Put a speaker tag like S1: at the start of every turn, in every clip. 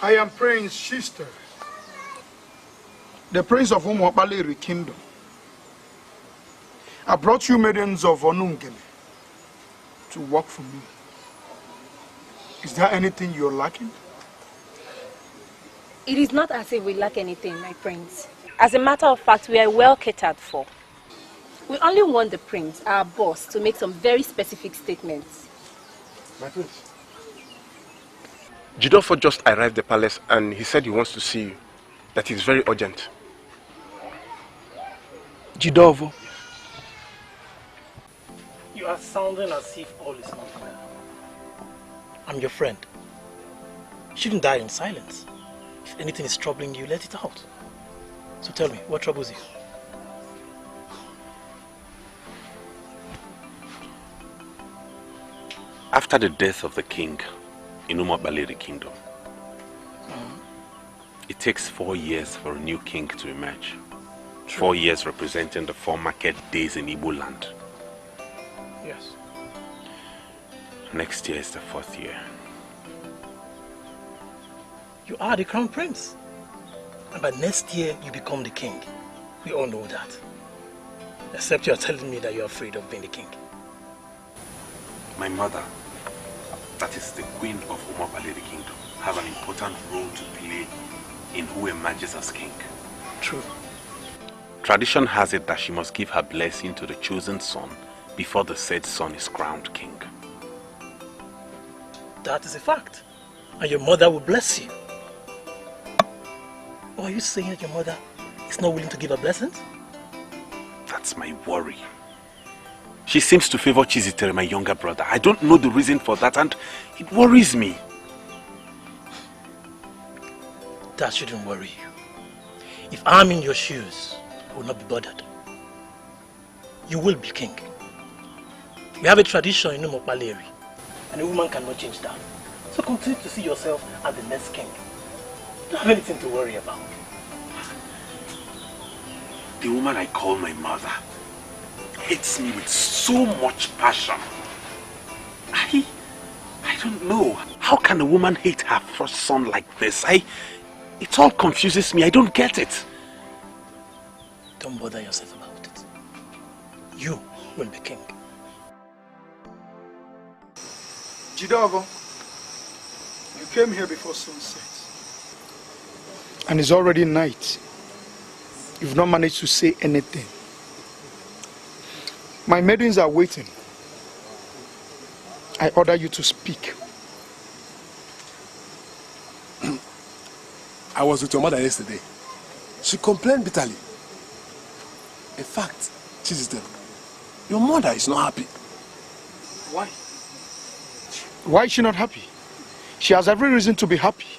S1: I am Prince Chiziter, the prince of Umuabaleri Kingdom. I brought you maidens of Onungene to work for me. Is there anything you're lacking?
S2: It is not as if we lack anything, my prince. As a matter of fact, we are well catered for. We only want the prince, our boss, to make some very specific statements.
S1: My prince.
S3: Jidofo just arrived at the palace and he said he wants to see you. That is very urgent.
S1: Jidofo.
S4: You are sounding as if all is not well. I'm your friend. You shouldn't die in silence. If anything is troubling you, let it out. So tell me, what troubles you?
S5: After the death of the king in Umuabaleri Kingdom, it takes 4 years for a new king to emerge. 4 years representing the 4 market days in Igbo land.
S4: Yes.
S5: Next year is the 4th year.
S4: You are the crown prince. And by next year, you become the king. We all know that. Except you are telling me that you are afraid of being the king.
S5: My mother, that is the queen of Umuabaleri Kingdom, have an important role to play in who emerges as king.
S4: True.
S5: Tradition has it that she must give her blessing to the chosen son before the said son is crowned king.
S4: That is a fact. And your mother will bless you. Or are you saying that your mother is not willing to give her blessings?
S5: That's my worry. She seems to favor Chiziter, my younger brother. I don't know the reason for that and it worries me.
S4: That shouldn't worry you. If I'm in your shoes, I will not be bothered. You will be king. We have a tradition in Umuabaleri, and a woman cannot change that. So continue to see yourself as the next king. You don't have anything to worry about.
S5: The woman I call my mother hates me with so much passion. I don't know. How can a woman hate her first son like this? It all confuses me. I don't get it.
S4: Don't bother yourself about it. You will be king.
S1: Jidofo, you came here before sunset. And it's already night. You've not managed to say anything. My maidens are waiting. I order you to speak.
S6: I was with your mother yesterday. She complained bitterly. In fact, Chiziter, your mother is not happy.
S1: Why? Why is she not happy? She has every reason to be happy.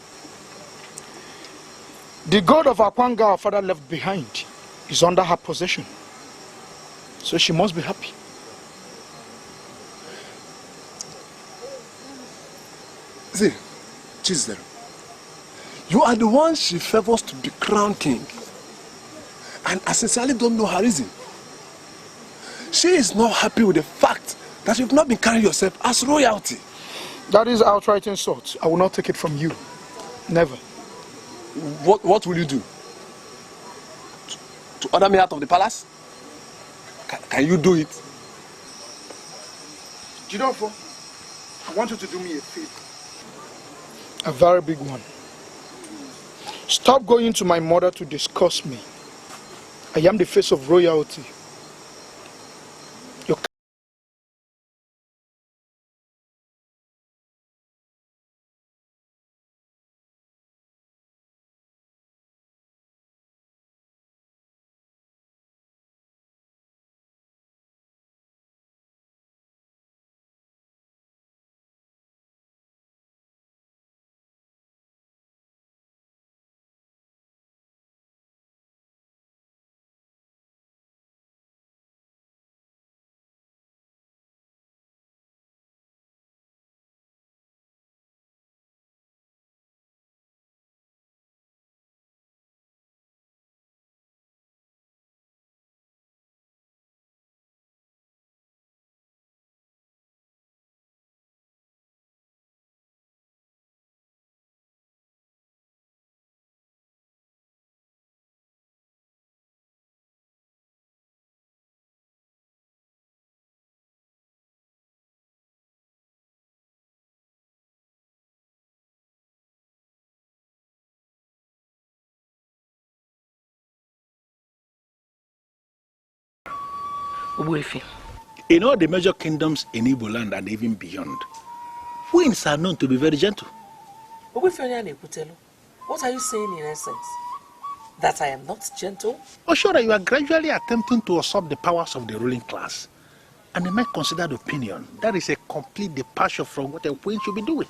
S1: The god of Akwanga our father left behind is under her possession. So she must be happy.
S6: See, Chiziter, you are the one she favors to be crowned king. And I sincerely don't know her reason. She is not happy with the fact that you've not been carrying yourself as royalty.
S1: That is outright insult. I will not take it from you. Never.
S6: What will you do? To order me out of the palace? Can you do it?
S1: Jidofo, I want you to do me a favor. A very big one. Stop going to my mother to discuss me. I am the face of royalty.
S2: Ubuefi.
S4: In all the major kingdoms in Igbo land and even beyond, queens are known to be very gentle.
S7: What are you saying in essence? That I am not gentle?
S4: Oh, sure, you are gradually attempting to usurp the powers of the ruling class. And in my considered opinion, that is a complete departure from what a queen should be doing.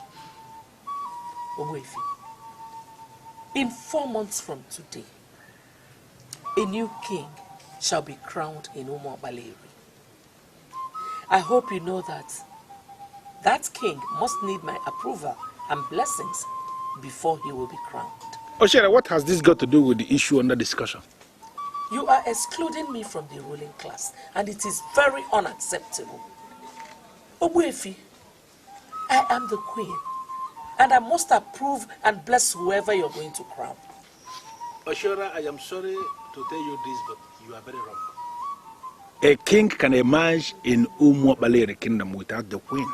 S7: Obuefi, in 4 months from today, a new king shall be crowned in Umuobaleri. I hope you know that that king must need my approval and blessings before he will be crowned.
S4: Oshera, what has this got to do with the issue under discussion?
S7: You are excluding me from the ruling class, and it is very unacceptable. Obuefi, I am the queen, and I must approve and bless whoever you're going to crown.
S4: Oshera, I am sorry to tell you this, but you are very wrong. A king can emerge in Umuobaleri kingdom without the queen.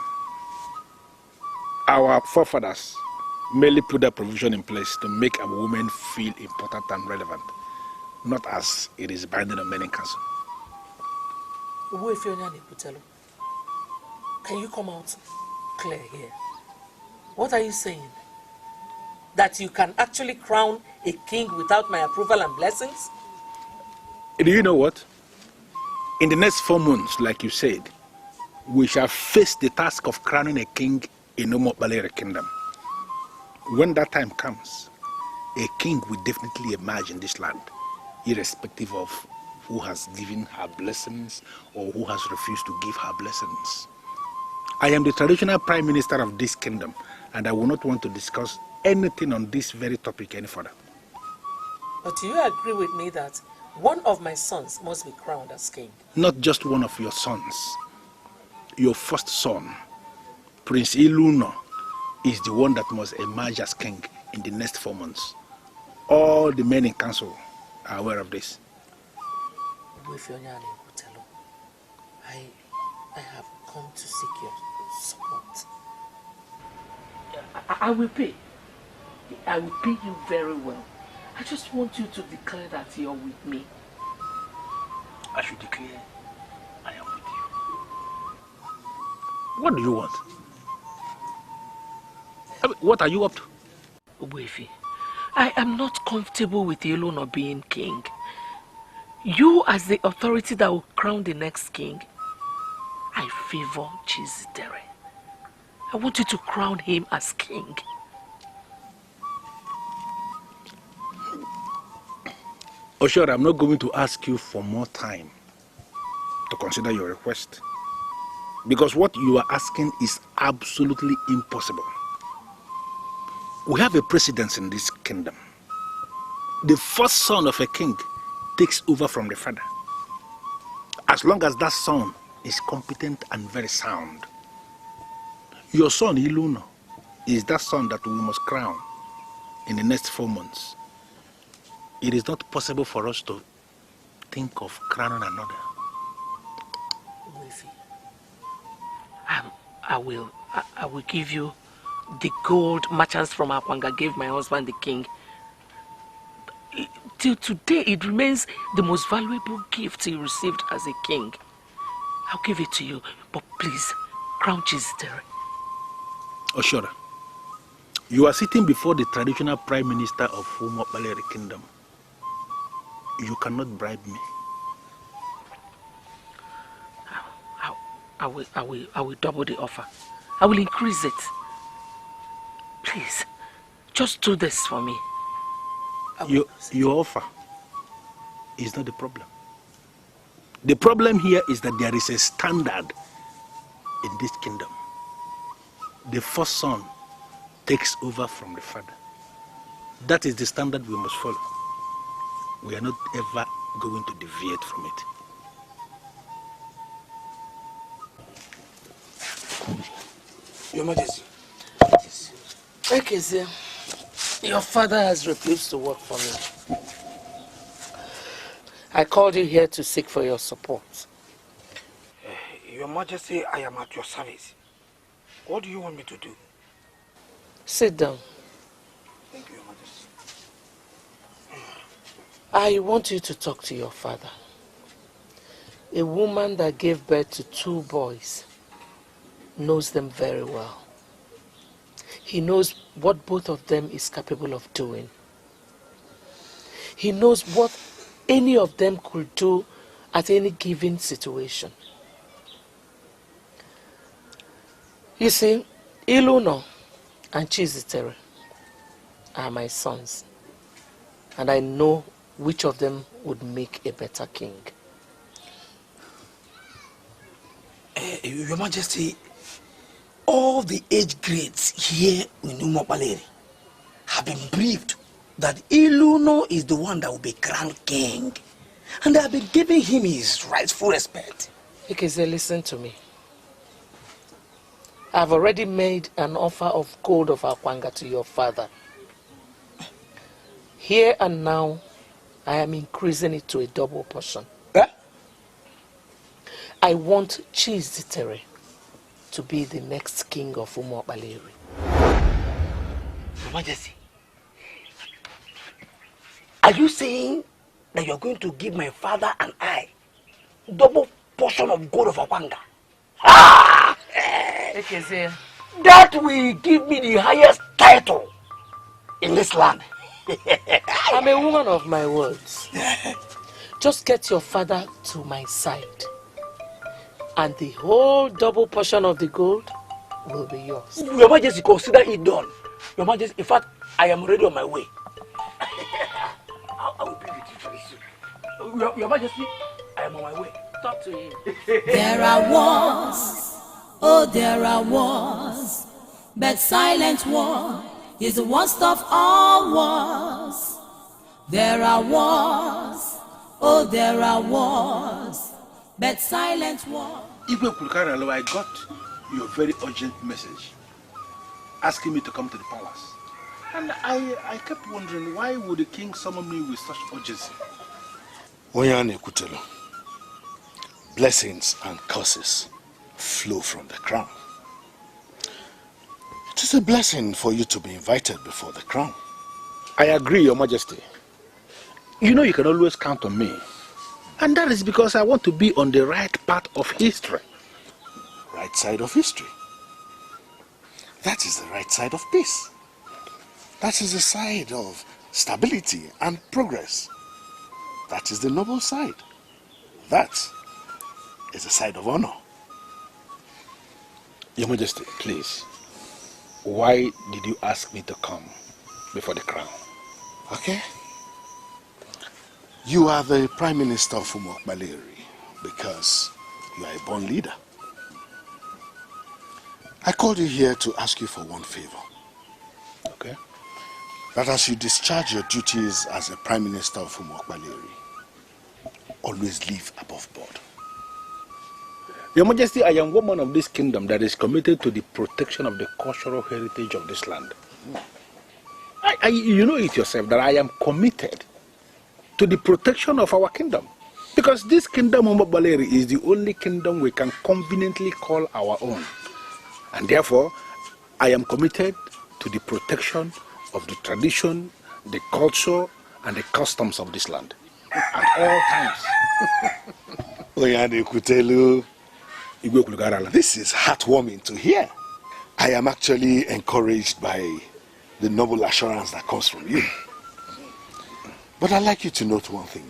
S4: Our forefathers merely put that provision in place to make a woman feel important and relevant, not as it is binding on men in council.
S7: Can you come out clear here? What are you saying? That you can actually crown a king without my approval and blessings?
S4: Do you know what? In the next 4 months, like you said, we shall face the task of crowning a king in Umuobaleri kingdom. When that time comes, a king will definitely emerge in this land, irrespective of who has given her blessings or who has refused to give her blessings. I am the traditional prime minister of this kingdom, and I will not want to discuss anything on this very topic any further.
S7: But do you agree with me that one of my sons must be crowned as king?
S4: Not just one of your sons. Your first son, Prince Elona, is the one that must emerge as king in the next 4 months. All the men in council are aware of this.
S7: I have come to seek your support.
S8: I will pay. I will pay you very well. I just want you to declare that you're with me.
S4: I should declare I am with you. What do you want? I mean, what are you up to?
S8: Ubuefi, I am not comfortable with Elona being king. You as the authority that will crown the next king, I favor Chiziter. I want you to crown him as king.
S4: Oh, sure, I'm not going to ask you for more time to consider your request. Because what you are asking is absolutely impossible. We have a precedence in this kingdom. The first son of a king takes over from the father. As long as that son is competent and very sound. Your son, Elona, is that son that we must crown in the next 4 months. It is not possible for us to think of crowning another.
S8: I will give you the gold merchants from Akwanga gave my husband the king. Till today, it remains the most valuable gift he received as a king. I'll give it to you, but please, crown Chiziter.
S4: Oshora, you are sitting before the traditional prime minister of Umuobaleri kingdom. You cannot bribe me.
S8: I will double the offer. I will increase it. Please, just do this for me.
S4: Your offer is not the problem. The problem here is that there is a standard in this kingdom. The first son takes over from the father. That is the standard we must follow. We are not ever going to deviate from it.
S7: Your Majesty. Ekeze, your father has refused to work for me. I called you here to seek for your support.
S9: Your Majesty, I am at your service. What do you want me to do?
S7: Sit down.
S9: Thank you, Your Majesty.
S7: I want you to talk to your father.
S8: A woman that gave birth to 2 boys knows them very well. He knows what both of them is capable of doing. He knows what any of them could do at any given situation. You see, Elona and Chiziter are my sons, and I know which of them would make a better king.
S9: Your Majesty, all the age grades here in Umobaleri have been briefed that Elona is the one that will be crowned king, and they have been giving him his rightful respect.
S8: UGEZE, listen to me. I've already made an offer of gold of Akwanga to your father. Here and now, I am increasing it to a double portion. I want Chiziter to be the next king of Umobaleri.
S9: Your Majesty, are you saying that you're going to give my father and I double portion of gold of Akwanga?
S8: UGEZE,
S9: that will give me the highest title in this land.
S8: I'm a woman of my words. Just get your father to my side, and the whole double portion of the gold will be yours.
S9: Your Majesty, consider it done. Your Majesty, in fact, I am already on my way. I will be with you very soon. Your Majesty, I am on my way.
S8: Talk to him.
S10: There are wars, oh there are wars, but silent war is the worst of all wars. There are wars, oh there are wars, but silent war.
S5: Igwe Kulkaralo, I got your very urgent message asking me to come to the palace. And I kept wondering, why would the king summon me with such urgency?
S6: Oyane Kutelo, blessings and curses flow from the crown. It is a blessing for you to be invited before the crown.
S5: I agree, Your Majesty. You know you can always count on me. And that is because I want to be on the right part of history.
S6: Right side of history. That is the right side of peace. That is the side of stability and progress. That is the noble side. That is the side of honor.
S5: Your Majesty, please, why did you ask me to come before the crown?
S6: Okay. You are the Prime Minister of Umobaleri because you are a born leader. I called you here to ask you for one favor.
S5: Okay.
S6: That as you discharge your duties as a Prime Minister of Umobaleri, always live above board.
S5: Your Majesty, I am woman of this kingdom that is committed to the protection of the cultural heritage of this land. You know it yourself that I am committed to the protection of our kingdom. Because this kingdom of Umobaleri is the only kingdom we can conveniently call our own. And therefore, I am committed to the protection of the tradition, the culture, and the customs of this land at all times.
S6: Oyane Kutelu, this is heartwarming to hear. I am actually encouraged by the noble assurance that comes from you. But I'd like you to note one thing.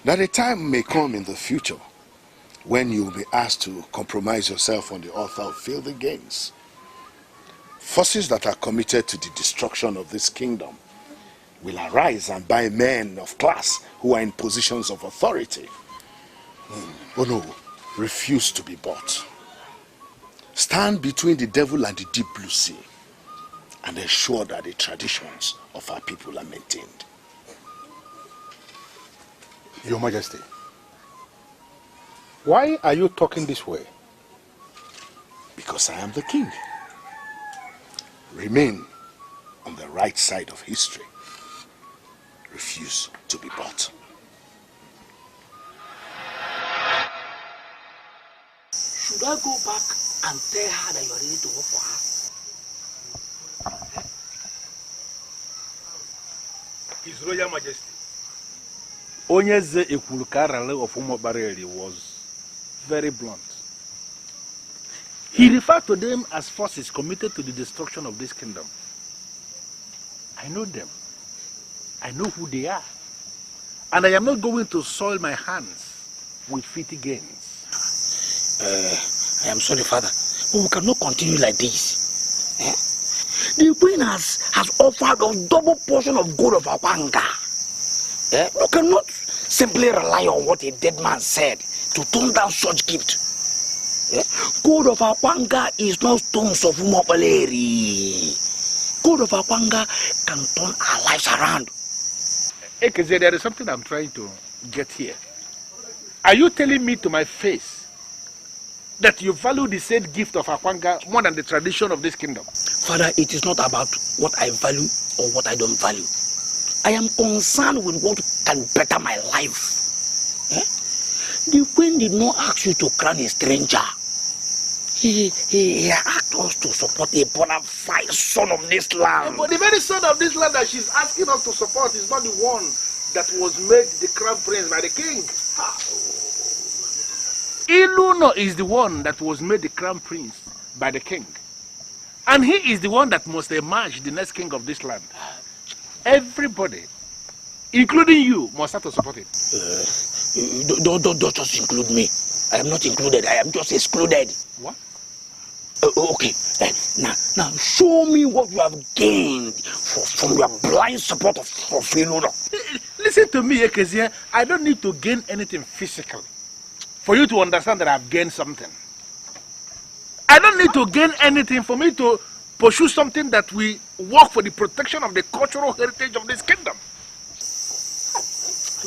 S6: That a time may come in the future when you will be asked to compromise yourself on the altar of filthy gains. Forces that are committed to the destruction of this kingdom will arise and buy men of class who are in positions of authority. Oh no, refuse to be bought. Stand between the devil and the deep blue sea and ensure that the traditions of our people are maintained.
S5: Your Majesty, why are you talking this way?
S6: Because I am the king. Remain on the right side of history. Refuse to be bought.
S9: Should I go back and tell her that you are ready to work for her?
S5: His Royal Majesty. UGEZE Ekwulukarale of Umobareri was very blunt. He referred to them as forces committed to the destruction of this kingdom. I know them. I know who they are. And I am not going to soil my hands with filthy gains.
S9: I am sorry, Father, but we cannot continue like this. The queen has offered us double portion of gold of Akwanga. We cannot simply rely on what a dead man said to turn down such gift. Gold of Akwanga is not stones of Umobaleri. Gold of Akwanga can turn our lives around.
S5: Ekeze, there is something I'm trying to get here. Are you telling me to my face that you value the said gift of Akwanga more than the tradition of this kingdom?
S9: Father, it is not about what I value or what I don't value. I am concerned with what can better my life. The queen did not ask you to crown a stranger. He asked us to support a bona fide son of this land.
S5: But the very son of this land that she's asking us to support is not the one that was made the crown prince by the king. Elona is the one that was made the crown prince by the king. And he is the one that must emerge the next king of this land. Everybody, including you, must have to support it.
S9: Don't just include me. I am not included. I am just excluded.
S5: What?
S9: Okay. Now show me what you have gained from your blind support of Elona.
S5: Listen to me, Ekeze. I don't need to gain anything physically for you to understand that I've gained something. I don't need to gain anything for me to pursue something that we work for the protection of the cultural heritage of this kingdom.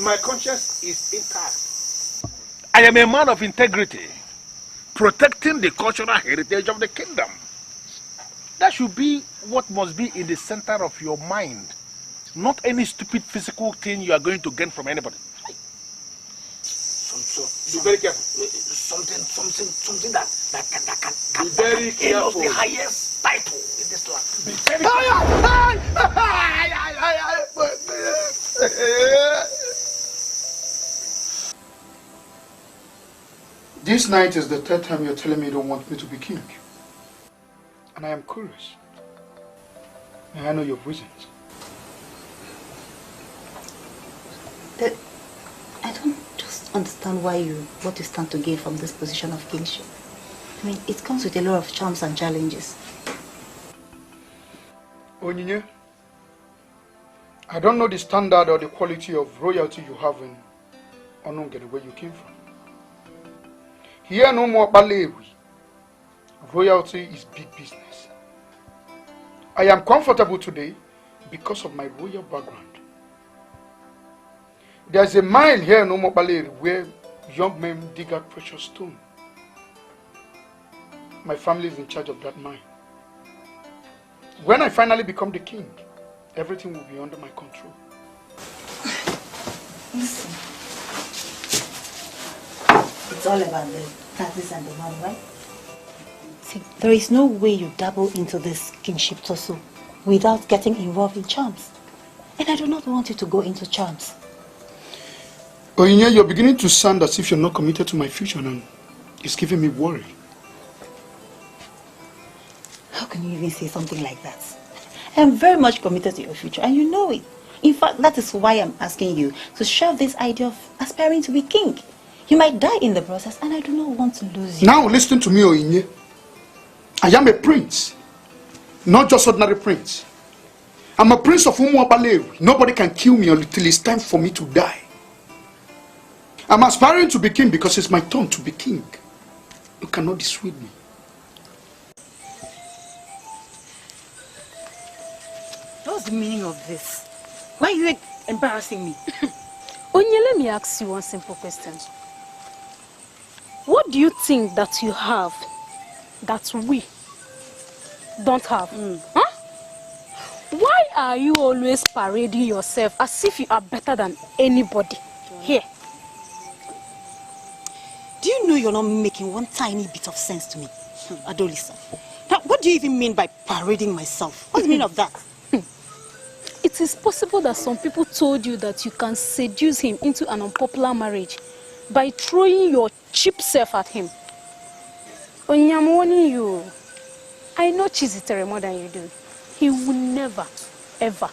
S5: My conscience is intact. I am a man of integrity, protecting the cultural heritage of the kingdom. That should be what must be in the center of your mind, not any stupid physical thing you are going to gain from anybody. Be very careful.
S9: Something that can
S5: be very careful.
S9: The highest title in this land.
S5: Be very
S1: This night is the third time you're telling me you don't want me to be king. And I am curious. And I know your reasons.
S11: I don't just understand what you stand to gain from this position of kingship. I mean, it comes with a lot of charms and challenges.
S1: Onyinye, I don't know the standard or the quality of royalty you have in Onunge, where you came from. Here no more Balewi. Royalty is big business. I am comfortable today because of my royal background. There's a mine here in Umobaleri where young men dig out precious stone. My family is in charge of that mine. When I finally become the king, everything will be under my control.
S11: Listen, it's all about the taxes and the money, right? See, there is no way you dabble into this kingship tussle without getting involved in charms. And I do not want you to go into charms.
S1: Onyinye, you're beginning to sound as if you're not committed to my future, and it's giving me worry.
S11: How can you even say something like that? I am very much committed to your future, and you know it. In fact, that is why I'm asking you to shelve this idea of aspiring to be king. You might die in the process, and I do not want to lose you.
S1: Now listen to me, Onyinye. I am a prince, not just ordinary prince. I'm a prince of Umobaleri. Nobody can kill me until it's time for me to die. I'm aspiring to be king because it's my turn to be king. You cannot dissuade me.
S11: What's the meaning of this? Why are you embarrassing me?
S2: Onye, let me ask you one simple question. What do you think that you have that we don't have? Huh? Why are you always parading yourself as if you are better than anybody here?
S11: Do you know you're not making one tiny bit of sense to me? Adolisa. Now, what do you even mean by parading myself? What's the meaning of that?
S2: It it is possible that some people told you that you can seduce him into an unpopular marriage by throwing your cheap self at him. Onye, I'm warning you. I know Chiziter more than you do. He will never, ever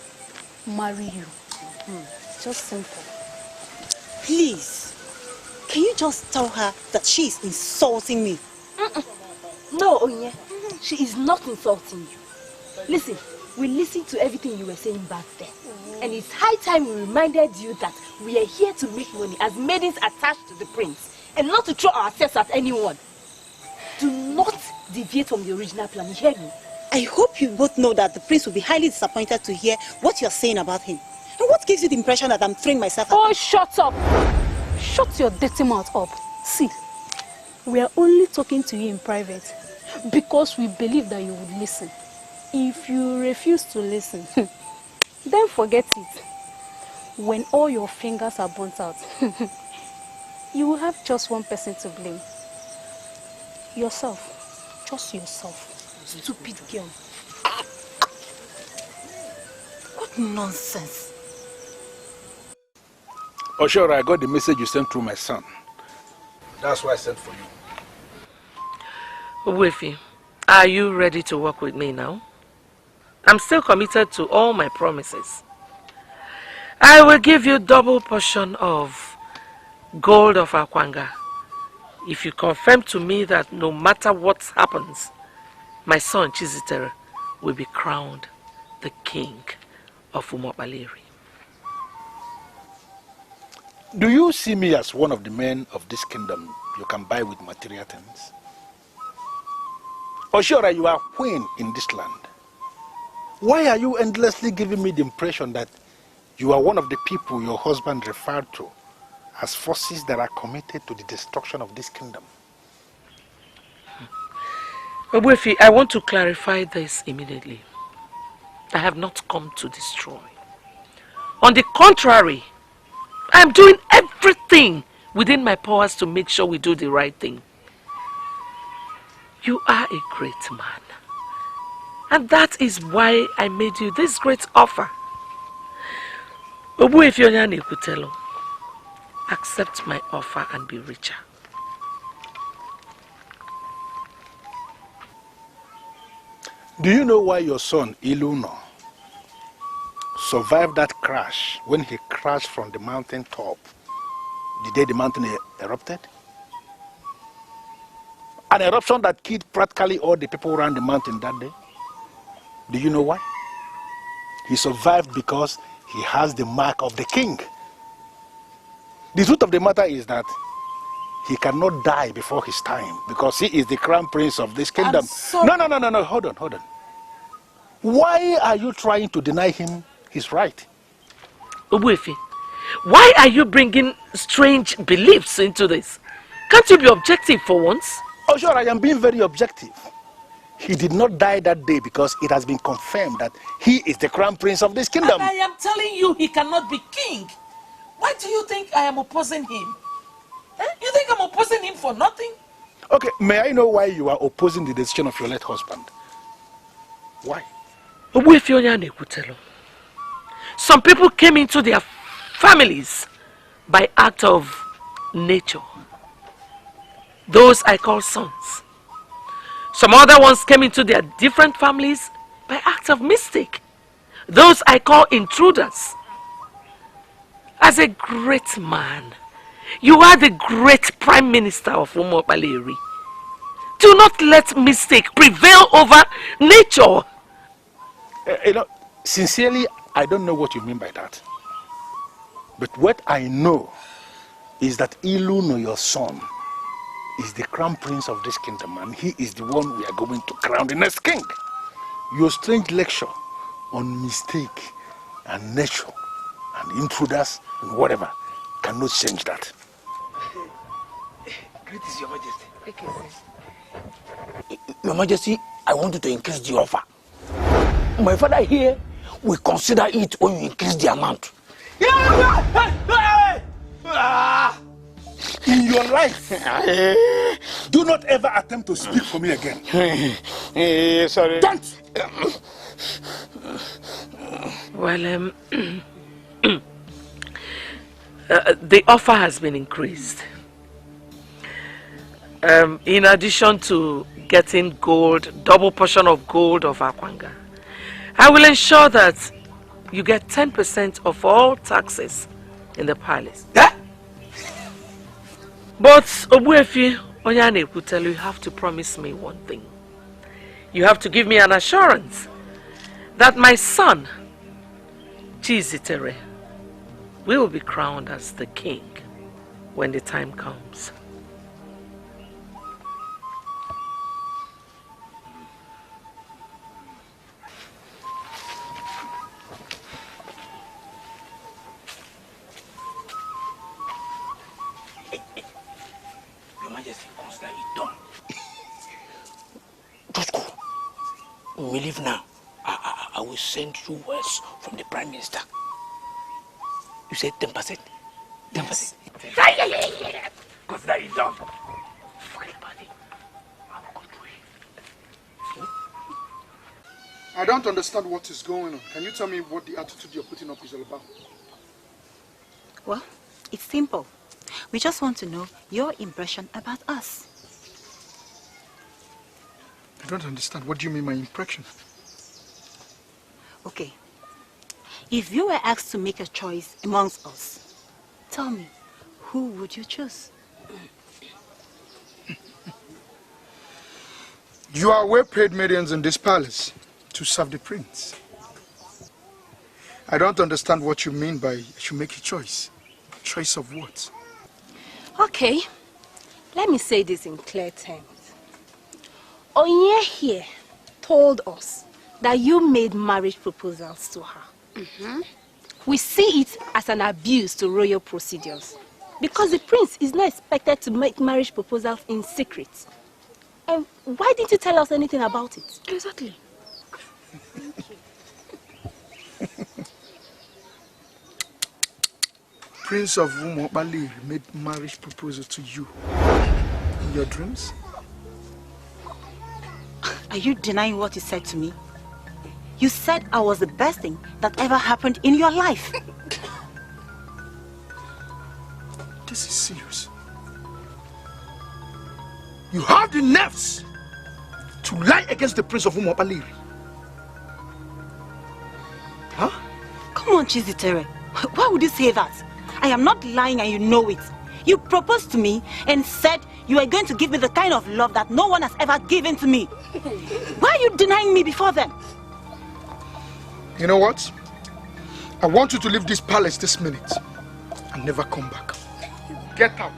S2: marry you. Just simple.
S11: Please, can you just tell her that she is insulting me?
S12: No, Onye, she is not insulting you. Listen, we listened to everything you were saying back there. And it's high time we reminded you that we are here to make money as maidens attached to the prince and not to throw ourselves at anyone. Do not deviate from the original plan, you hear me?
S11: I hope you both know that the prince will be highly disappointed to hear what you're saying about him. And what gives you the impression that I'm throwing myself at him?
S2: Oh, shut up! Shut your dirty mouth up. See, we are only talking to you in private because we believe that you would listen. If you refuse to listen, then forget it. When all your fingers are burnt out, you will have just one person to blame. Yourself. Just yourself. Stupid girl.
S11: What nonsense.
S13: Oh, sure, I got the message you sent through my son. That's why I sent for you.
S8: Wefi, are you ready to work with me now? I'm still committed to all my promises. I will give you double portion of gold of Akwanga if you confirm to me that no matter what happens, my son Chiziter will be crowned the king of Umobaleri.
S13: Do you see me as one of the men of this kingdom you can buy with material things? Or sure, you are queen in this land. Why are you endlessly giving me the impression that you are one of the people your husband referred to as forces that are committed to the destruction of this kingdom?
S8: Obuefi, I want to clarify this immediately. I have not come to destroy. On the contrary, I am doing everything within my powers to make sure we do the right thing. You are a great man. And that is why I made you this great offer. Obuefi Onyane Kutelo, accept my offer and be richer.
S13: Do you know why your son, Elona, survived that crash when he crashed from the mountain top the day the mountain erupted? An eruption that killed practically all the people around the mountain that day. Do you know why? He survived because he has the mark of the king. The truth of the matter is that he cannot die before his time because he is the crown prince of this kingdom. No, hold on. Why are you trying to deny him his right?
S8: Obuefi, why are you bringing strange beliefs into this? Can't you be objective for once?
S13: Oh sure, I am being very objective. He did not die that day because it has been confirmed that he is the crown prince of this kingdom.
S7: And I am telling you he cannot be king. Why do you think I am opposing him? You think I'm opposing him for nothing?
S13: Okay, may I know why you are opposing the decision of your late husband? Why?
S8: Obuefi Onyane Kutelo. Some people came into their families by act of nature. Those I call sons. Some other ones came into their different families by act of mistake. Those I call intruders. As a great man, you are the great prime minister of Umobaleri. Do not let mistake prevail over nature.
S13: Sincerely, I don't know what you mean by that. But what I know is that Elona, your son, is the crown prince of this kingdom, and he is the one we are going to crown the next king. Your strange lecture on mistake and nature and intruders and whatever cannot change that.
S9: Great is your majesty. Your majesty, I want you to increase the offer. My father here will consider it when you increase the amount.
S13: In your life, do not ever attempt to speak for me again.
S9: Sorry.
S13: Don't!
S8: Well, the offer has been increased. In addition to getting gold, double portion of gold of Akwanga, I will ensure that you get 10% of all taxes in the palace.
S9: Yeah?
S8: But Obuefi Onyane will tell you have to promise me one thing. You have to give me an assurance that my son, Chiziter, will be crowned as the king when the time comes.
S9: Your Majesty, consider it done. Just go. When we leave now, I will send you words from the Prime Minister. You said 10%? 10%? Yeah. Consider it done.
S1: I don't understand what is going on. Can you tell me what the attitude you're putting up is all about?
S11: Well, it's simple. We just want to know your impression about us.
S1: I don't understand. What do you mean my impression?
S11: Okay. If you were asked to make a choice amongst us, tell me, who would you choose?
S1: You are well-paid maidens in this palace to serve the prince. I don't understand what you mean by I should make a choice. Choice of what?
S12: Okay, let me say this in clear terms. Onye here told us that you made marriage proposals to her. We see it as an abuse to royal procedures because the prince is not expected to make marriage proposals in secret. And why didn't you tell us anything about it?
S2: Exactly.
S1: Prince of Umobali made marriage proposal to you in your dreams?
S11: Are you denying what you said to me? You said I was the best thing that ever happened in your life.
S1: This is serious. You have the nerves to lie against the Prince of Umobali. Huh?
S11: Come on, Chiziter. Why would you say that? I am not lying and you know it. You proposed to me and said you were going to give me the kind of love that no one has ever given to me. Why are you denying me before then?
S1: You know what? I want you to leave this palace this minute and never come back. Get out.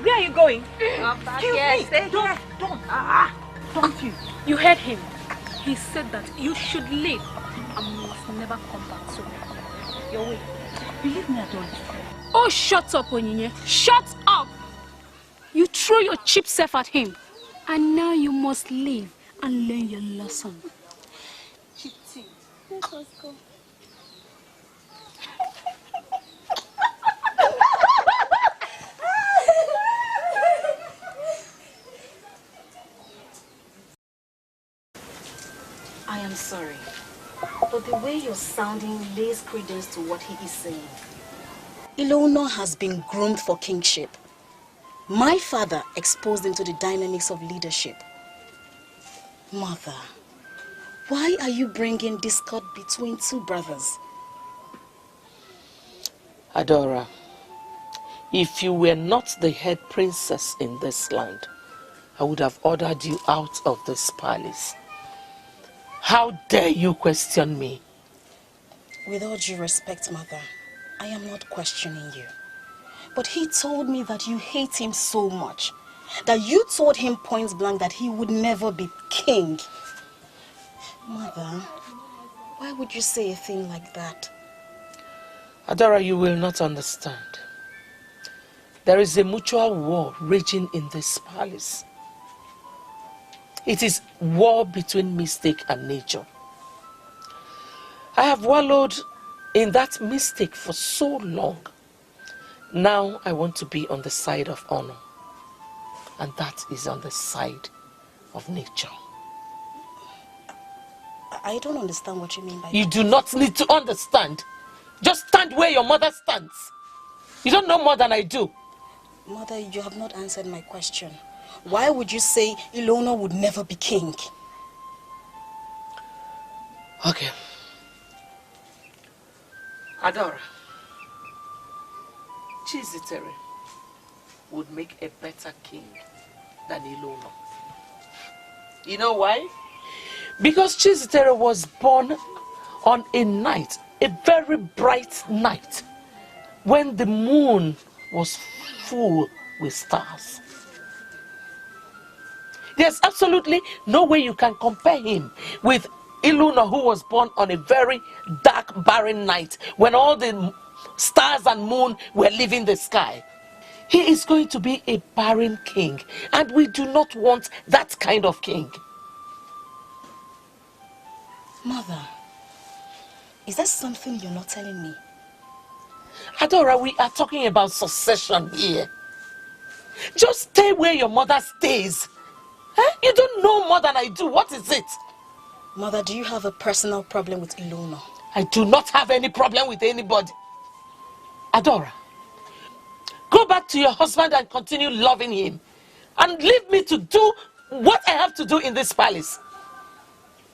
S2: Where are you going?
S11: Don't you?
S2: You heard him. He said that you should leave and must never come back. So, your way.
S11: Believe me, I don't.
S2: Oh, shut up, Onyinye. Shut up! You threw your cheap self at him. And now you must leave and learn your lesson.
S12: Chitty, let us go.
S11: I am sorry, but the way you're sounding lays credence to what he is saying.
S14: Elona has been groomed for kingship. My father exposed him to the dynamics of leadership. Mother, why are you bringing discord between two brothers?
S8: Adora, if you were not the head princess in this land, I would have ordered you out of this palace. How dare you question me?
S14: With all due respect, Mother, I am not questioning you. But he told me that you hate him so much, that you told him point blank that he would never be king. Mother, why would you say a thing like that?
S8: Adora, you will not understand. There is a mutual war raging in this palace. It is war between mistake and nature. I have wallowed in that mistake for so long. Now I want to be on the side of honor. And that is on the side of nature.
S14: I don't understand what you mean by
S8: You
S14: that.
S8: do not need to understand. Just stand where your mother stands. You don't know more than I do.
S14: Mother, you have not answered my question. Why would you say Elona would never be king?
S8: Okay. Adora, Chiziter would make a better king than Elona. You know why? Because Chiziter was born on a night, a very bright night, when the moon was full with stars. There's absolutely no way you can compare him with Elona, who was born on a very dark, barren night when all the stars and moon were leaving the sky. He is going to be a barren king, and we do not want that kind of king.
S14: Mother, is that something you're not telling me?
S8: Adora, we are talking about succession here. Just stay where your mother stays. Huh? You don't know more than I do. What is it?
S14: Mother, do you have a personal problem with Elona?
S8: I do not have any problem with anybody. Adora, go back to your husband and continue loving him. And leave me to do what I have to do in this palace.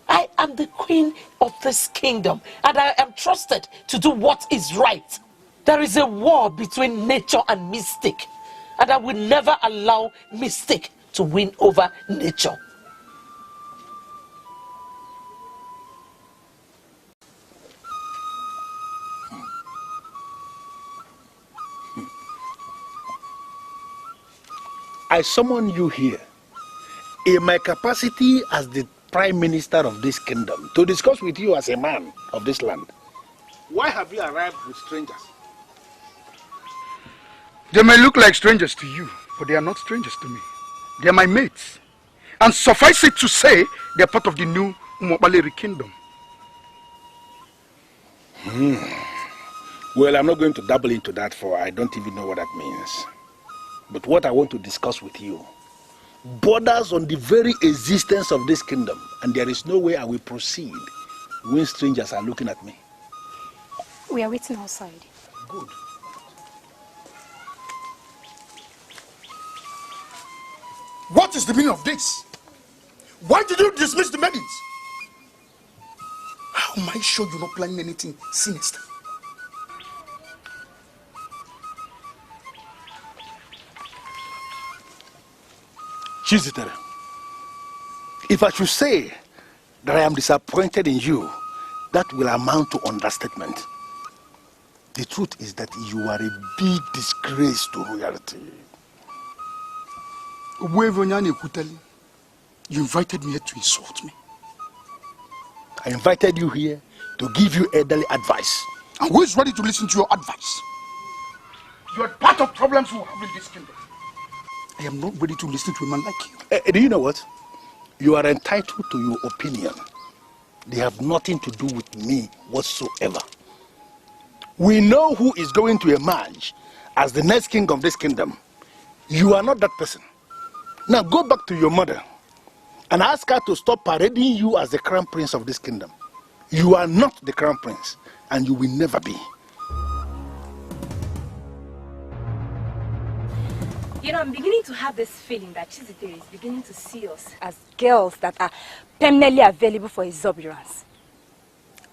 S8: I am the queen of this kingdom, and I am trusted to do what is right. There is a war between nature and mystic, and I will never allow mystic to win over nature.
S13: I summon you here in my capacity as the Prime Minister of this kingdom to discuss with you as a man of this land. Why have you arrived with strangers?
S1: They may look like strangers to you, but they are not strangers to me. They are my mates. And suffice it to say, they are part of the new Umobaleri kingdom.
S13: Well, I'm not going to dabble into that, for I don't even know what that means. But what I want to discuss with you borders on the very existence of this kingdom, and there is no way I will proceed when strangers are looking at me.
S2: We are waiting outside.
S13: Good.
S1: What is the meaning of this? Why did you dismiss the maidens? How am I sure you're not planning anything sinister?
S13: Chiziter, if I should say that I am disappointed in you, that will amount to understatement. The truth is that you are a big disgrace to royalty.
S1: You invited me here to insult me.
S13: I invited you here to give you elderly advice.
S1: And who is ready to listen to your advice? You are part of problems we have in this kingdom. I am not ready to listen to a man like you.
S13: Do you know what? You are entitled to your opinion. They have nothing to do with me whatsoever. We know who is going to emerge as the next king of this kingdom. You are not that person. Now go back to your mother and ask her to stop parading you as the crown prince of this kingdom. You are not the crown prince, and you will never be.
S12: You know, I'm beginning to have this feeling that Chiziter is beginning to see us as girls that are permanently available for exuberance.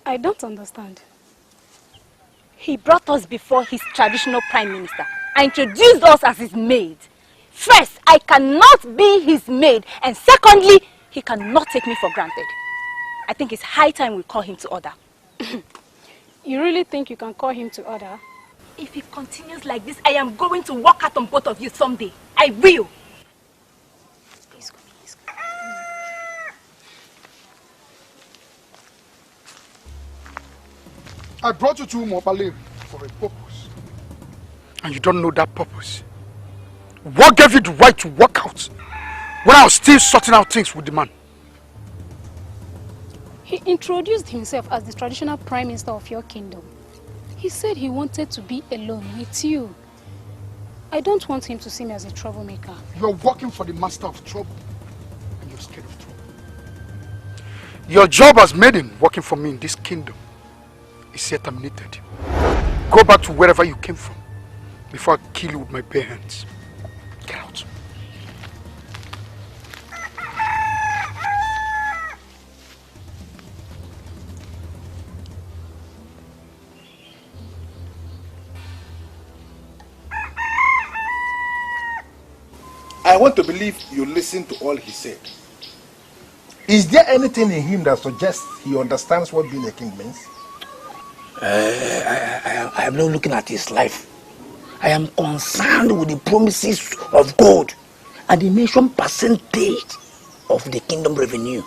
S2: I don't understand.
S12: He brought us before his traditional prime minister and introduced us as his maid. First, I cannot be his maid, and secondly, he cannot take me for granted. I think it's high time we call him to order.
S2: You really think you can call him to order?
S12: If he continues like this, I am going to walk out on both of you someday. I will. Please go, please go.
S1: I brought you to Umobaleri for a purpose. And you don't know that purpose. What gave you the right to walk out when I was still sorting out things with the man?
S2: He introduced himself as the traditional prime minister of your kingdom. He said he wanted to be alone with you. I don't want him to see me as a troublemaker.
S1: You're working for the master of trouble, and you're scared of trouble. Your job as maiden working for me in this kingdom is here terminated. Go back to wherever you came from before I kill you with my bare hands. Get out.
S13: I want to believe you listened to all he said. Is there anything in him that suggests he understands what being a king means?
S9: I am not looking at his life. I am concerned with the promises of God and the mentioned percentage of the kingdom revenue.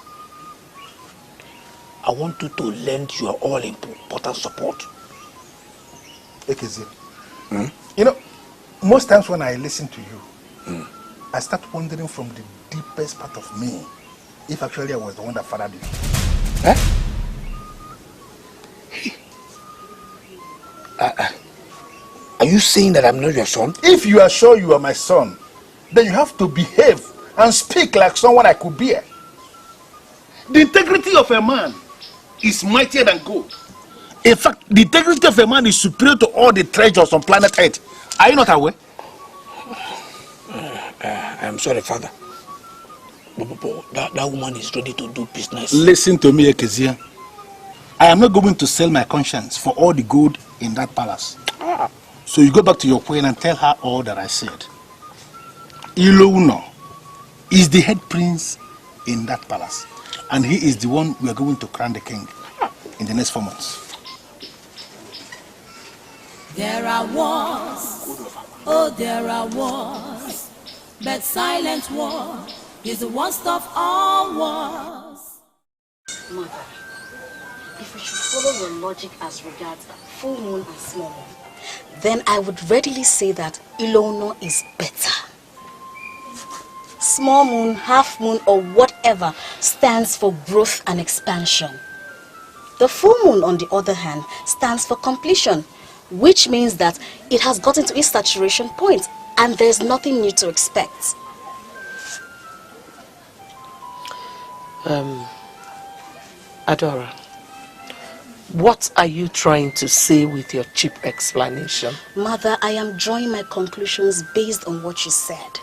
S9: I want you to lend your all important support.
S13: UGEZE, you know, most times when I listen to you, I start wondering from the deepest part of me if actually I was the one that fathered you.
S9: Are you saying that I'm not your son?
S13: If you are sure you are my son, then you have to behave and speak like someone I could bear. The integrity of a man is mightier than gold. In fact, the integrity of a man is superior to all the treasures on planet Earth. Are you not aware?
S9: I'm sorry, Father. That woman is ready to do business.
S13: Listen to me, UGEZE. I am not going to sell my conscience for all the gold in that palace. So you go back to your queen and tell her all that I said. Elona is the head prince in that palace. And he is the one we are going to crown the king in the next 4 months.
S10: There are wars, oh there are wars, but silent war is the worst of all wars.
S14: Mother, if we should follow your logic as regards full moon and small moon, then I would readily say that Elona is better. Small moon, half moon, or whatever stands for growth and expansion. The full moon, on the other hand, stands for completion, which means that it has gotten to its saturation point and there's nothing new to expect.
S8: Adora, what are you trying to say with your cheap explanation?
S14: Mother, I am drawing my conclusions based on what you said.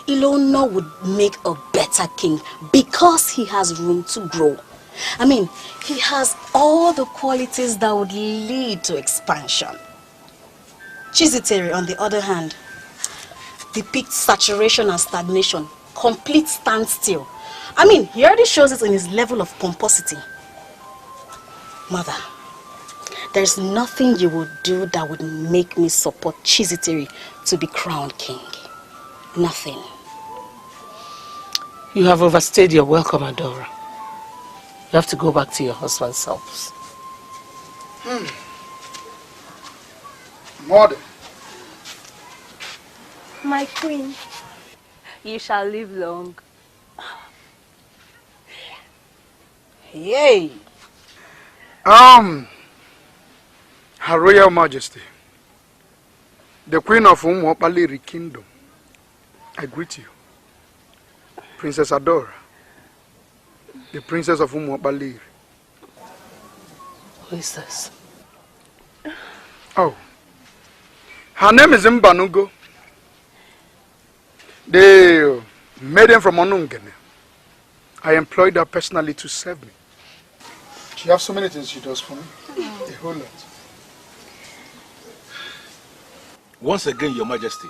S14: Elona would make a better king because he has room to grow. I mean, he has all the qualities that would lead to expansion. Chiziter, on the other hand, depicts saturation and stagnation, complete standstill. I mean, he already shows it in his level of pomposity. Mother, there's nothing you would do that would make me support Chiziter to be crowned king. Nothing.
S8: You have overstayed your welcome, Adora. You have to go back to your husband's house.
S1: Mother.
S12: My queen, you shall live long.
S14: Yay!
S1: Her Royal Majesty, the Queen of Umuopaleri Kingdom, I greet you. Princess Adora, the Princess of Umuopaleri.
S8: Who is this?
S1: Oh, her name is Mbanugo, the maiden from Onungene. I employed her personally to serve me. She has so many things she does for me. A whole lot.
S13: Once again, Your Majesty,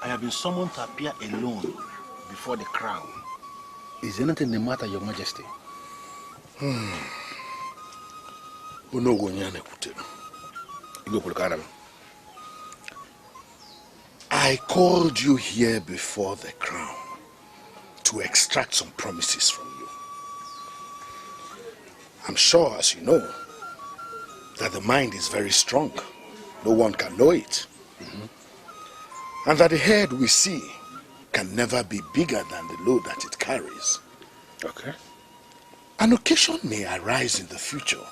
S13: I have been summoned to appear alone before the crown. Is anything the matter, Your Majesty?
S6: I called you here before the crown to extract some promises from you. I'm sure, as you know, that the mind is very strong. No one can know it. And that the head we see can never be bigger than the load that it carries.
S13: Okay.
S6: An occasion may arise in the future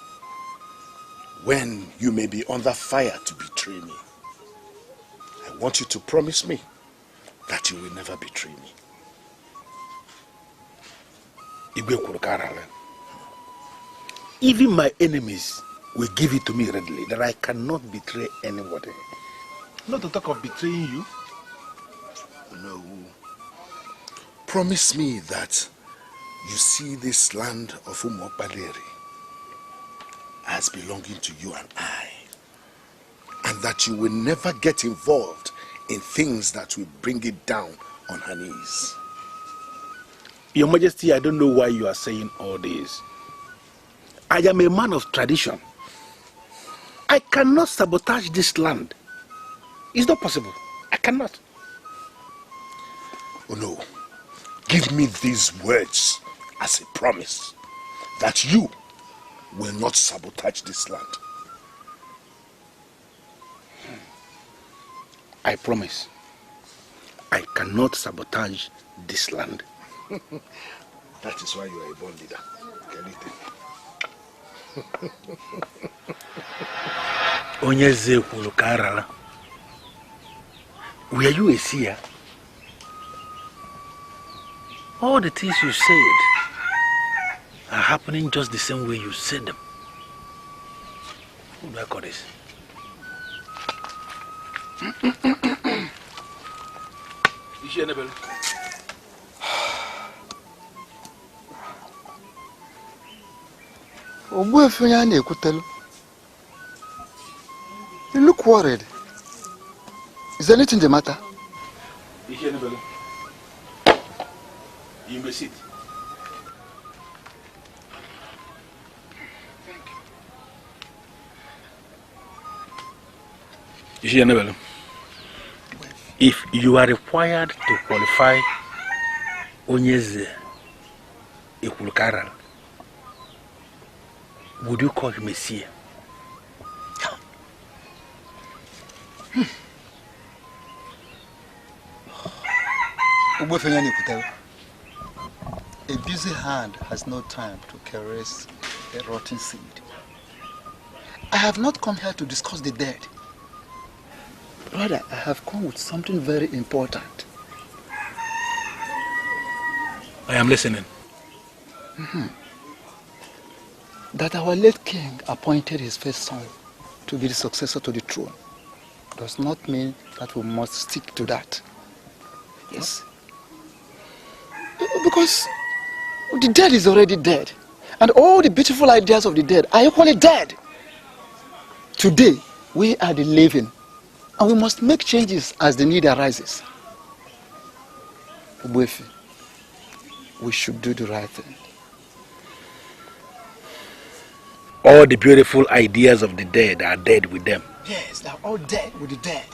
S6: when you may be under fire to betray me. I want you to promise me that you will never betray me.
S13: even my enemies will give it to me readily, that I cannot betray anybody. Not to talk of betraying you.
S6: No. Promise me that you see this land of Umuopaleri as belonging to you and I, and that you will never get involved in things that will bring it down on her knees.
S13: Your Majesty, I don't know why you are saying all this. I am a man of tradition. I cannot sabotage this land. It's not possible. I cannot.
S6: Oh no. Give me these words as a promise that you will not sabotage this land.
S13: I promise. I cannot sabotage this land.
S6: That is why you are a born leader.
S13: UGEZE kwuru ka arala. Were you a seer? All the things you said are happening just the same way you said them. Who do I call this? Is she Annabelle?
S1: You look worried. Is anything the matter?
S13: Is she Annabelle? You may sit. You see, Annabelle, if you are required to qualify UGEZE Ekulukara, would you call him a seer?
S15: A busy hand has no time to caress a rotten seed. I have not come here to discuss the dead. Rather, I have come with something very important.
S13: I am listening.
S15: That our late king appointed his first son to be the successor to the throne does not mean that we must stick to that. Yes. Because the dead is already dead. And all the beautiful ideas of the dead are equally dead. Today, we are the living. And we must make changes as the need arises. Ubuefi, we should do the right thing.
S13: All the beautiful ideas of the dead are dead with them.
S15: Yes, they are all dead with the dead.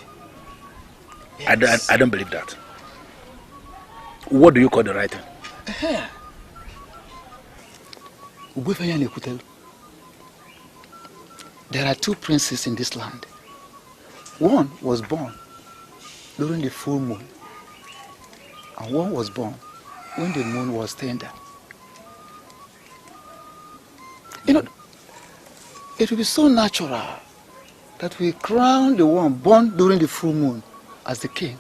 S15: Yes.
S13: I don't believe that. What do you call the right thing?
S15: There are two princes in this land. One was born during the full moon, and one was born when the moon was tender. You know, it will be so natural that we crown the one born during the full moon as the king,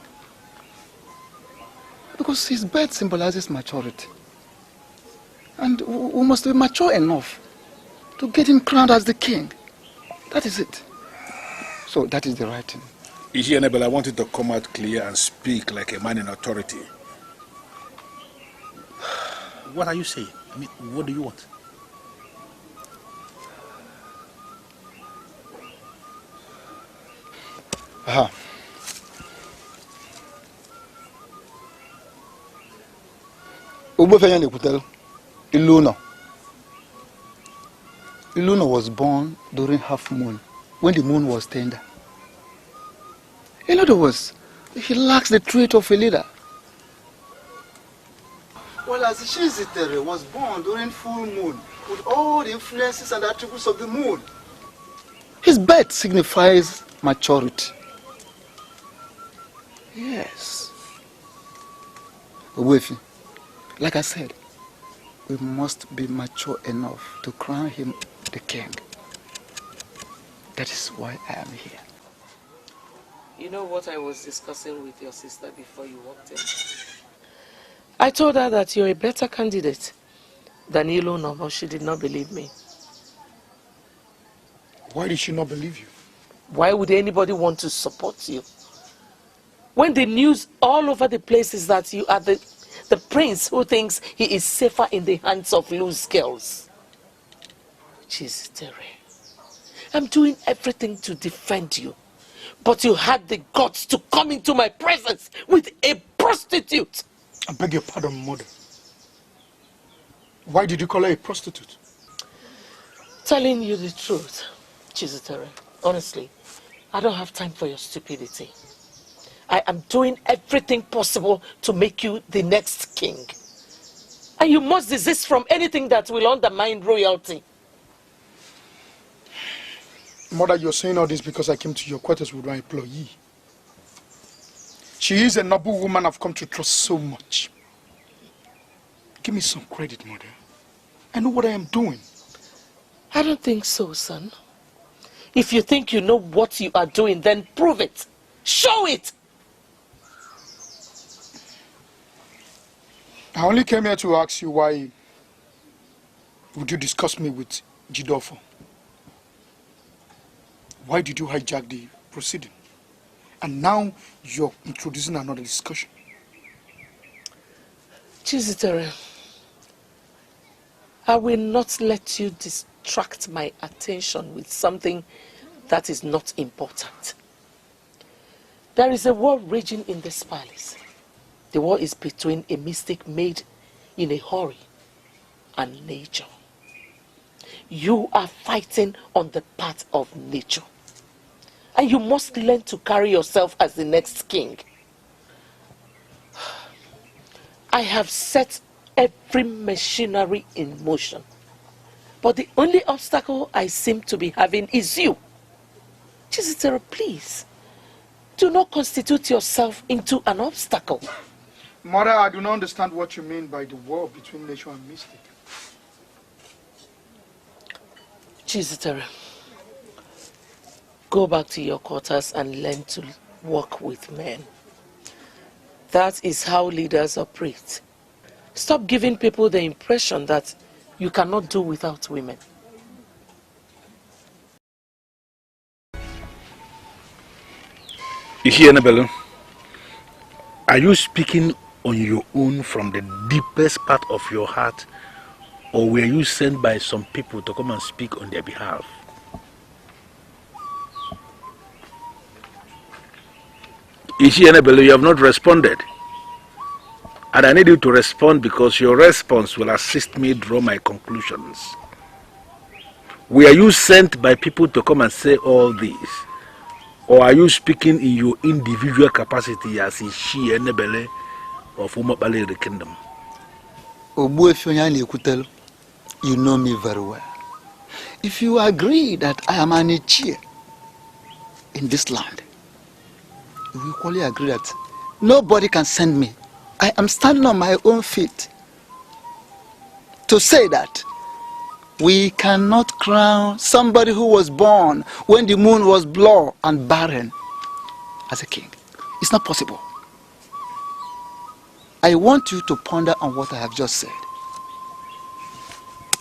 S15: because his birth symbolizes maturity. And we must be mature enough to get him crowned as the king. That is it. So that is the right thing.
S13: Ishi Annabelle, I want you to come out clear and speak like a man in authority. What are you saying? I mean, what do you want?
S15: Aha. Elona. Elona was born during half moon, when the moon was tender. In other words, he lacks the trait of a leader. Whereas Chiziter was born during full moon, with all the influences and attributes of the moon. His birth signifies maturity. Yes. Ubuefi, like I said, we must be mature enough to crown him the king. That is why I am here.
S8: You know what I was discussing with your sister before you walked in? I told her that you're a better candidate than Elona, but she did not believe me.
S1: Why did she not believe you?
S8: Why would anybody want to support you? When the news all over the place is that you are the prince who thinks he is safer in the hands of loose girls. Chiziter, I'm doing everything to defend you. But you had the guts to come into my presence with a prostitute.
S1: I beg your pardon, mother. Why did you call her a prostitute?
S8: Telling you the truth, Chiziter, honestly, I don't have time for your stupidity. I am doing everything possible to make you the next king. And you must desist from anything that will undermine royalty.
S1: Mother, you're saying all this because I came to your quarters with my employee. She is a noble woman I've come to trust so much. Give me some credit, Mother. I know what I am doing.
S8: I don't think so, son. If you think you know what you are doing, then prove it. Show it!
S1: I only came here to ask you why would you discuss me with Jidofo? Why did you hijack the proceeding? And now you're introducing another discussion.
S8: Chiziter, I will not let you distract my attention with something that is not important. There is a war raging in this palace. The war is between a mistake made in a hurry and nature. You are fighting on the part of nature. And you must learn to carry yourself as the next king. I have set every machinery in motion. But the only obstacle I seem to be having is you. Chiziter, please, do not constitute yourself into an obstacle.
S1: Mother, I do not understand what you mean by the war between nature and mystic.
S8: Chiziter, go back to your quarters and learn to work with men. That is how leaders operate. Stop giving people the impression that you cannot do without women.
S13: You hear, Nebelu? Are you speaking on your own from the deepest part of your heart, or were you sent by some people to come and speak on their behalf? Ishi Enebelu, you have not responded. And I need you to respond because your response will assist me draw my conclusions. Were you sent by people to come and say all this? Or are you speaking in your individual capacity as Ishi Enebele of Umobale Kingdom?
S15: You know me very well. If you agree that I am an Ichie in this land, we equally agree that nobody can send me. I am standing on my own feet to say that we cannot crown somebody who was born when the moon was blood and barren as a king. It's not possible. I want you to ponder on what I have just said.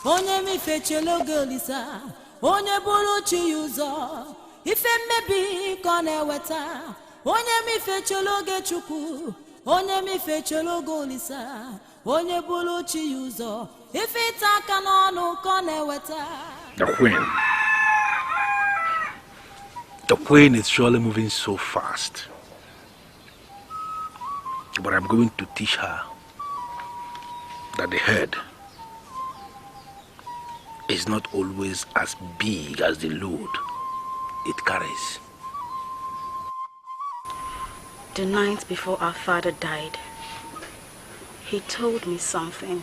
S10: Onye mi fechelo golisa, onye bulu chi yuzo, ife mebi kone weta. Onye mi fechelo ge chuku, onye mi fechelo golisa, onye bulu chi yuzo, ife taka nonu kone weta.
S13: The queen is surely moving so fast. But I'm going to teach her that the head is not always as big as the load it carries.
S14: The night before our father died, he told me something.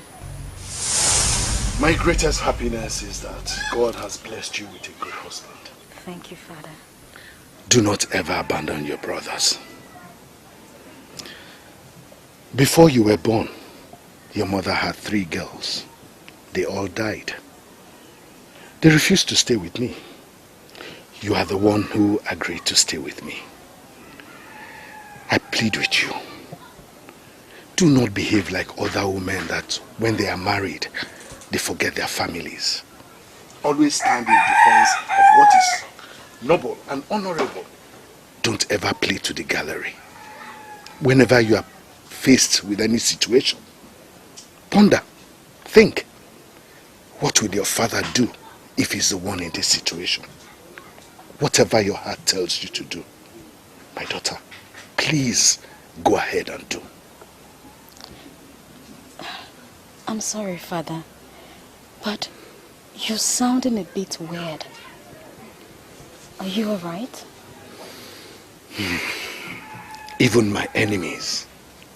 S6: My greatest happiness is that God has blessed you with a good husband.
S14: Thank you, Father.
S6: Do not ever abandon your brothers. Before you were born, your mother had 3 girls. They all died. They refused to stay with me. You are the one who agreed to stay with me. I plead with you. Do not behave like other women that when they are married, they forget their families.
S13: Always stand in defense of what is noble and honorable. Don't ever play to the gallery. Whenever you are faced with any situation, ponder, think, what would your father do if he's the one in this situation? Whatever your heart tells you to do, my daughter, please go ahead and do.
S14: I'm sorry, Father, but you're sounding a bit weird. Are you alright?
S13: Even my enemies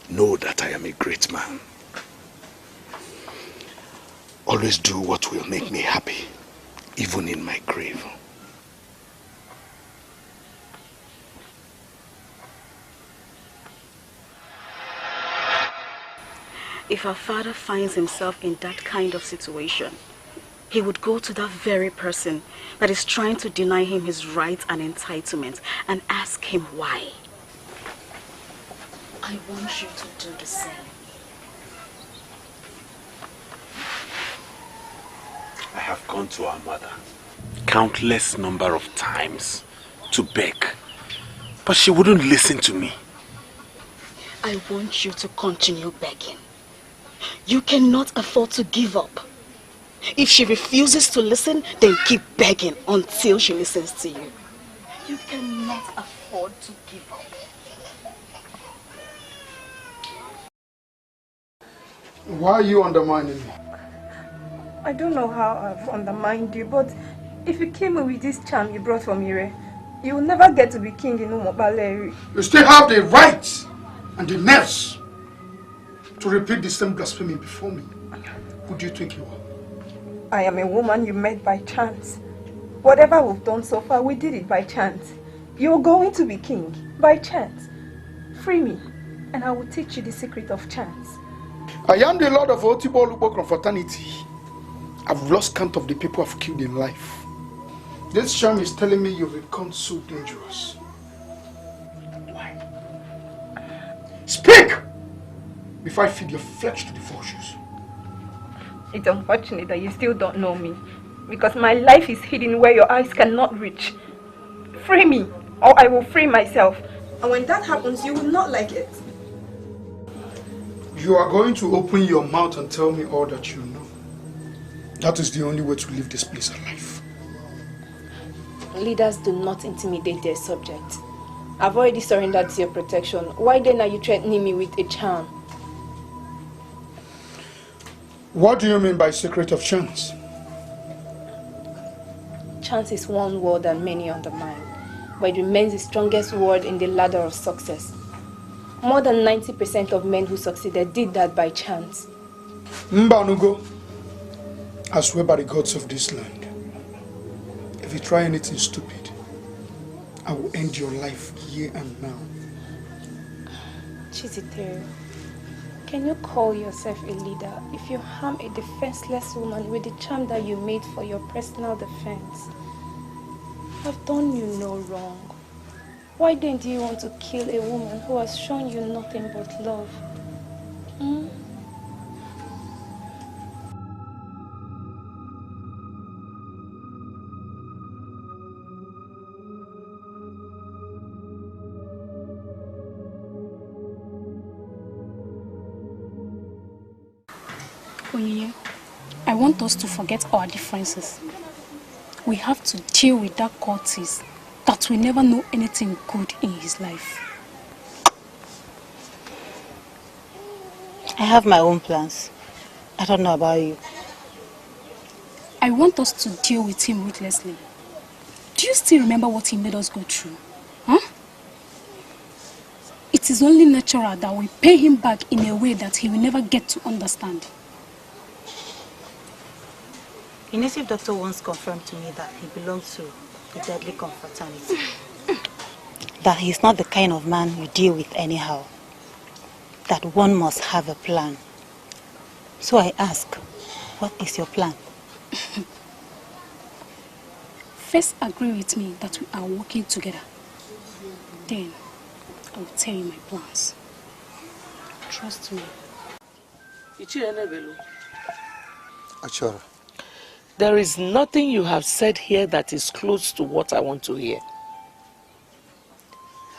S13: know that I am a great man. Always do what will make me happy, even in my grave.
S14: If our father finds himself in that kind of situation, he would go to that very person that is trying to deny him his rights and entitlement and ask him why. I want you to do the same.
S5: I have gone to our mother countless number of times to beg, but she wouldn't listen to me.
S14: I want you to continue begging. You cannot afford to give up. If she refuses to listen, then keep begging until she listens to you. You cannot afford to give up.
S1: Why are you undermining me?
S16: I don't know how I've undermined you, but if you came with this charm you brought from Ire, you will never get to be king in Umobaleri.
S1: You still have the right and the nerves to repeat the same blasphemy before me. Who do you think you are?
S16: I am a woman you met by chance. Whatever we've done so far, we did it by chance. You're going to be king by chance. Free me, and I will teach you the secret of chance.
S1: I am the Lord of Otibolupo Confraternity. I've lost count of the people I've killed in life. This charm is telling me you've become so dangerous. Why? Speak! Before I feed your flesh to the vultures.
S16: It's unfortunate that you still don't know me, because my life is hidden where your eyes cannot reach. Free me, or I will free myself. And when that happens, you will not like it.
S1: You are going to open your mouth and tell me all that you know. That is the only way to leave this place alive.
S2: Leaders do not intimidate their subjects. I've already surrendered to your protection. Why then are you threatening me with a charm?
S1: What do you mean by secret of chance?
S2: Chance is one word and many undermine, but it remains the strongest word in the ladder of success. More than 90% of men who succeeded did that by chance.
S1: Mbanugo, I swear by the gods of this land, if you try anything stupid, I will end your life here and now.
S2: Chiziter, can you call yourself a leader if you harm a defenseless woman with the charm that you made for your personal defense? I've done you no wrong. Why then do you want to kill a woman who has shown you nothing but love? Hmm? Onyinye, I want us to forget our differences. We have to deal with that Curtis that will never know anything good in his life.
S11: I have my own plans. I don't know about you.
S2: I want us to deal with him ruthlessly. Do you still remember what he made us go through? Huh? It is only natural that we pay him back in a way that he will never get to understand.
S11: A native doctor once confirmed to me that he belonged to the deadly confraternity. That he's not the kind of man you deal with anyhow. That one must have a plan. So I ask, what is your plan?
S2: First, agree with me that we are working together. Then, I will tell you my plans. Trust me.
S15: Achora,
S8: There is nothing you have said here that is close to what I want to hear.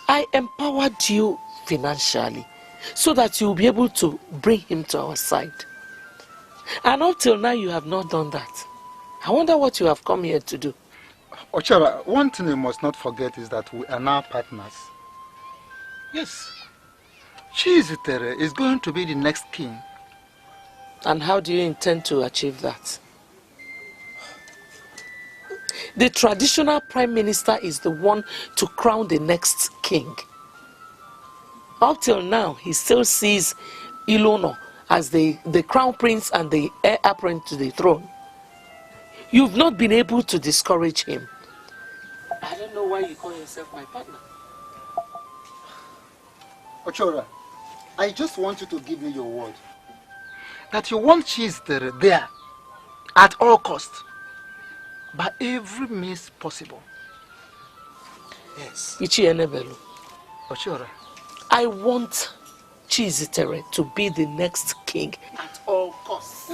S8: I empowered you financially so that you'll be able to bring him to our side. And up till now, you have not done that. I wonder what you have come here to do.
S15: Ochara, one thing you must not forget is that we are now partners. Yes. Chiziter is going to be the next king.
S8: And how do you intend to achieve that? The traditional prime minister is the one to crown the next king. Up till now, he still sees Elona as the crown prince and the heir apparent to the throne. You've not been able to discourage him. I don't know why you call yourself my partner.
S15: Ochora, I just want you to give me your word that you want Chiziter there at all costs, by every means possible. Yes.
S8: Ichi Enebelu.
S15: Ochora.
S8: I want Chiziter to be the next king at all costs.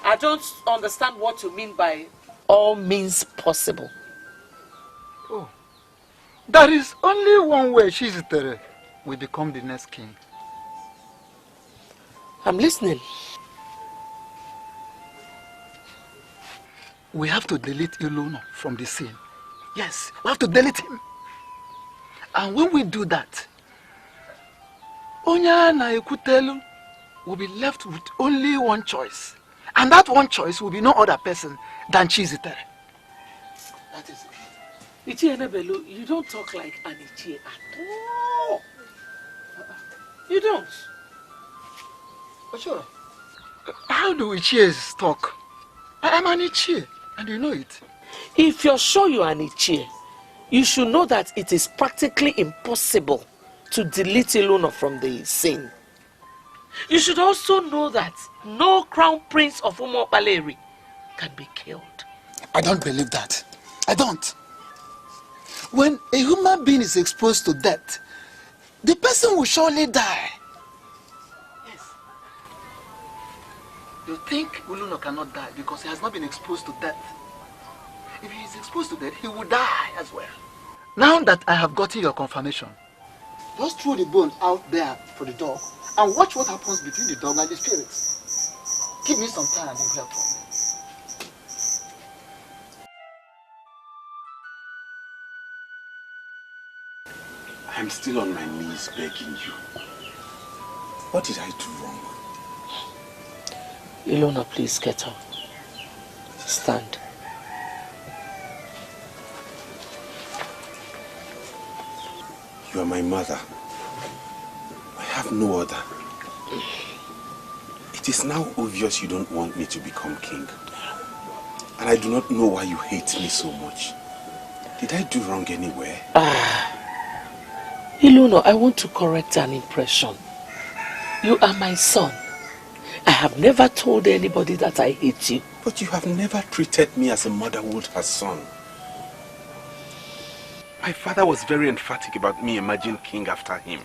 S8: I don't understand what you mean by all means possible.
S15: Oh, there is only one way Chiziter will become the next king.
S8: I'm listening.
S15: We have to delete Elona from the scene. Yes, we have to delete him. And when we do that, Onya na Ekutelu will be left with only one choice. And that one choice will be no other person than Chiziter.
S8: That is it. Ichi Enebelu, you don't talk like an Ichi at all. You don't.
S15: Oh, sure. How do Ichis talk? I am an Ichi, and you know it.
S8: If you're sure you're an Ichi, you should know that it is practically impossible to delete Elona from the scene. You should also know that no crown prince of Umobaleri can be killed.
S15: I don't believe that. I don't. When a human being is exposed to death, the person will surely die. Yes. You think Elona cannot die because he has not been exposed to death. If he is exposed to death, he will die as well. Now that I have gotten your confirmation, just throw the bone out there for the dog and watch what happens between the dog and the spirits. Give me some time and help me.
S5: I'm still on my knees begging you. What did I do wrong?
S8: Elona, please get up. Stand.
S5: You are my mother. I have no other. It is now obvious you don't want me to become king. And I do not know why you hate me so much. Did I do wrong anywhere?
S8: Elona, I want to correct an impression. You are my son. I have never told anybody that I hate you.
S5: But you have never treated me as a mother would her son. My father was very emphatic about me emerging king after him.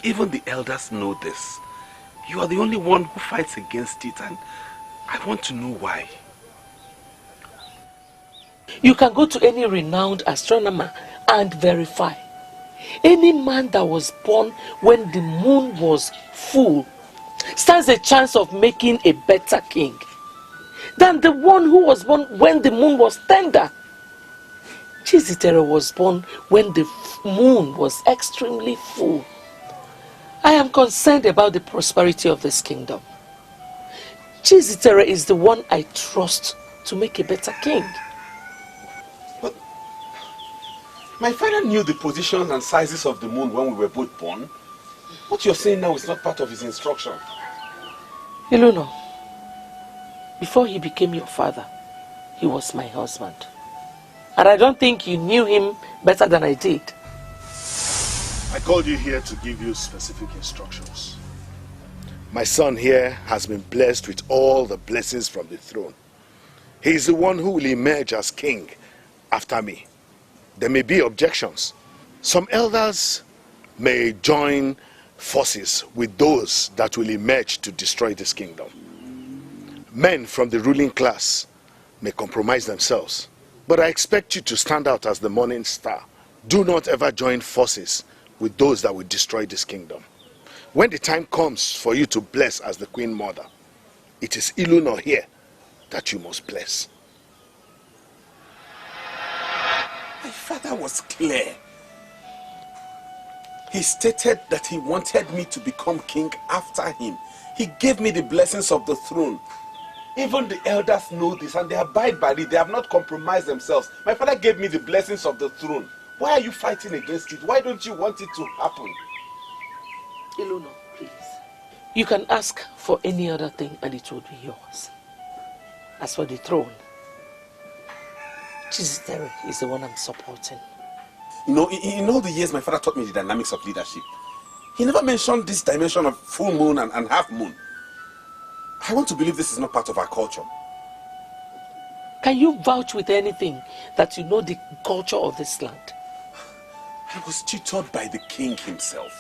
S5: Even the elders know this. You are the only one who fights against it, and I want to know why.
S8: You can go to any renowned astronomer and verify. Any man that was born when the moon was full stands a chance of making a better king than the one who was born when the moon was tender. Chiziter was born when the moon was extremely full. I am concerned about the prosperity of this kingdom. Chiziter is the one I trust to make a better king.
S5: But my father knew the position and sizes of the moon when we were both born. What you're saying now is not part of his instruction.
S8: Elona, before he became your father, he was my husband. And I don't think you knew him better than I did.
S13: I called you here to give you specific instructions. My son here has been blessed with all the blessings from the throne. He is the one who will emerge as king after me. There may be objections. Some elders may join forces with those that will emerge to destroy this kingdom. Men from the ruling class may compromise themselves, but I expect you to stand out as the morning star. Do not ever join forces with those that will destroy this kingdom. When the time comes for you to bless as the Queen Mother, it is Elona here that you must bless.
S5: My father was clear. He stated that he wanted me to become king after him. He gave me the blessings of the throne. Even the elders know this and they abide by it. They have not compromised themselves. My father gave me the blessings of the throne. Why are you fighting against it? Why don't you want it to happen?
S8: Elona, please. You can ask for any other thing and it will be yours. As for the throne, Chiziter is the one I'm supporting.
S5: No, in all the years my father taught me the dynamics of leadership. He never mentioned this dimension of full moon and half moon. I want to believe this is not part of our culture.
S8: Can you vouch with anything that you know the culture of this land?
S5: I was tutored by the king himself.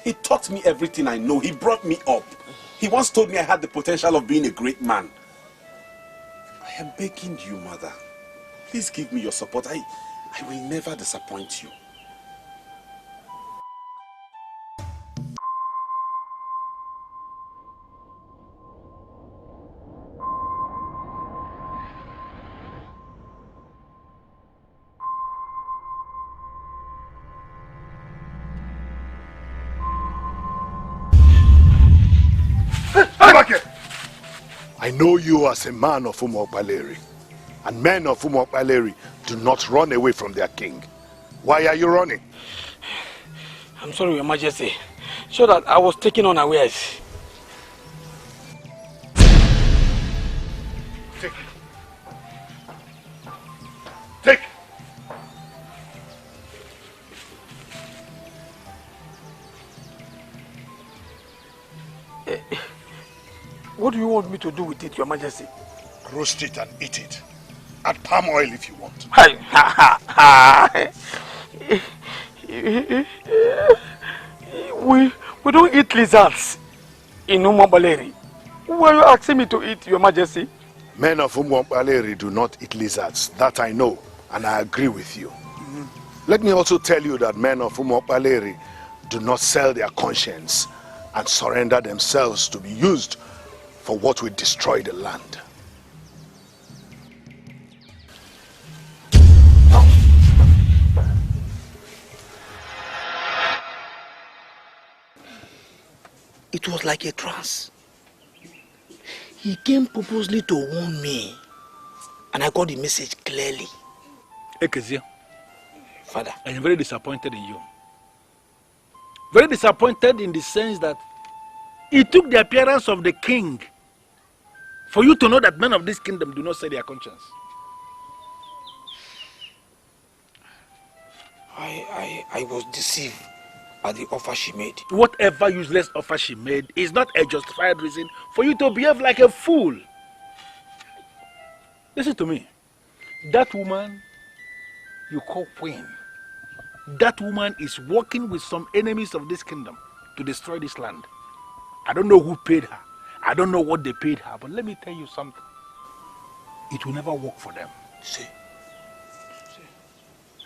S5: He taught me everything I know. He brought me up. He once told me I had the potential of being a great man. I am begging you, mother. Please give me your support. I will never disappoint you.
S13: I know you as a man of Umokbaleri, and men of Umokbaleri do not run away from their king. Why are you running?
S9: I'm sorry, Your Majesty. So that I was taken unawares.
S13: Take. Take.
S9: What do you want me to do with it, Your Majesty?
S13: Roast it and eat it. Add palm oil if you want.
S9: We don't eat lizards in Umokbaleri. Who are you asking me to eat, Your Majesty?
S13: Men of Umokbaleri do not eat lizards. That I know, and I agree with you. Let me also tell you that men of Umokbaleri do not sell their conscience and surrender themselves to be used for what will destroy the land.
S9: It was like a trance. He came purposely to warn me, and I got the message clearly.
S13: Ekezie,
S9: Father,
S13: I am very disappointed in you. Very disappointed in the sense that it took the appearance of the king for you to know that men of this kingdom do not say their conscience.
S9: I was deceived by the offer she made.
S13: Whatever useless offer she made is not a justified reason for you to behave like a fool. Listen to me. That woman you call Queen, that woman is working with some enemies of this kingdom to destroy this land. I don't know who paid her. I don't know what they paid her, but let me tell you something. It will never work for them.
S9: See.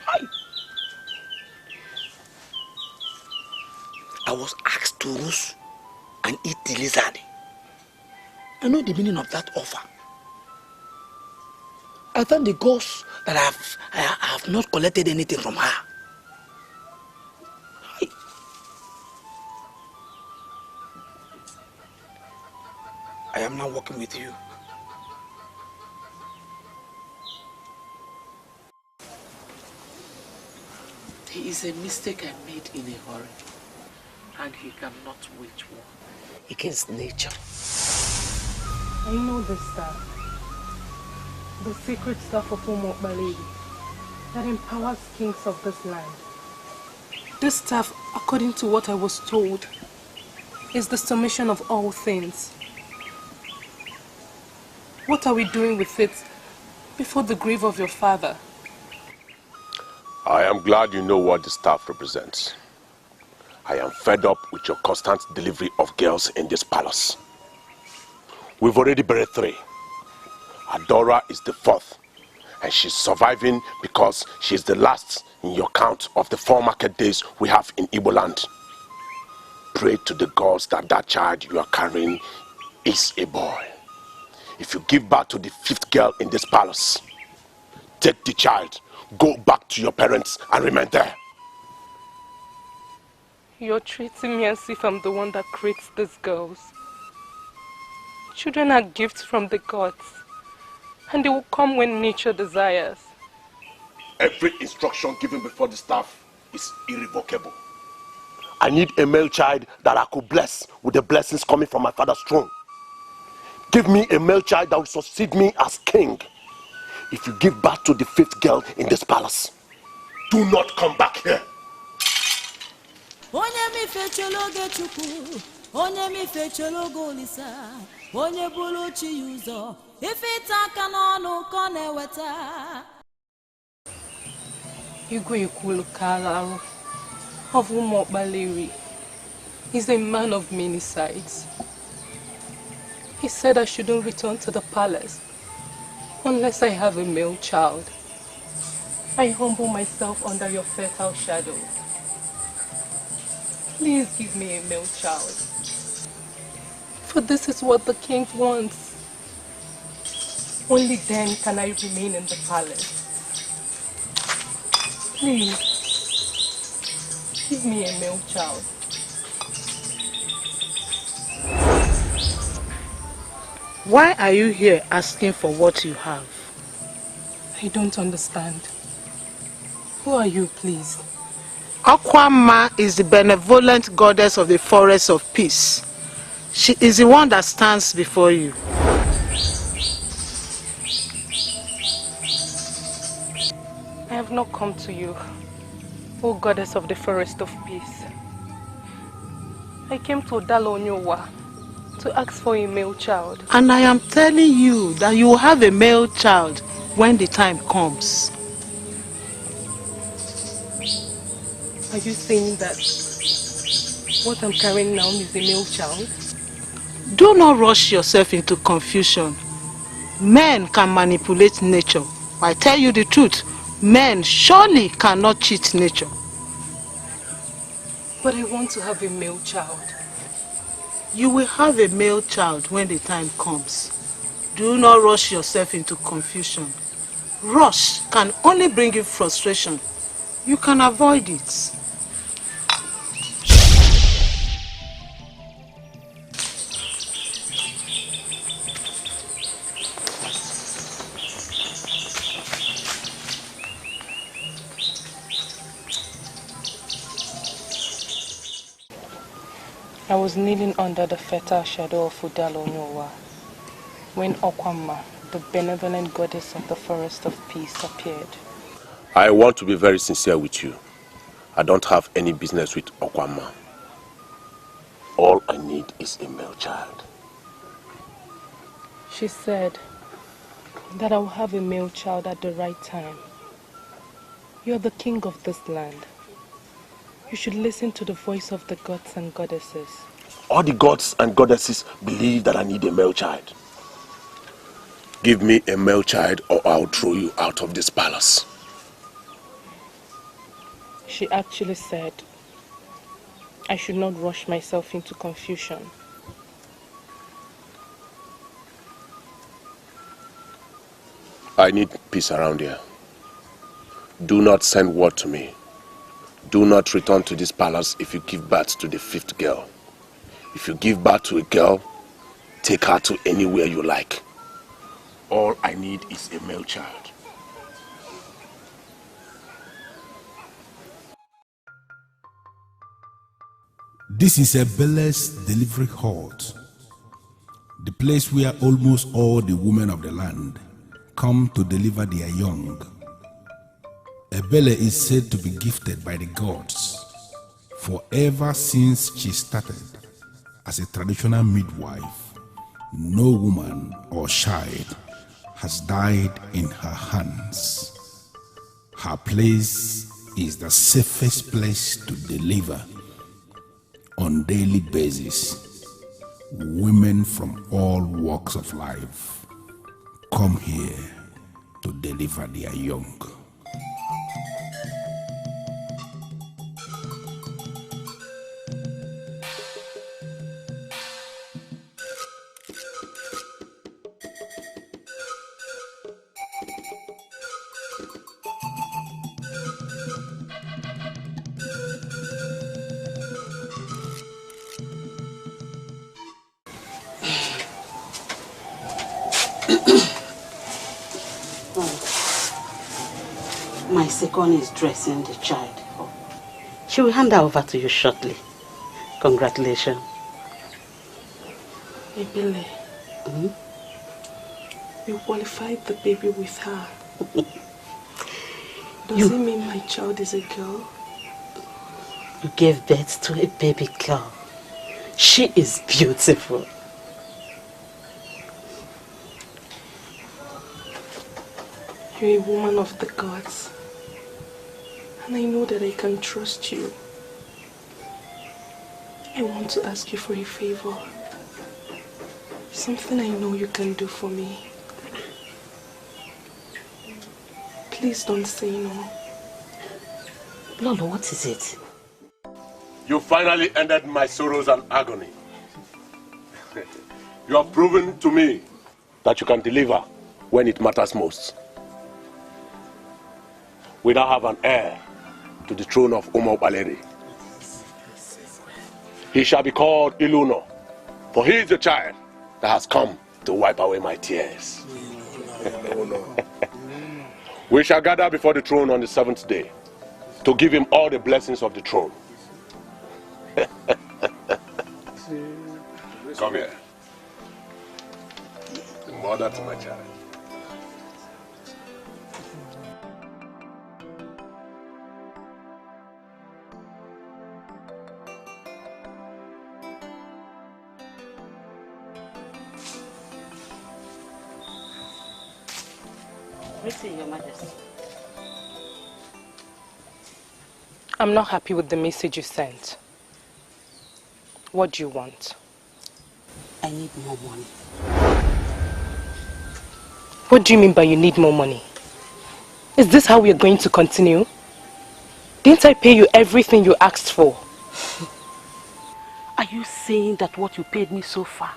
S13: Hi.
S9: I was asked to roast and eat the lizard. I know the meaning of that offer. I thank the gods that I have not collected anything from her. I am now working with you.
S8: It is a mistake I made in a hurry, and he cannot wage war against nature.
S2: I know this staff, the secret staff of Umokbaleri that empowers kings of this land. This staff, according to what I was told, is the summation of all things. What are we doing with it before the grave of your father?
S3: I am glad you know what the staff represents. I am fed up with your constant delivery of girls in this palace. We've already buried 3.
S5: Adora is the fourth, and she's surviving because she's the last in your count of the 4 market days we have in Igbo land. Pray to the gods that that child you are carrying is a boy. If you give birth to the 5th girl in this palace, take the child, go back to your parents and remain there.
S8: You're treating me as if I'm the one that creates these girls. Children are gifts from the gods, and they will come when nature desires.
S5: Every instruction given before the staff is irrevocable. I need a male child that I could bless with the blessings coming from my father's throne. Give me a male child that will succeed me as king. If you give birth to the 5th girl in this palace, do not come back here.
S10: Onye mi fechologe chuku, onye mi fechologe olisa, onye bulu chi yuzo, ifita kanonu kone weta.
S8: Igwe Ikulu Kalaru of Umokbaleri is a man of many sides. He said I shouldn't return to the palace unless I have a male child. I humble myself under your fertile shadow. Please give me a male child. For this is what the king wants. Only then can I remain in the palace. Please, give me a male child.
S7: Why are you here asking for what you have?
S8: I don't understand. Who are you, please?
S7: Akwama is the benevolent goddess of the forest of peace. She is the one that stands before you.
S8: I have not come to you, O goddess of the forest of peace. I came to Dalonyowa to ask for a male child.
S7: And I am telling you that you will have a male child when the time comes.
S8: Are you saying that what I'm carrying now is a male child?
S7: Do not rush yourself into confusion. Men can manipulate nature. I tell you the truth, men surely cannot cheat nature.
S8: But I want to have a male child.
S7: You will have a male child when the time comes. Do not rush yourself into confusion. Rush can only bring you frustration. You can avoid it.
S8: I was kneeling under the fertile shadow of Udalonyowa when Okwama, the benevolent goddess of the forest of peace, appeared.
S5: I want to be very sincere with you. I don't have any business with Okwama. All I need is a male child.
S8: She said that I will have a male child at the right time. You are the king of this land. You should listen to the voice of the gods and goddesses.
S5: All the gods and goddesses believe that I need a male child. Give me a male child or I'll throw you out of this palace.
S8: She actually said I should not rush myself into confusion.
S5: I need peace around here. Do not send word to me. Do not return to this palace if you give birth to the 5th girl. If you give birth to a girl, take her to anywhere you like. All I need is a male child.
S17: This is Ebele's delivery halt, the place where almost all the women of the land come to deliver their young. Ebele is said to be gifted by the gods, for ever since she started as a traditional midwife, no woman or child has died in her hands. Her place is the safest place to deliver on daily basis women from all walks of life, come here to deliver their young.
S18: My second is dressing the child. She will hand her over to you shortly. Congratulations.
S8: Ebele, you qualified the baby with her. Does it mean my child is a girl?
S18: You gave birth to a baby girl. She is beautiful.
S8: You're a woman of the gods. And I know that I can trust you. I want to ask you for a favor. Something I know you can do for me. Please don't say no.
S18: Lolo, what is it?
S6: You finally ended my sorrows and agony. You have proven to me that you can deliver when it matters most. We now have an heir to the throne of Umo Baleri. He shall be called Elona, for he is the child that has come to wipe away my tears. We shall gather before the throne on the 7th day to give him all the blessings of the throne. Come here. The mother to my child.
S18: Your Majesty.
S8: I'm not happy with the message you sent. What do you want?
S18: I need more money.
S8: What do you mean by you need more money? Is this how we are going to continue? Didn't I pay you everything you asked for?
S18: Are you saying that what you paid me so far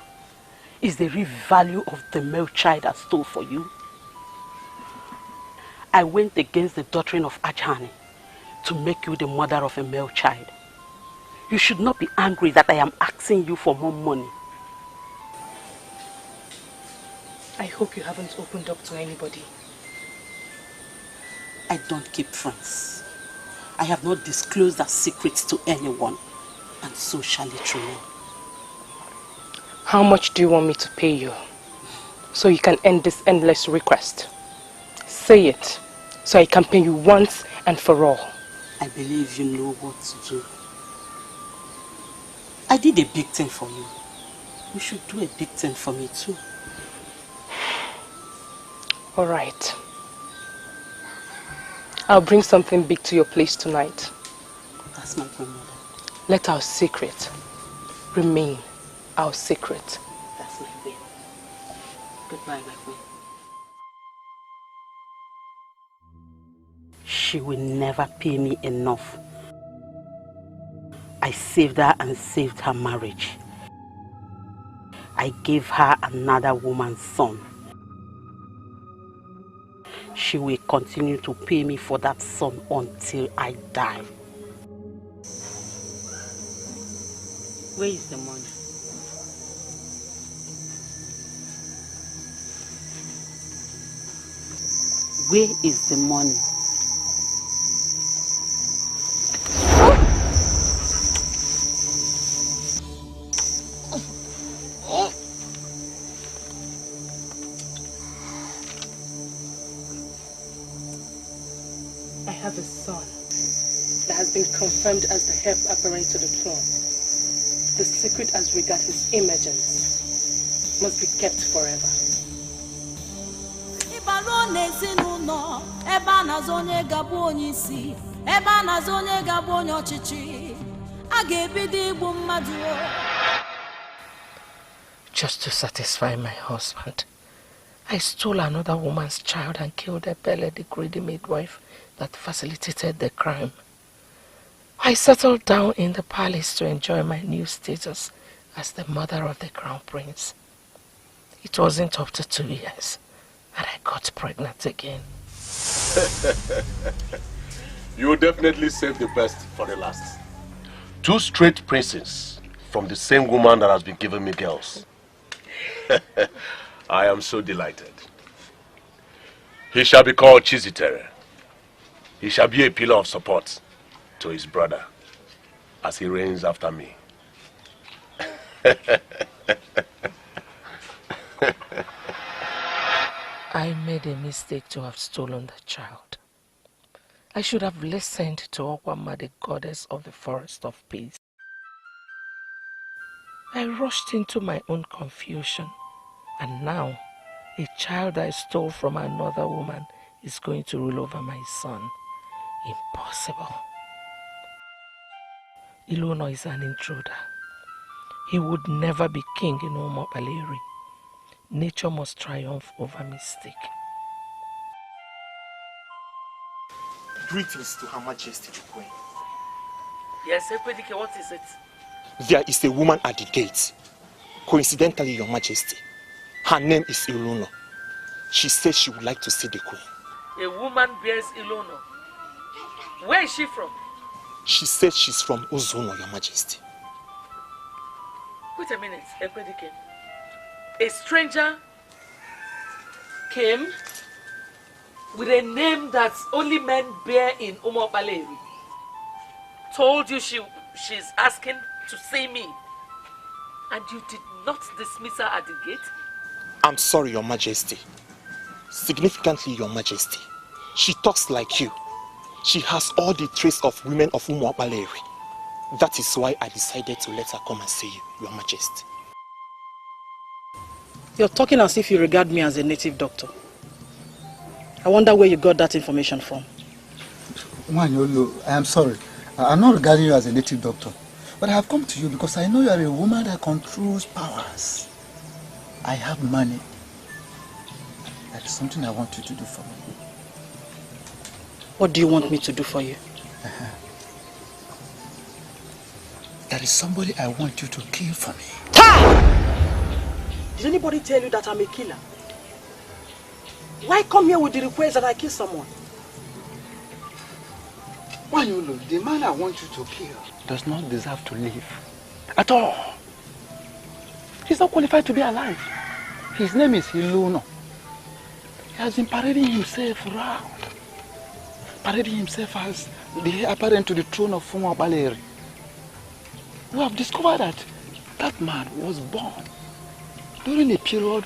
S18: is the real value of the male child I stole for you? I went against the doctrine of Ajani to make you the mother of a male child. You should not be angry that I am asking you for more money.
S8: I hope you haven't opened up to anybody.
S18: I don't keep friends. I have not disclosed our secrets to anyone, and so shall it remain.
S8: How much do you want me to pay you so you can end this endless request? Say it, so I can pay you once and for all.
S18: I believe you know what to do. I did a big thing for you. You should do a big thing for me too.
S8: All right. I'll bring something big to your place tonight.
S18: That's my grandmother.
S8: Let our secret remain our secret.
S18: That's my queen. Goodbye, my queen. She will never pay me enough. I saved her and saved her marriage. I gave her another woman's son. She will continue to pay me for that son until I die. Where is the money? Where is the money?
S8: I have a son that has been confirmed as the heir apparent to the throne. The secret as regards his emergence must be kept forever. Just to satisfy my husband, I stole another woman's child and killed Epele, the greedy midwife that facilitated the crime. I settled down in the palace to enjoy my new status as the mother of the crown prince. It wasn't up to 2 years, and I got pregnant again.
S6: You will definitely save the best for the last.
S19: 2 straight princes from the same woman that has been giving me girls.
S6: I am so delighted. He shall be called Chiziter. He shall be a pillar of support to his brother as he reigns after me.
S8: I made a mistake to have stolen the child. I should have listened to Okwama, the goddess of the forest of peace. I rushed into my own confusion, and now a child I stole from another woman is going to rule over my son. Impossible. Elona is an intruder. He would never be king in Omobaleri. Nature must triumph over mistake.
S20: Greetings to Her Majesty the Queen.
S8: Yes, Epedike, what is it?
S20: There is a woman at the gate. Coincidentally, Your Majesty. Her name is Elona. She says she would like to see the Queen.
S8: A woman bears Elona. Where is she from?
S20: She says she's from Ozono, Your Majesty.
S8: Wait a minute, Epedike. A stranger came with a name that only men bear in Umobaleri. Told you she's asking to see me. And you did not dismiss her at the gate?
S20: I'm sorry, Your Majesty. Significantly, Your Majesty, she talks like you. She has all the traits of women of Umobaleri. That is why I decided to let her come and see you, Your Majesty.
S4: You're talking as if you regard me as a native doctor. I wonder where you got that information from.
S15: Mwanyolo, I am sorry. I'm not regarding you as a native doctor. But I have come to you because I know you are a woman that controls powers. I have money. That is something I want you to do for me.
S4: What do you want me to do for you?
S15: There is somebody I want you to kill for me.
S4: Did anybody tell you that I'm a killer? Why come here with the request that I kill someone?
S15: Wanyolo, the man I want you to kill does not deserve to live. At all. He's not qualified to be alive. His name is Elona. He has been parading himself around. Parading himself as the heir apparent to the throne of Funwa Baleri. We have discovered that that man was born during a period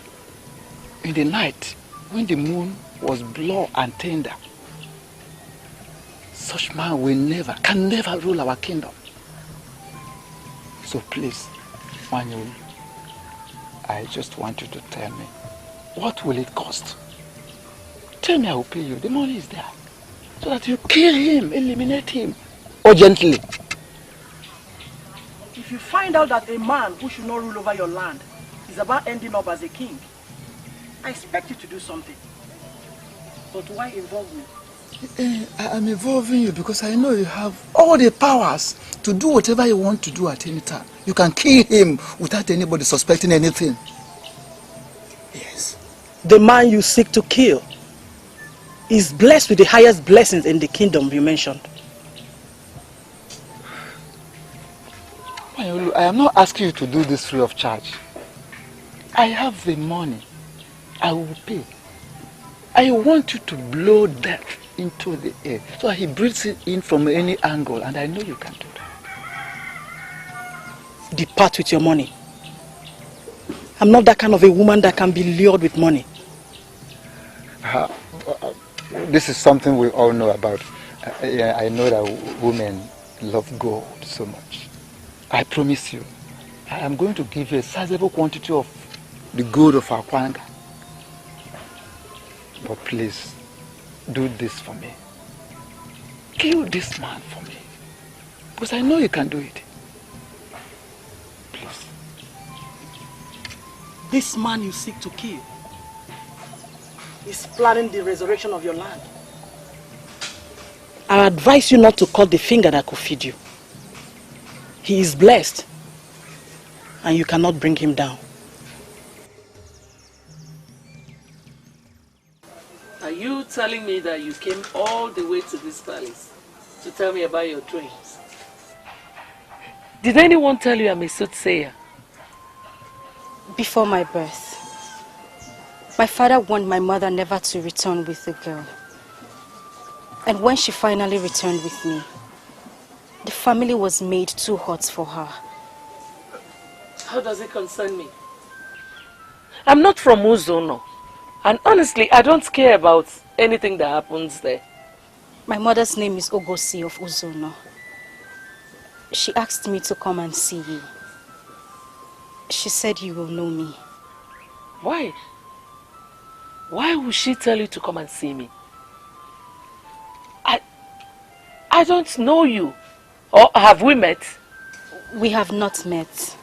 S15: in the night when the moon was blue and tender. Such man can never rule our kingdom. So please, Wanyolu, I just want you to tell me, what will it cost? Tell me, I will pay you. The money is there. So that you kill him, eliminate him, urgently.
S4: If you find out that a man who should not rule over your land is about ending up as a king, I expect you to do something. But why involve me?
S15: I'm involving you because I know you have all the powers to do whatever you want to do at any time. You can kill him without anybody suspecting anything. Yes.
S4: The man you seek to kill is blessed with the highest blessings in the kingdom you mentioned.
S15: I am not asking you to do this free of charge. I have the money. I will pay. I want you to blow death into the air so he breathes it in from any angle, and I know you can do that.
S4: Depart with your money. I'm not that kind of a woman that can be lured with money.
S15: This is something we all know about. I know that women love gold so much. I promise you, I am going to give you a sizable quantity of the gold of our Kwanga. But please, do this for me. Kill this man for me. Because I know you can do it. Please.
S4: This man you seek to kill
S18: is planning the resurrection of your land. I advise you not to cut the finger that could feed you. He is blessed, and you cannot bring him down.
S8: Are you telling me that you came all the way to this palace to tell me about your dreams? Did anyone tell you I'm a soothsayer?
S12: Before my birth, my father warned my mother never to return with the girl. And when she finally returned with me, the family was made too hot for her.
S8: How does it concern me? I'm not from Uzono. And honestly, I don't care about anything that happens there.
S12: My mother's name is Ogosi of Uzono. She asked me to come and see you. She said you will know me.
S8: Why? Why would she tell you to come and see me? I don't know you. Or have we met?
S12: We have not met.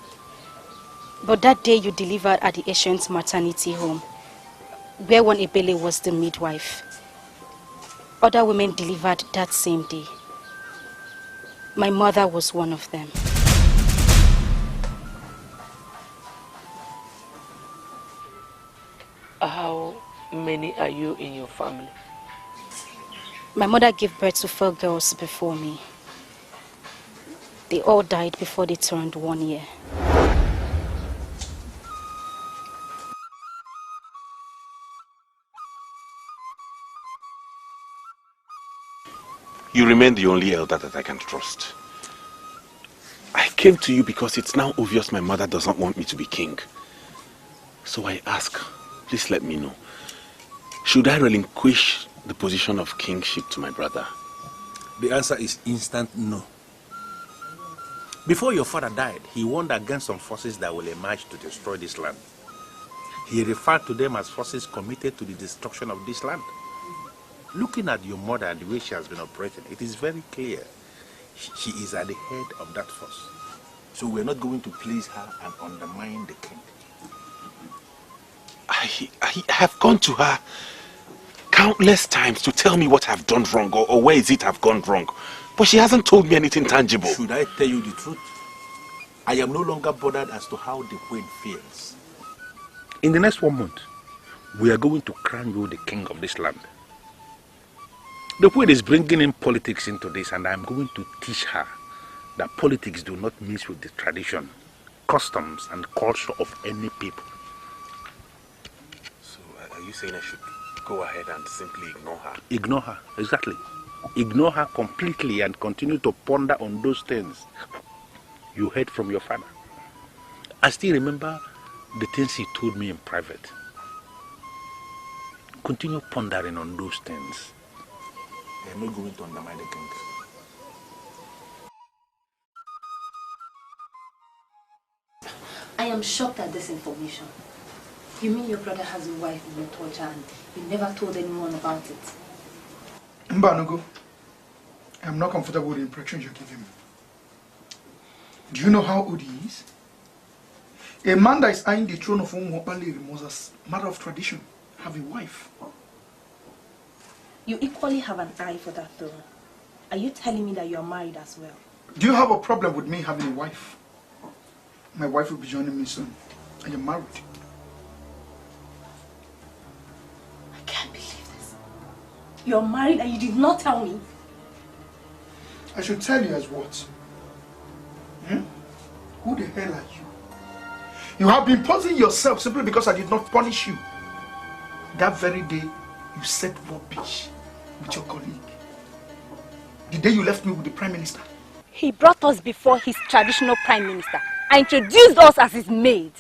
S12: But that day you delivered at the ancient maternity home, where one Ebele was the midwife. Other women delivered that same day. My mother was one of them.
S8: How many are you in your family?
S12: My mother gave birth to 4 girls before me. They all died before they turned 1 year.
S5: You remain the only elder that I can trust. I came to you because it's now obvious my mother doesn't want me to be king. So I ask, please let me know. Should I relinquish the position of kingship to my brother?
S13: The answer is instant no. Before your father died, he warned against some forces that will emerge to destroy this land. He referred to them as forces committed to the destruction of this land. Looking at your mother and the way she has been operating, it is very clear she is at the head of that force. So we're not going to please her and undermine the king.
S5: I have gone to her countless times to tell me what I've done wrong or where is it I've gone wrong. But she hasn't told me anything tangible.
S13: Should I tell you the truth? I am no longer bothered as to how the queen feels. In the next 1 month, we are going to crown you the king of this land. The queen is bringing in politics into this, and I'm going to teach her that politics do not mix with the tradition, customs, and culture of any people.
S5: So are you saying I should go ahead and simply ignore her?
S13: Ignore her, exactly. Ignore her completely and continue to ponder on those things you heard from your father. I still remember the things he told me in private. Continue pondering on those things. They are not going to undermine the king.
S12: I am shocked at this information. You mean your brother has a wife in your torture and you never told anyone about it?
S1: Mbanugo, I am not comfortable with the impression you're giving me. Do you know how old he is? A man that is eyeing the throne of Umwapale must, as a matter of tradition, have a wife.
S12: You equally have an eye for that throne. Are you telling me that you are married as well?
S1: Do you have a problem with me having a wife? My wife will be joining me soon. I am married.
S12: I can't believe this. You're married and you did not tell me.
S1: I should tell you as what? Who the hell are you? You have been posing yourself simply because I did not punish you. That very day, you said rubbish with your colleague. The day you left me with the Prime Minister.
S2: He brought us before his traditional Prime Minister and introduced us as his maid.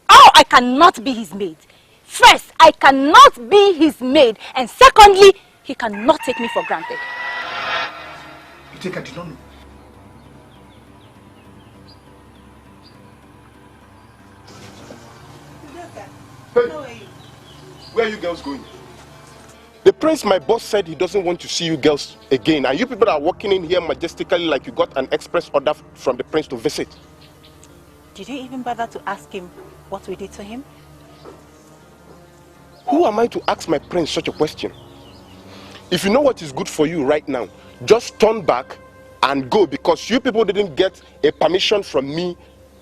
S2: Oh, I cannot be his maid. First, I cannot be his maid. And secondly, he cannot take me for granted.
S1: You think I did not know?
S3: Hey, where are you girls going? The prince, my boss, said he doesn't want to see you girls again. And you people are walking in here majestically like you got an express order from the prince to visit.
S11: Did you even bother to ask him what we did to him?
S3: Who Who am I to ask my prince such a question? If you know what is good for you right now, just turn back and go, because you people didn't get a permission from me,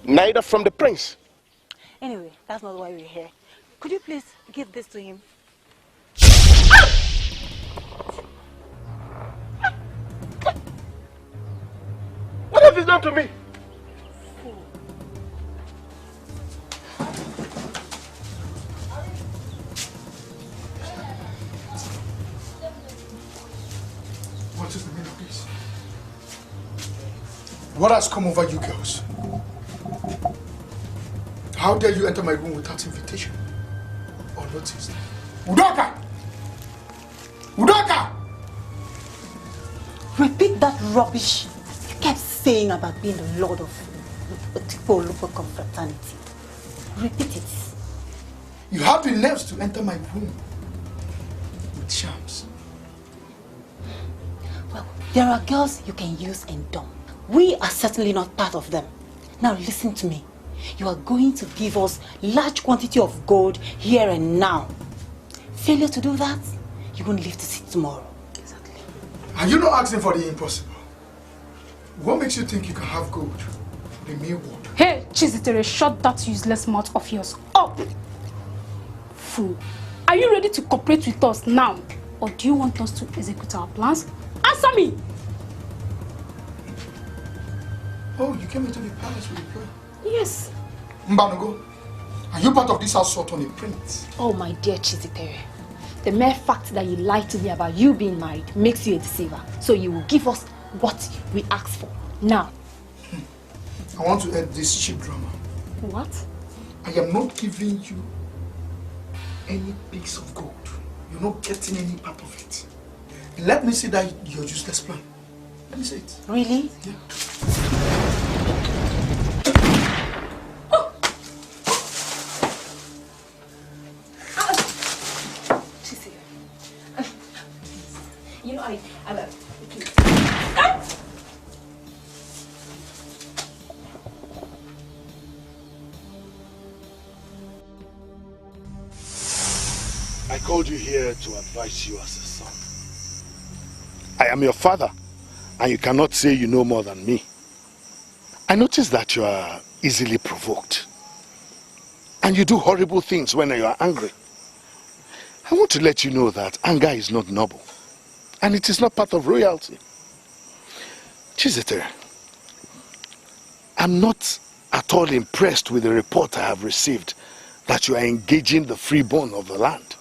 S3: neither from the prince.
S11: Anyway, that's not why we're here. Could you please give this to him?
S3: What have you done to me?
S1: What is the meaning of this? What has come over you girls? How dare you enter my room without invitation or notice? Udoka! Udoka!
S11: Repeat that rubbish you kept saying about being the lord of local confraternity. Repeat it.
S1: You have the nerves to enter my room with shams.
S11: Well, there are girls you can use and dump. We are certainly not part of them. Now listen to me. You are going to give us large quantity of gold here and now. Failure to do that, you won't live to see tomorrow.
S1: Exactly. Are you not asking for the impossible? What makes you think you can have gold for the mere word?
S2: Hey, Chiziter, shut that useless mouth of yours up! Fool. Are you ready to cooperate with us now? Or do you want us to execute our plans? Answer me!
S1: Oh, you came into the palace with a plan?
S2: Yes.
S1: Mbanogo, are you part of this assault on a prince?
S12: Oh, my dear Chiziter, the mere fact that you lied to me about you being married makes you a deceiver. So you will give us what we asked for. Now.
S1: I want to end this cheap drama.
S2: What?
S1: I am not giving you any piece of gold. You're not getting any part of it. Let me see that your useless plan. Let me see it.
S11: Really?
S1: Yeah.
S12: You know, I please.
S13: I called you here to advise you as a son.
S15: I am your father, and you cannot say you know more than me. I notice that you are easily provoked, and you do horrible things when you are angry. I want to let you know that anger is not noble, and it is not part of royalty. Chiziter, I'm not at all impressed with the report I have received that you are engaging the freeborn of the land.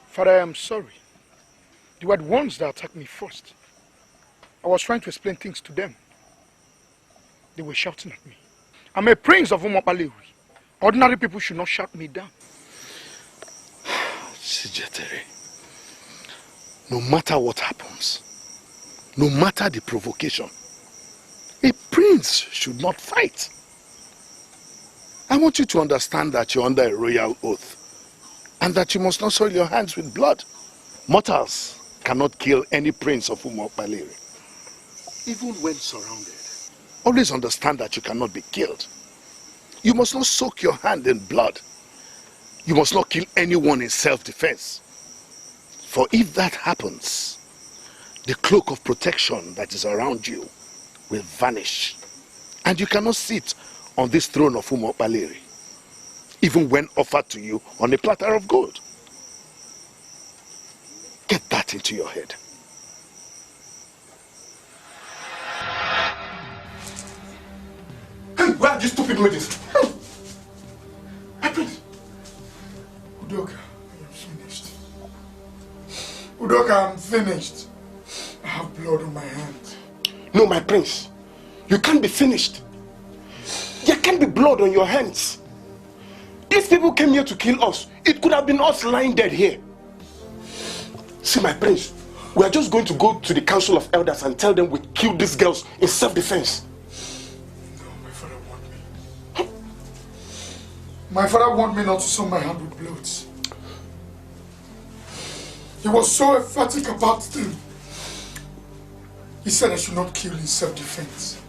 S1: Father, I am sorry. They were the ones that attacked me first. I was trying to explain things to them. They were shouting at me. I'm a prince of Umopalewi. Ordinary people should not shout me down.
S15: Chizitere, no matter what happens, no matter the provocation, a prince should not fight. I want you to understand that you're under a royal oath and that you must not soil your hands with blood. Mortals cannot kill any prince of Umopalewi, even when surrounded. Always understand that you cannot be killed. You must not soak your hand in blood. You must not kill anyone in self-defense. For if that happens, the cloak of protection that is around you will vanish. And you cannot sit on this throne of Umopalewi, even when offered to you on a platter of gold. Get that into your head.
S1: Hey, where are these stupid maidens? Udoka, I am finished. Udoka, I'm finished. I have blood on my hands.
S3: No, my prince. You can't be finished. There can't be blood on your hands. These people came here to kill us. It could have been us lying dead here. See, my prince, we are just going to go to the council of elders and tell them we killed these girls in self-defense.
S1: No, my father wants me. My father wants me not to soil my hand with blood. He was so emphatic about them. He said I should not kill in self-defense.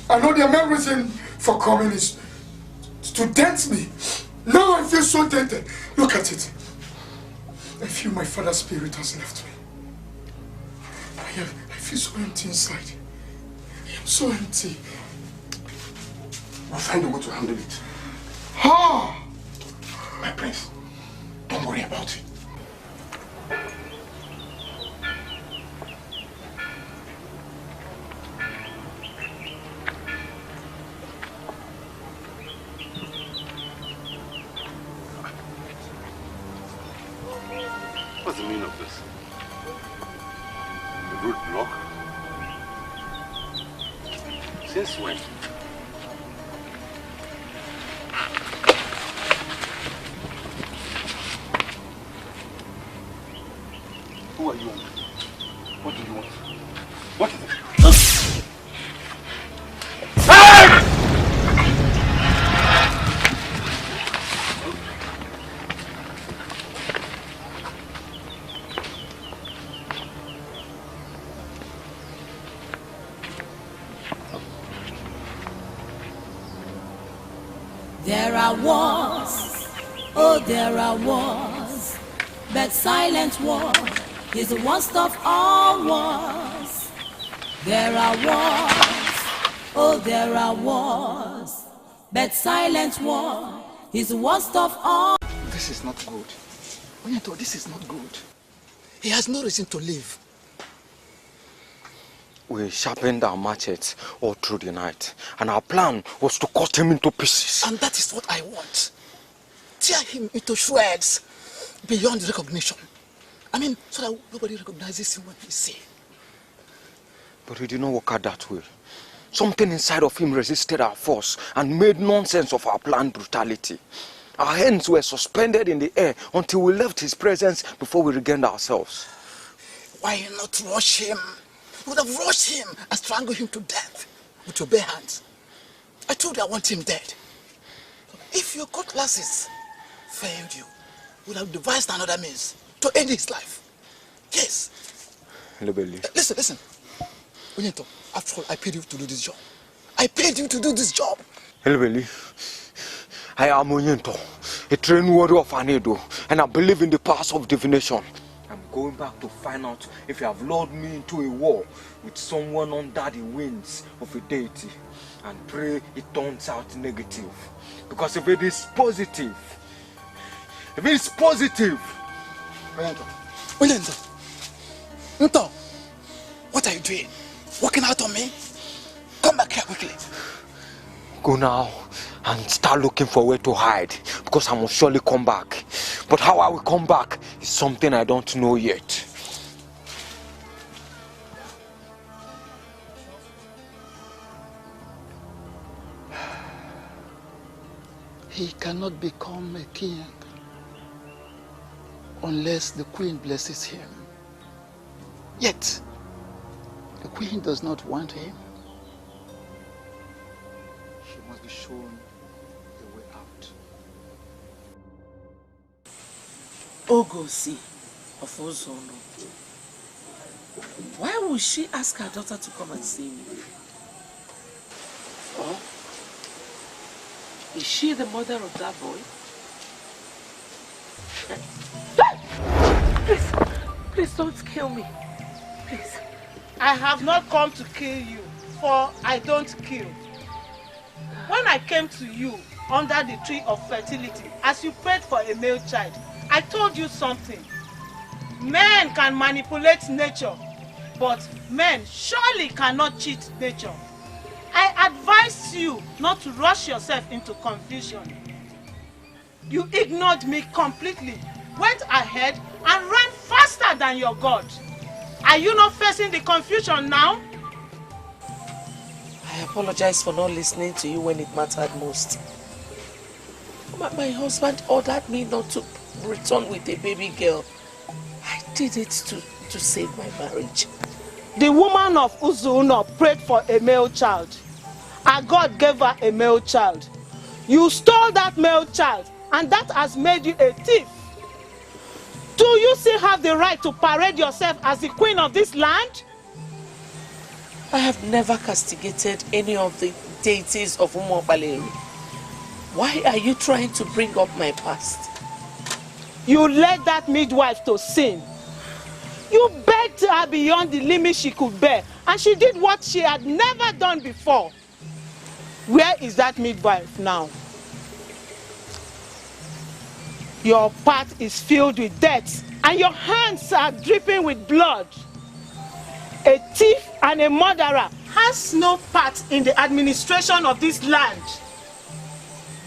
S1: I know their main reason for coming is to dent me Now I feel so tainted. Look at it. I feel my father's spirit has left me. I feel so empty inside. I am so empty.
S3: We'll find a way to handle it.
S1: Ah!
S3: My prince, don't worry about it.
S19: What's the meaning of this? The roadblock? Since when? Who are you? What do you want? What is it?
S10: There are wars, oh there are wars, but silent war is the worst of all wars. There are wars, oh there are wars, but silent war is the worst of all.
S15: This is not good. Onyeto, this is not good. He has no reason to live.
S21: We sharpened our machetes all through the night, and our plan was to cut him into pieces.
S15: And that is what I want. Tear him into shreds beyond recognition. I mean, so that nobody recognizes him when he's seen.
S21: But it did not work out that way. Something inside of him resisted our force and made nonsense of our planned brutality. Our hands were suspended in the air until we left his presence before we regained ourselves.
S15: Why not rush him? You would have rushed him and strangled him to death with your bare hands. I told you I want him dead. If your cutlasses failed you, you would have devised another means to end his life. Yes. Listen. Onyeto, after all, I paid you to do this job. I paid you to do this job.
S21: Helbeli, I am Onyeto, a trained warrior of Anedo, and I believe in the powers of divination. I'm going back to find out if you have lured me into a war with someone under the wings of a deity, and pray it turns out negative. Because if it is positive,
S15: Onyeto, what are you doing? Walking out on me? Come back here quickly.
S21: Go now and start looking for where to hide, because I must surely come back. But how I will come back is something I don't know yet.
S15: He cannot become a king unless the queen blesses him. Yet, the queen does not want him. She must be shown the way out.
S8: Ogosi of Ozono. Why would she ask her daughter to come and see me? Oh? Is she the mother of that boy? Please don't kill me. Please.
S22: I have not come to kill you, for I don't kill. When I came to you under the tree of fertility, as you prayed for a male child, I told you something. Men can manipulate nature, but men surely cannot cheat nature. I advise you not to rush yourself into confusion. You ignored me completely, went ahead and ran faster than your God. Are you not facing the confusion now?
S8: I apologize for not listening to you when it mattered most. My husband ordered me not to return with a baby girl. I did it to save my marriage.
S22: The woman of Uzuno prayed for a male child, and God gave her a male child. You stole that male child, and that has made you a thief. Do you still have the right to parade yourself as the queen of this land?
S8: I have never castigated any of the deities of Umobaleri.
S7: Why are you trying to bring up my past?
S22: You led that midwife to sin. You begged her beyond the limit she could bear, and she did what she had never done before. Where is that midwife now? Your path is filled with death, and your hands are dripping with blood. A thief and a murderer has no part in the administration of this land.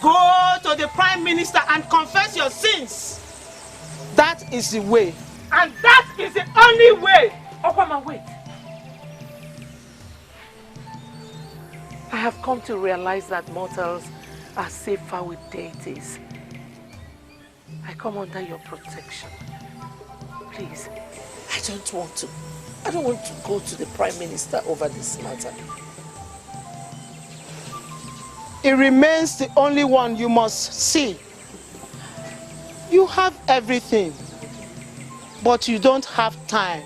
S22: Go to the Prime Minister and confess your sins. That is the way. And that is the only way.
S7: Okwama, wait. I have come to realize that mortals are safer with deities. I come under your protection. Please, I don't want to go to the Prime Minister over this matter.
S22: It remains the only one you must see. You have everything, but you don't have time.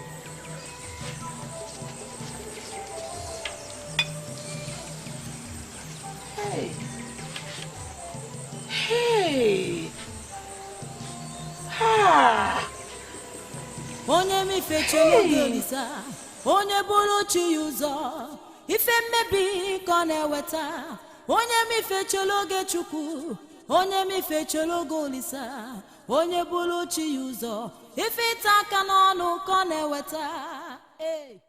S7: Hey! Ha!
S10: Onye mi fechelo golisa, onye bulu chi uzo, ife mmebi kone weta. Onye mi fechelo ge chuku, onye mi fechelo golisa, onye bulu chi uzo, ife taka n'onu kone weta. Hey!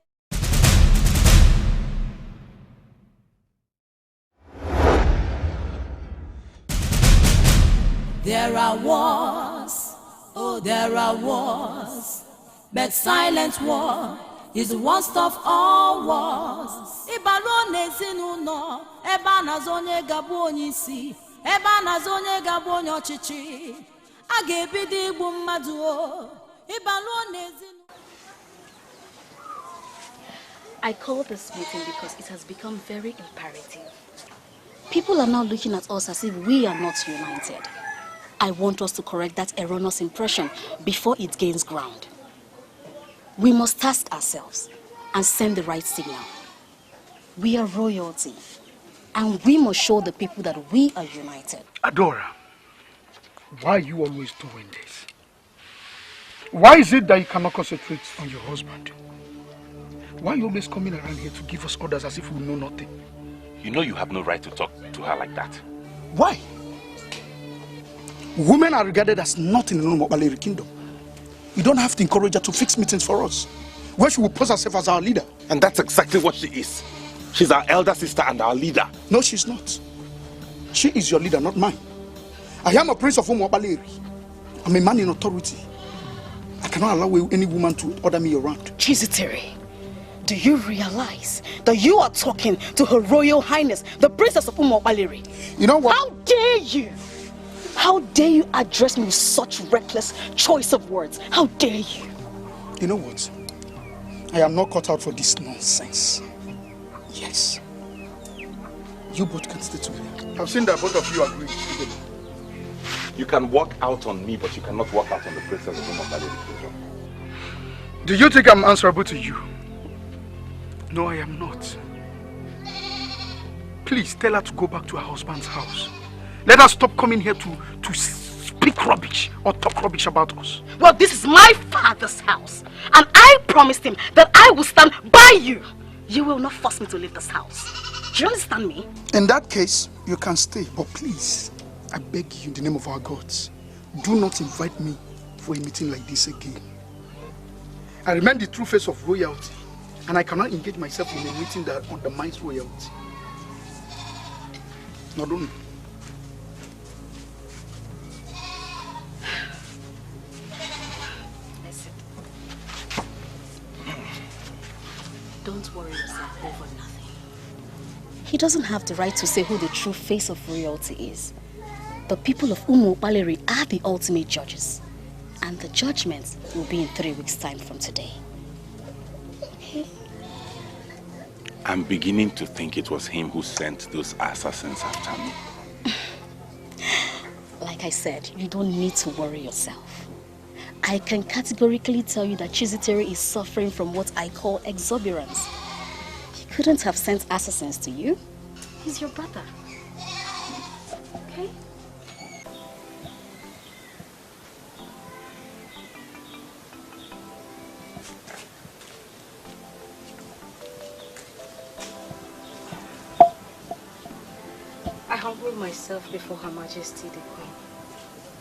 S10: There are wars, oh there are wars, but silent war is the worst of all wars. Ibalo nezinuno, eba nazonye gabo onyisi, eba nazonye gabo onyochichi. Agebidi igbu mmadu o, ibalo nezinu.
S2: I called this meeting because it has become very imperative. People are now looking at us as if we are not united. I want us to correct that erroneous impression before it gains ground. We must task ourselves and send the right signal. We are royalty, and we must show the people that we are united.
S1: Adora, why are you always doing this? Why is it that you cannot concentrate on your husband? Why are you always coming around here to give us orders as if we know nothing?
S5: You know you have no right to talk to her like that.
S1: Why? Women are regarded as nothing in the Baleri kingdom. You don't have to encourage her to fix meetings for us, where she will pose herself as our leader.
S5: And that's exactly what she is. She's our elder sister and our leader.
S1: No, she's not. She is your leader, not mine. I am a prince of Baleri. I'm a man in authority. I cannot allow any woman to order me around.
S2: Chiziter, do you realize that you are talking to Her Royal Highness, the Princess of Baleri?
S1: You know what?
S2: How dare you? How dare you address me with such reckless choice of words? How dare you?
S1: You know what? I am not cut out for this nonsense. Yes. You both can stay together. I've seen that both of you agree.
S5: You can walk out on me, but you cannot walk out on the Princess of Baleri.
S1: Do you think I'm answerable to you? No, I am not. Please tell her to go back to her husband's house. Let us stop coming here to speak rubbish or talk rubbish about us.
S2: Well, this is my father's house, and I promised him that I will stand by you. You will not force me to leave this house. Do you understand me?
S1: In that case, you can stay, but please, I beg you in the name of our gods, do not invite me for a meeting like this again. I remain the true face of royalty, and I cannot engage myself in a meeting that undermines royalty. Not only.
S2: Don't worry yourself over nothing. He doesn't have the right to say who the true face of royalty is. The people of Baleri are the ultimate judges. And the judgment will be in 3 weeks' time from today. Okay?
S5: I'm beginning to think it was him who sent those assassins after me.
S2: Like I said, you don't need to worry yourself. I can categorically tell you that Chiziter is suffering from what I call exuberance. He couldn't have sent assassins to you. He's your brother. Okay? humble myself before Her Majesty the Queen.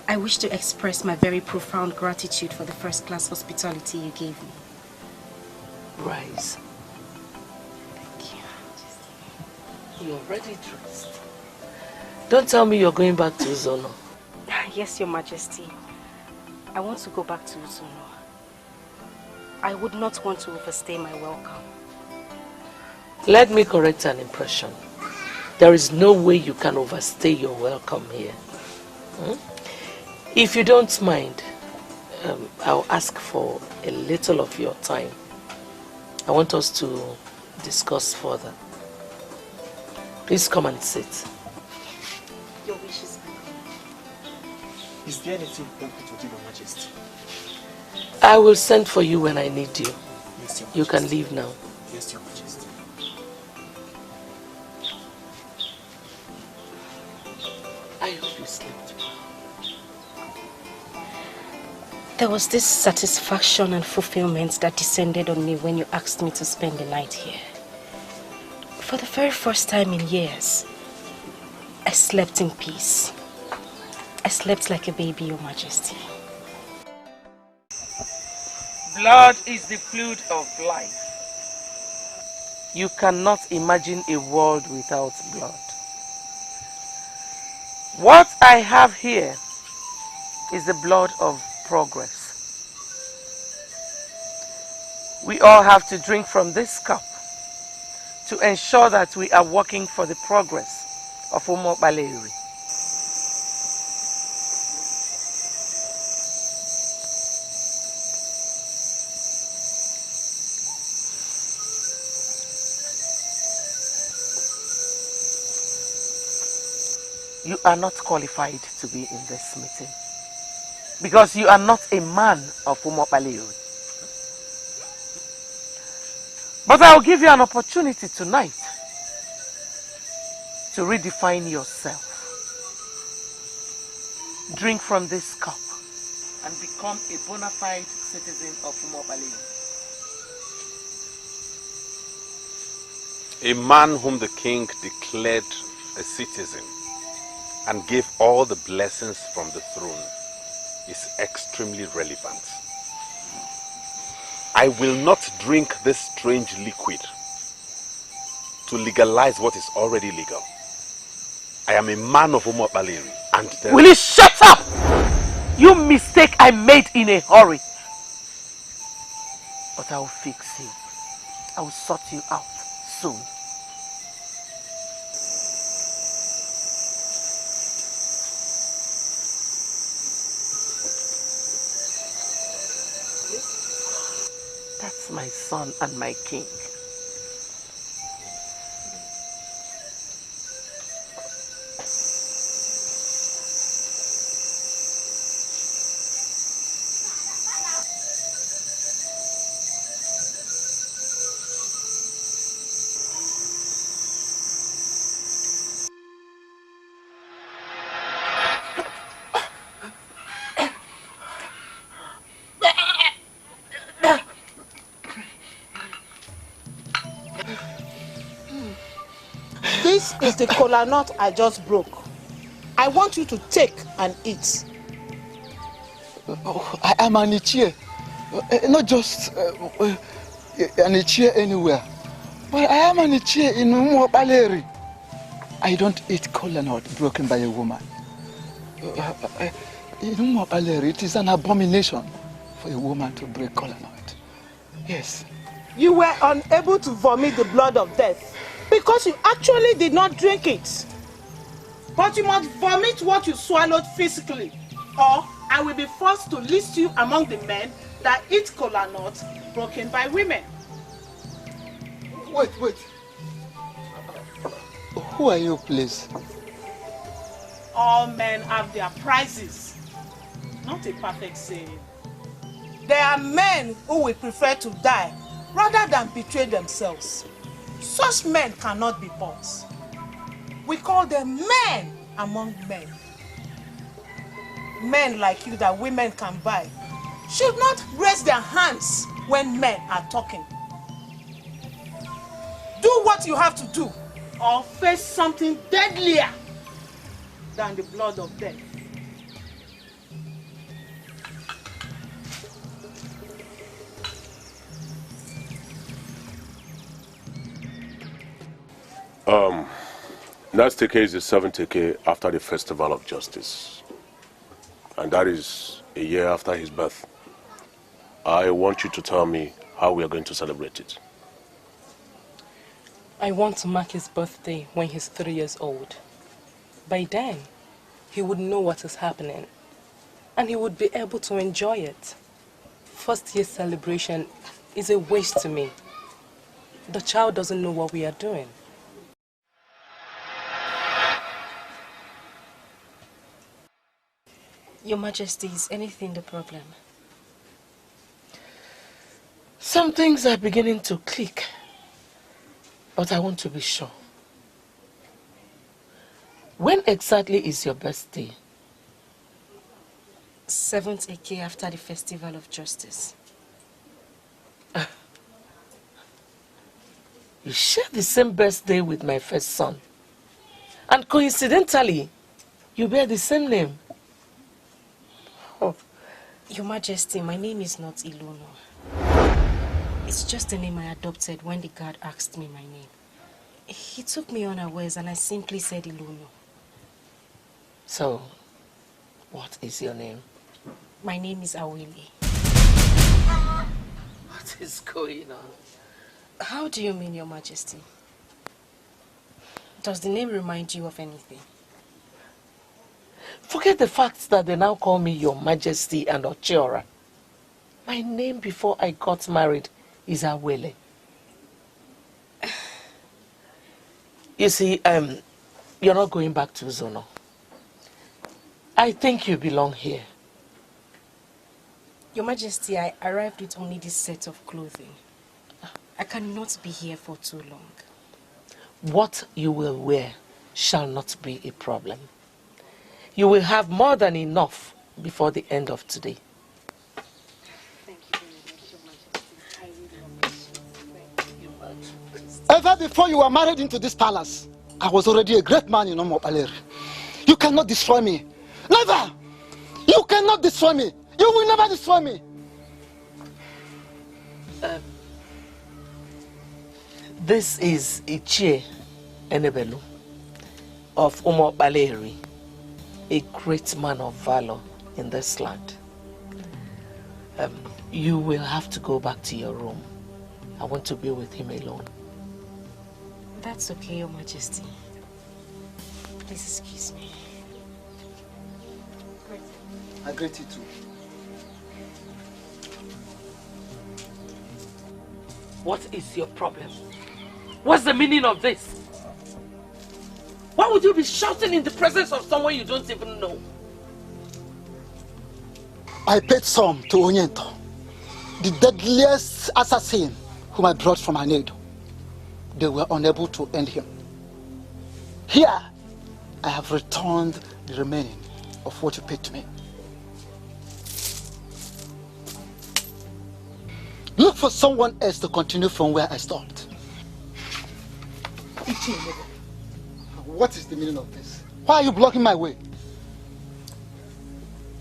S2: I wish to express my very profound gratitude for the first-class hospitality you gave me.
S8: Rise.
S2: Thank you, Majesty.
S8: You're already dressed. Don't tell me you're going back to Uzono.
S2: Yes, Your Majesty. I want to go back to Uzono. I would not want to overstay my welcome.
S8: Let me correct an impression. There is no way you can overstay your welcome here. If you don't mind, I'll ask for a little of your time. I want us to discuss further. Please come and sit.
S2: Your wishes, my queen.
S20: Is there anything you want me to do, Your Majesty?
S8: I will send for you when I need you.
S20: Yes, Your Majesty.
S8: You can leave now.
S20: Yes, Your Majesty.
S8: I hope you slept well.
S2: There was this satisfaction and fulfillment that descended on me when you asked me to spend the night here. For the very first time in years, I slept in peace. I slept like a baby, Your Majesty.
S8: Blood is the fluid of life. You cannot imagine a world without blood. What I have here is the blood of progress. We all have to drink from this cup to ensure that we are working for the progress of Umo Baleri. You are not qualified to be in this meeting because you are not a man of Umo Baleri. But I'll give you an opportunity tonight to redefine yourself. Drink from this cup and become a bona fide citizen of Umo Baleri.
S5: A man whom the king declared a citizen and gave all the blessings from the throne is extremely relevant. I will not drink this strange liquid to legalize what is already legal. I am a man of Umo Baleri and
S8: Will you shut up? You mistake I made in a hurry. But I will fix you. I will sort you out soon. That's my son and my king.
S22: This is the kola nut I just broke. I want you to take and eat.
S15: Oh, I am an Ichie. Not just an Ichie anywhere. But I am an Ichie in Umo Baleri. I don't eat kola nut broken by a woman. In Umo Baleri, it is an abomination for a woman to break kola nut. Yes.
S22: You were unable to vomit the blood of death because you actually did not drink it. But you must vomit what you swallowed physically, or I will be forced to list you among the men that eat kola nuts broken by women.
S15: Wait. Who are you, please?
S22: All men have their prices. Not a perfect saying. There are men who will prefer to die rather than betray themselves. Such men cannot be bought. We call them men among men. Men like you that women can buy should not raise their hands when men are talking. Do what you have to do or face something deadlier. than the blood of death.
S19: Next TK is the 7th TK after the Festival of Justice. And that is a year after his birth. I want you to tell me how we are going to celebrate it.
S7: I want to mark his birthday when he's 3 years old. By then, he would know what is happening, and he would be able to enjoy it. First year celebration is a waste to me. The child doesn't know what we are doing.
S12: Your Majesty, is anything the problem?
S8: Some things are beginning to click, but I want to be sure. When exactly is your birthday?
S12: 7th AK after the Festival of Justice.
S8: You share the same birthday with my first son. And coincidentally, you bear the same name.
S12: Oh. Your Majesty, my name is not Elona. It's just the name I adopted when the guard asked me my name. He took me unawares and I simply said Elona.
S8: So, what is your name?
S12: My name is Awili.
S8: What is going on?
S12: How do you mean, Your Majesty? Does the name remind you of anything?
S8: Forget the fact that they now call me Your Majesty and Ochiora. My name before I got married is Awele. You see, you're not going back to Zono. I think you belong here.
S12: Your Majesty, I arrived with only this set of clothing. I cannot be here for too long.
S8: What you will wear shall not be a problem. You will have more than enough before the end of today.
S12: Thank you very much, Your Majesty. I really appreciate it.
S15: Ever before you were married into this palace, I was already a great man in Omopaleri. You cannot destroy me. Never! You cannot destroy me. You will never destroy me.
S8: This is Ichie Enebelu of Omopaleri, a great man of valor in this land. You will have to go back to your room. I want to be with him alone.
S12: That's okay, Your Majesty. Please excuse me.
S15: I greet you too.
S8: What is your problem? What's the meaning of this? Why would you be shouting in the presence of someone you don't even know?
S15: I paid some to Onyento, the deadliest assassin whom I brought from Anedo. They were unable to end him. Here, I have returned the remaining of what you paid to me. Look for someone else to continue from where I stopped. What is the meaning of this? Why are you blocking my way?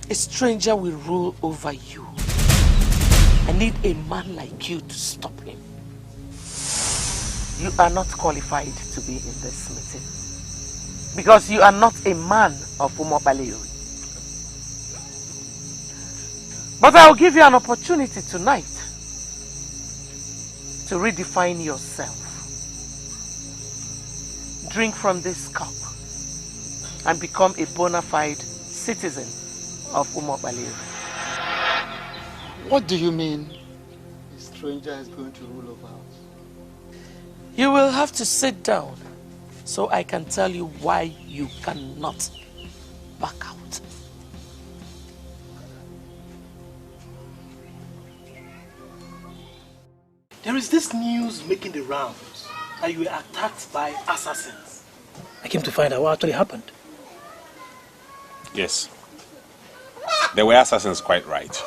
S8: A stranger will rule over you. I need a man like you to stop him. You are not qualified to be in this meeting because you are not a man of Umobaleri. But I will give you an opportunity tonight to redefine yourself. Drink from this cup and become a bona fide citizen of Umobaleri.
S15: What do you mean a stranger is going to rule over us?
S8: You will have to sit down so I can tell you why you cannot back out.
S4: There is this news making the rounds that you were attacked by assassins. I came to find out what actually happened.
S5: Yes. There were assassins, quite right.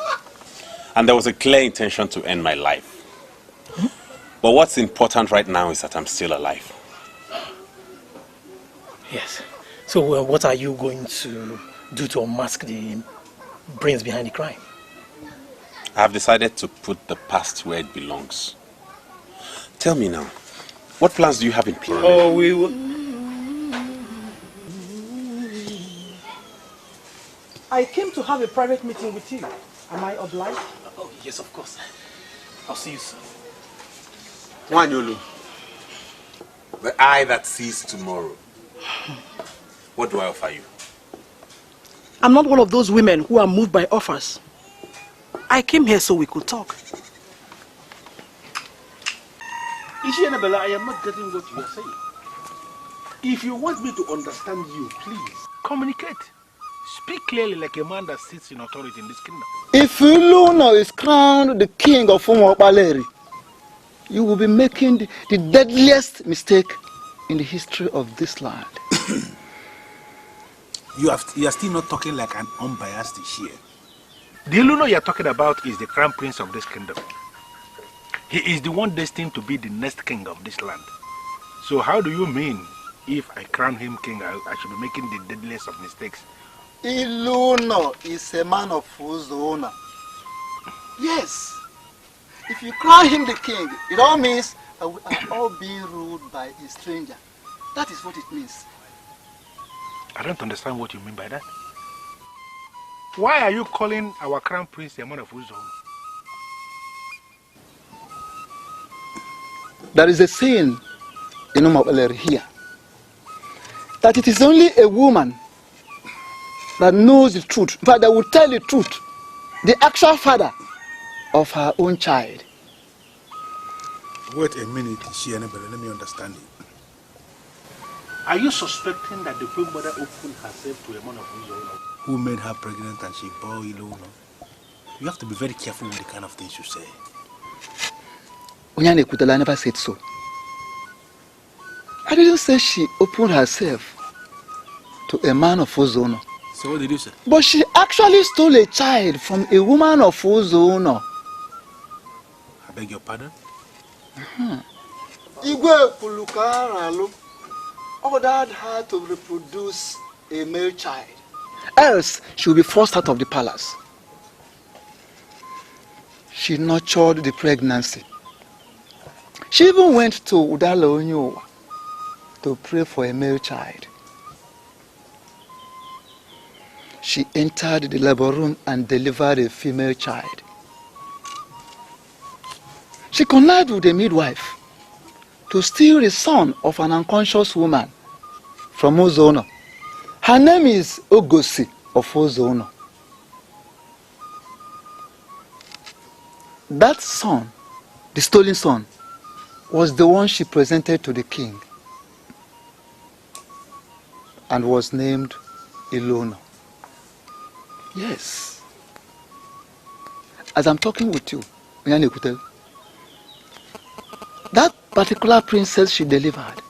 S5: And there was a clear intention to end my life. But what's important right now is that I'm still alive.
S4: Yes. So what are you going to do to unmask the brains behind the crime?
S5: I have decided to put the past where it belongs. Tell me now, what plans do you have in place?
S4: Oh, we will...
S14: I came to have a private meeting with you. Am I obliged?
S4: Oh, yes, of course. I'll see you soon.
S5: Wanyolu, the eye that sees tomorrow. What do I offer you?
S14: I'm not one of those women who are moved by offers. I came here so we could talk.
S13: Ishienabella, I am not getting what you are saying. If you want me to understand you, please communicate. Speak clearly like a man that sits in authority in this kingdom.
S15: If Elona is crowned the king of Umuokpaleri, you will be making the deadliest mistake in the history of this land.
S13: You are still not talking like an unbiased here. The Elona you are talking about is the crown prince of this kingdom. He is the one destined to be the next king of this land. So how do you mean if I crown him king, I should be making the deadliest of mistakes?
S15: Elona is a man of whose honor. Yes. If you crown him the king, it all means that we are all being ruled by a stranger. That is what it means.
S13: I don't understand what you mean by that. Why are you calling our crown prince a man of whose honor?
S15: There is a saying in Umuokpaleri here that it is only a woman that knows the truth, but that will tell the truth, the actual father of her own child.
S13: Wait a minute, Shienabella, let me understand it. Are you suspecting that the queen mother opened herself to a man of whose honor who made her pregnant and she bore Elona? You have to be very careful with the kind of things you say.
S15: Onyane Kutala never said so. I didn't say she opened herself to a man of whose honor.
S13: So what did you say?
S15: But she actually stole a child from a woman of whose honor.
S13: I beg your pardon?
S15: Igwe Pulukaralu ordered her to reproduce a male child. Else, she will be forced out of the palace. She nurtured the pregnancy. She even went to Udalo Onyowa to pray for a male child. She entered the labor room and delivered a female child. She connived with a midwife to steal the son of an unconscious woman from Ozono. Her name is Ogosi of Ozono. That son, the stolen son, was the one she presented to the king and was named Elona. Yes. As I'm talking with you, that particular princess she delivered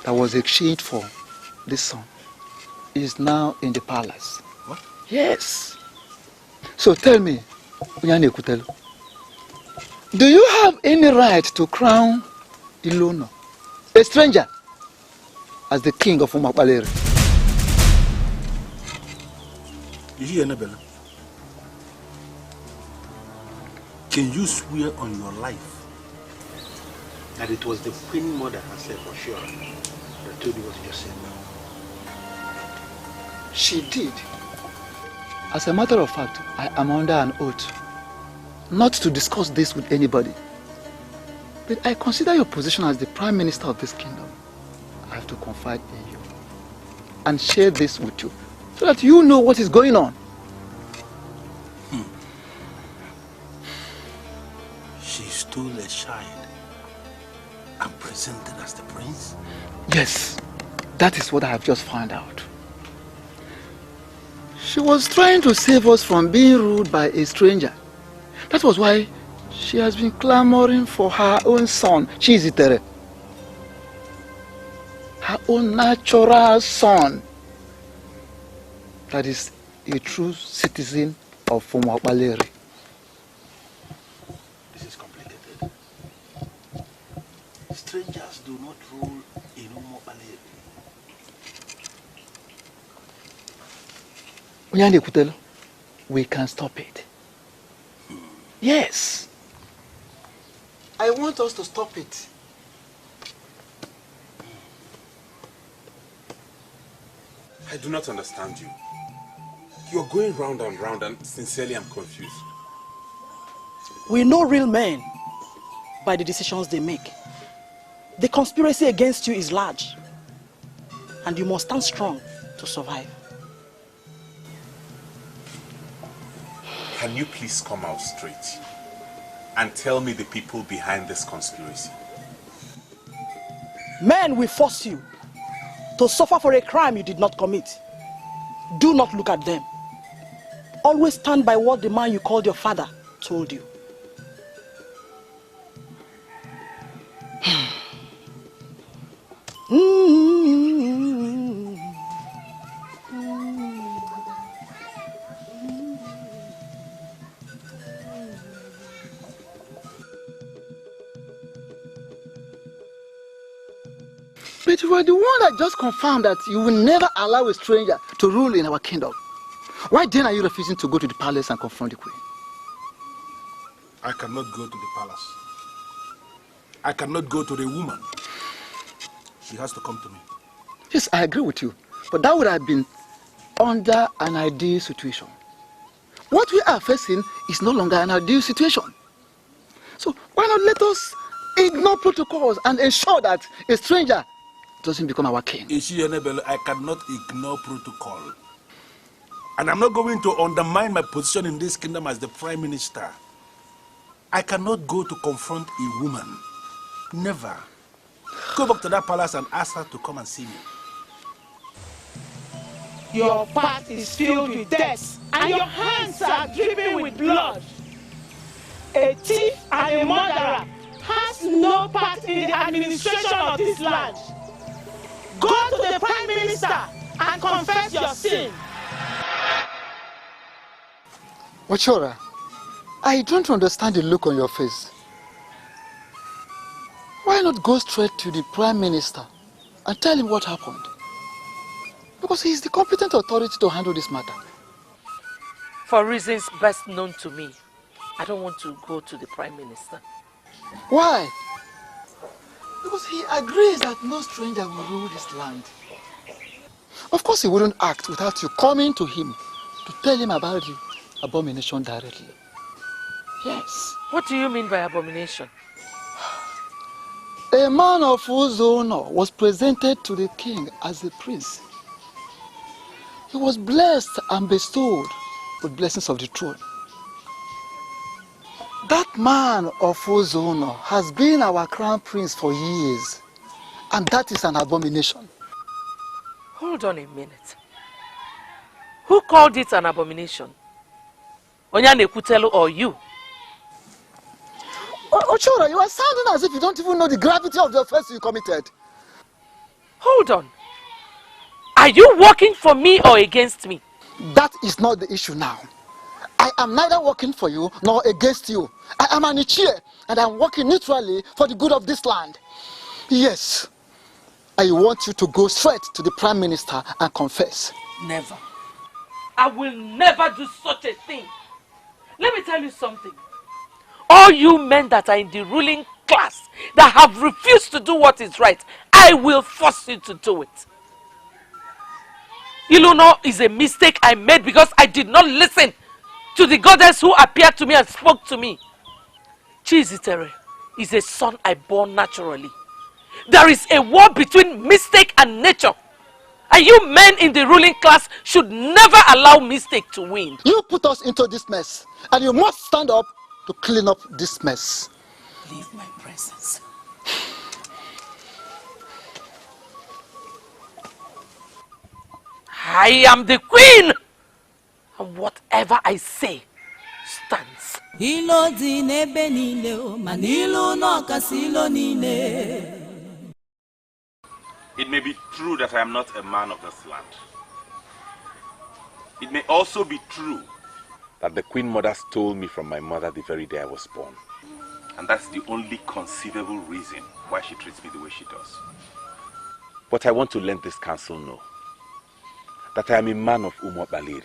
S15: that was exchanged for this son is now in the palace.
S13: What?
S15: Yes. So tell me, do you have any right to crown Elona, a stranger, as the king of Umuokpaleri?
S13: You hear, Annabella? Can you swear on your life that it was the queen mother herself for sure that told you what you just said now?
S15: She did. As a matter of fact, I am under an oath not to discuss this with anybody. But I consider your position as the Prime Minister of this kingdom. I have to confide in you and share this with you so that you know what is going on.
S13: She stole a child and presented as the prince?
S15: Yes, that is what I have just found out. She was trying to save us from being ruled by a stranger. That was why she has been clamoring for her own son, Chiziter. Her own natural son. That is a true citizen of Umuokpaleri.
S13: This is complicated. Strangers do not rule in Umuokpaleri.
S15: We can stop it. Yes. I want us to stop it.
S5: I do not understand you. You're going round and round, and sincerely I'm confused.
S14: We know real men by the decisions they make. The conspiracy against you is large, and you must stand strong to survive.
S5: Can you please come out straight and tell me the people behind this conspiracy?
S14: Men will force you to suffer for a crime you did not commit. Do not look at them. Always stand by what the man you called your father told you.
S15: But you are the one that just confirmed that you will never allow a stranger to rule in our kingdom. Why then are you refusing to go to the palace and confront the queen?
S13: I cannot go to the palace. I cannot go to the woman. She has to come to me.
S15: Yes, I agree with you. But that would have been under an ideal situation. What we are facing is no longer an ideal situation. So why not let us ignore protocols and ensure that a stranger doesn't become our king?
S13: I cannot ignore protocol. And I'm not going to undermine my position in this kingdom as the prime minister. I cannot go to confront a woman. Never. Go back to that palace and ask her to come and see me.
S22: Your path is filled with death, and your hands are dripping with blood. A thief and a murderer has no part in the administration of this land. Go to the Prime Minister and confess your sin.
S15: Wachora, I don't understand the look on your face. Why not go straight to the Prime Minister and tell him what happened? Because he is the competent authority to handle this matter.
S8: For reasons best known to me, I don't want to go to the Prime Minister.
S15: Why? Because he agrees that no stranger will rule this land. Of course he wouldn't act without you coming to him to tell him about the abomination directly. Yes.
S8: What do you mean by abomination?
S15: A man of whose honor was presented to the king as a prince. He was blessed and bestowed with blessings of the throne. That man of whose honor has been our crown prince for years, and that is an abomination.
S8: Hold on a minute. Who called it an abomination? Onyane Kutelu or you?
S15: Ochora, you are sounding as if you don't even know the gravity of the offense you committed.
S8: Hold on. Are you working for me or against me?
S15: That is not the issue now. I am neither working for you nor against you. I am an Ichie, and I am working neutrally for the good of this land. Yes, I want you to go straight to the Prime Minister and confess.
S8: Never. I will never do such a thing. Let me tell you something. All you men that are in the ruling class that have refused to do what is right, I will force you to do it. Elona is a mistake I made because I did not listen to the goddess who appeared to me and spoke to me. Chiziter is a son I bore naturally. There is a war between mistake and nature. And you men in the ruling class should never allow mistake to win.
S15: You put us into this mess, and you must stand up to clean up this mess.
S8: Leave my presence. I am the queen, and whatever I say stands.
S5: It may be true that I am not a man of this land. It may also be true that the Queen Mother stole me from my mother the very day I was born. And that's the only conceivable reason why she treats me the way she does. But I want to let this council know that I am a man of Umo Baleri,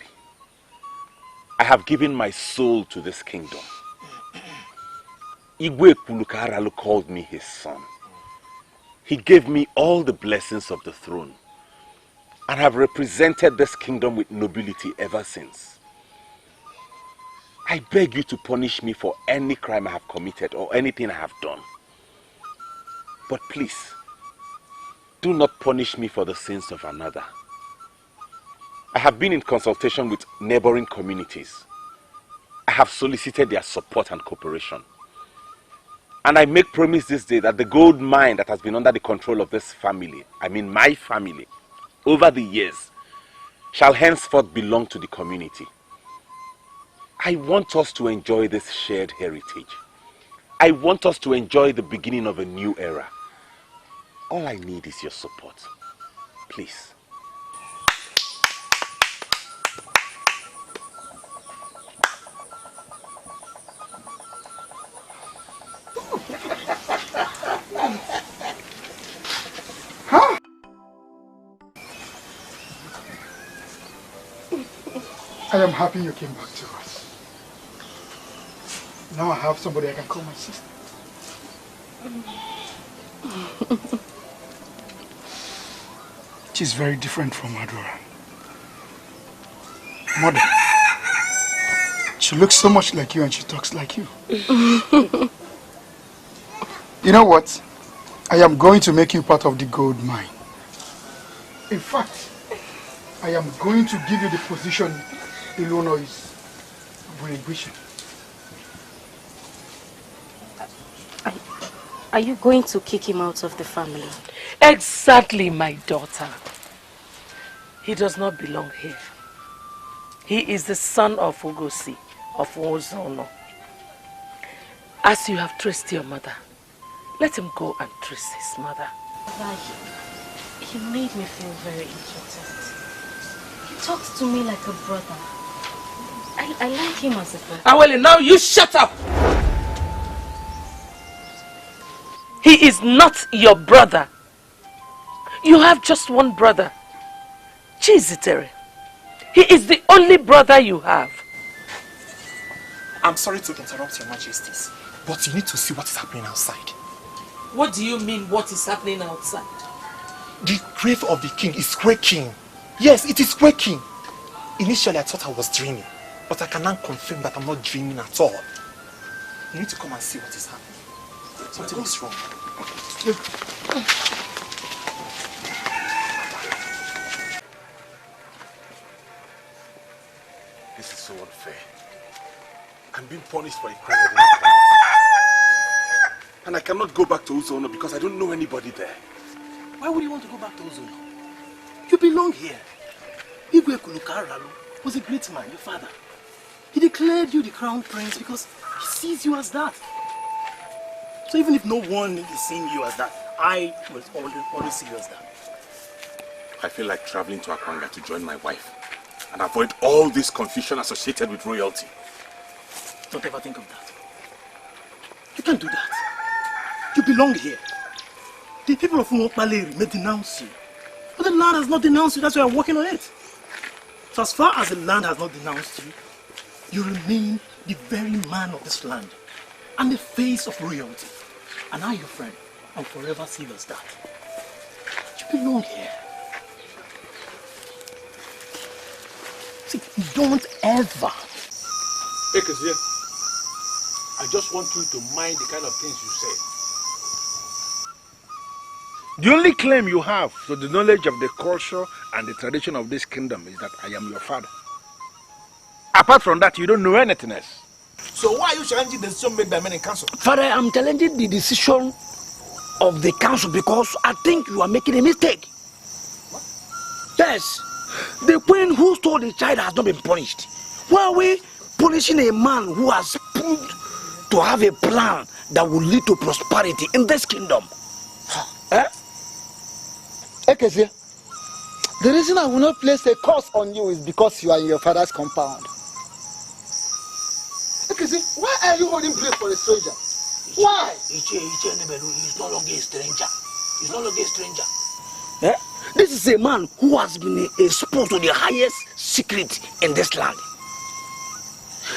S5: I have given my soul to this kingdom. Igwe Kulukaralu called me his son. He gave me all the blessings of the throne and have represented this kingdom with nobility ever since. I beg you to punish me for any crime I have committed or anything I have done. But please, do not punish me for the sins of another. I have been in consultation with neighboring communities. I have solicited their support and cooperation. And I make promise this day that the gold mine that has been under the control of this family, I mean my family, over the years, shall henceforth belong to the community. I want us to enjoy this shared heritage. I want us to enjoy the beginning of a new era. All I need is your support. Please.
S1: Huh? I am happy you came back to us. Now I have somebody I can call my sister. She's very different from Adora. Mother, she looks so much like you and she talks like you. You know what? I am going to make you part of the gold mine. In fact, I am going to give you the position Elona is relinquishing.
S2: Are you going to kick him out of the family?
S8: Exactly, my daughter. He does not belong here. He is the son of Ugozi of Ozono. As you have traced your mother, let him go and trace his mother.
S2: He made me feel very important. He talks to me like a brother. I like him as a brother.
S8: Awele, now you shut up! He is not your brother. You have just one brother, Chiziter. He is the only brother you have.
S20: I'm sorry to interrupt your majesties, but you need to see what is happening outside.
S7: What do you mean, what is happening outside?
S20: The grave of the king is quaking. Yes, it is quaking. Initially, I thought I was dreaming, but I can now confirm that I'm not dreaming at all. You need to come and see what is happening. Something is wrong.
S3: This is so unfair. I'm being punished for a crime I didn't commit. And I cannot go back to Uzono because I don't know anybody there.
S4: Why would you want to go back to Uzono? You belong here. Igwe Kulukaralu was a great man, your father. He declared you the crown prince because he sees you as that. So even if no one is seeing you as that, I will always see you as that.
S3: I feel like traveling to Akwanga to join my wife and avoid all this confusion associated with royalty.
S4: Don't ever think of that. You can't do that. You belong here. The people of Umokmaleri may denounce you, but the land has not denounced you. That's why I'm working on it. So as far as the land has not denounced you, you remain the very man of this land and the face of royalty. And I, your friend, will forever see you as that. You belong here. See, don't ever.
S13: Ekezie, I just want you to mind the kind of things you say. The only claim you have to the knowledge of the culture and the tradition of this kingdom is that I am your father. Apart from that, you don't know anything else.
S4: So why are you challenging the decision made by men in council?
S9: Father, I'm challenging the decision of the council because I think you are making a mistake. What? Yes, the queen who stole the child has not been punished. Why are we punishing a man who has proved to have a plan that will lead to prosperity in this kingdom?
S15: Eh? Ekezie, the reason I will not place a curse on you is because you are in your father's compound. Ekezie, why are you holding place for a stranger? Why?
S9: He's no longer a stranger. He's no longer a stranger. Eh? This is a man who has been exposed to the highest secret in this land.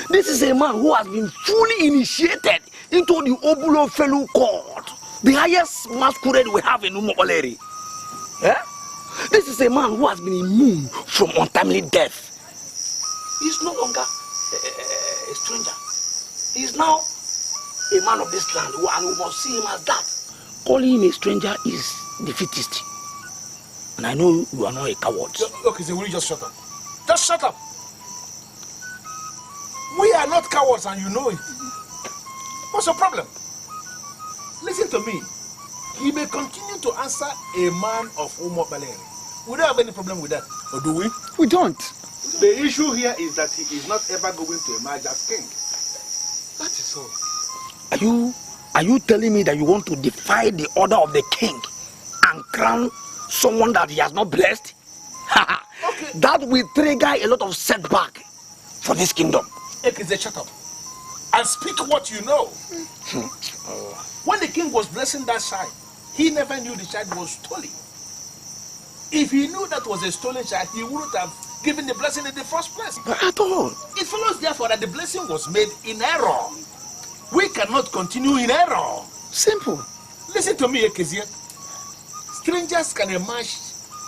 S9: This is a man who has been fully initiated into the Obulo Fellow Court, the highest masquerade we have in Umuoleri. Yeah? This is a man who has been immune from untimely death. He's no longer a stranger. He's now a man of this land, and we must see him as that. Calling him a stranger is defeatist. And I know you are not a coward.
S13: Okay, so will you just shut up? Just shut up. We are not cowards and you know it. What's your problem? Listen to me. He may continue to answer a man of Umuoleri. We don't have any problem with that. Or do we?
S15: We don't.
S13: The issue here is that he is not ever going to emerge as king. That is all.
S9: Are you telling me that you want to defy the order of the king and crown someone that he has not blessed? Okay. That will trigger a lot of setback for this kingdom.
S13: Ekeze, shut up. And speak what you know. When the king was blessing that child, he never knew the child was stolen. If he knew that was a stolen child, he wouldn't have given the blessing in the first place.
S9: But at all.
S13: It follows therefore that the blessing was made in error. We cannot continue in error.
S9: Simple.
S13: Listen to me, Ekezia. Strangers can emerge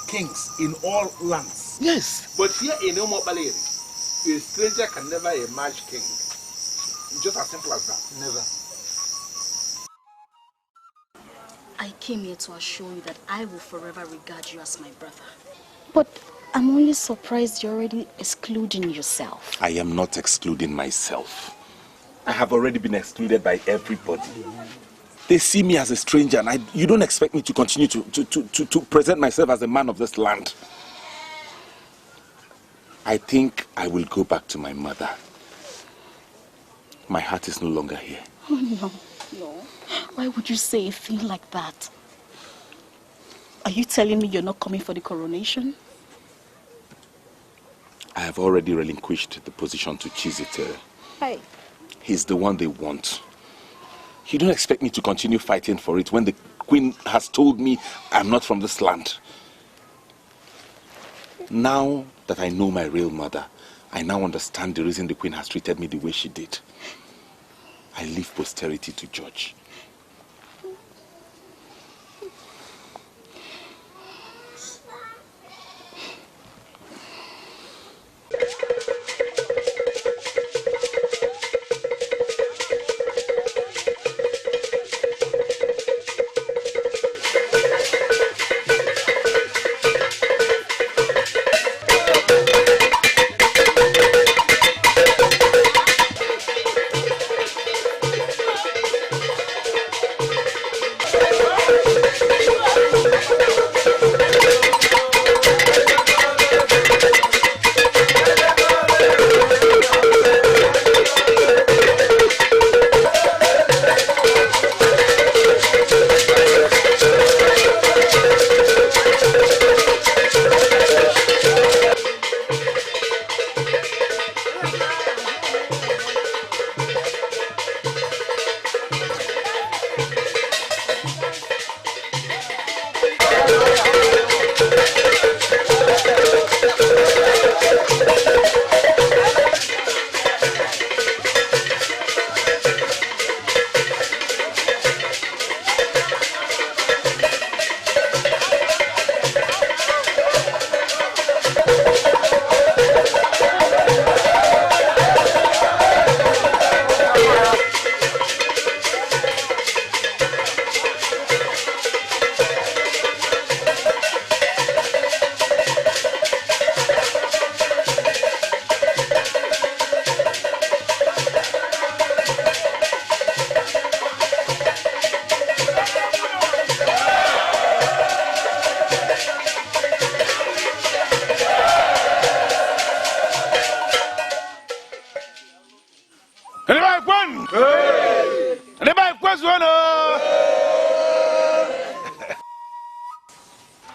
S13: kings in all lands.
S9: Yes.
S13: But here in Umuoleri, a stranger can never emerge king. Just as simple as that. Never.
S2: I came here to assure you that I will forever regard you as my brother. But I'm only surprised you're already excluding yourself.
S5: I am not excluding myself. I have already been excluded by everybody. They see me as a stranger and you don't expect me to continue to present myself as a man of this land. I think I will go back to my mother. My heart is no longer here.
S2: Oh, no. Why would you say a thing like that? Are you telling me you're not coming for the coronation?
S5: I have already relinquished the position to Chiziter.
S2: Hey.
S5: He's the one they want. You don't expect me to continue fighting for it when the queen has told me I'm not from this land. Now that I know my real mother, I now understand the reason the queen has treated me the way she did. I leave posterity to judge.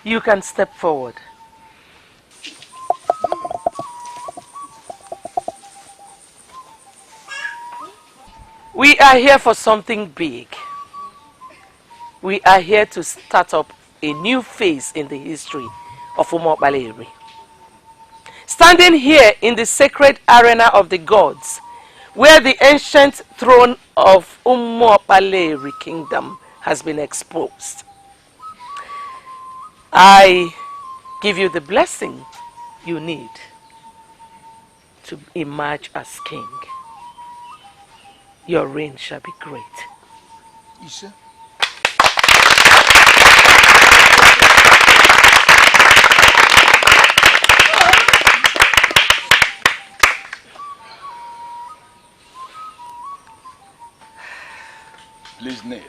S8: You can step forward. We are here for something big. We are here to start up a new phase in the history of Umuoleri. Standing here in the sacred arena of the gods, where the ancient throne of Umuopaleri kingdom has been exposed. I give you the blessing you need to emerge as king. Your reign shall be great.
S1: Isha?
S13: Please kneel.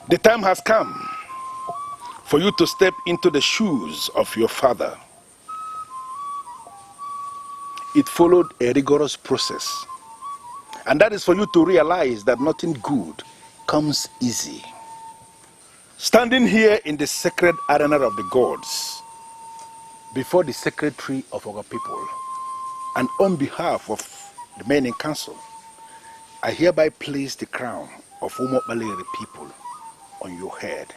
S13: The time has come for you to step into the shoes of your father. It followed a rigorous process. And that is for you to realize that nothing good comes easy. Standing here in the sacred arena of the gods, before the secretary of our people, and on behalf of the men in council, I hereby place the crown of Umuopaleri people on your head.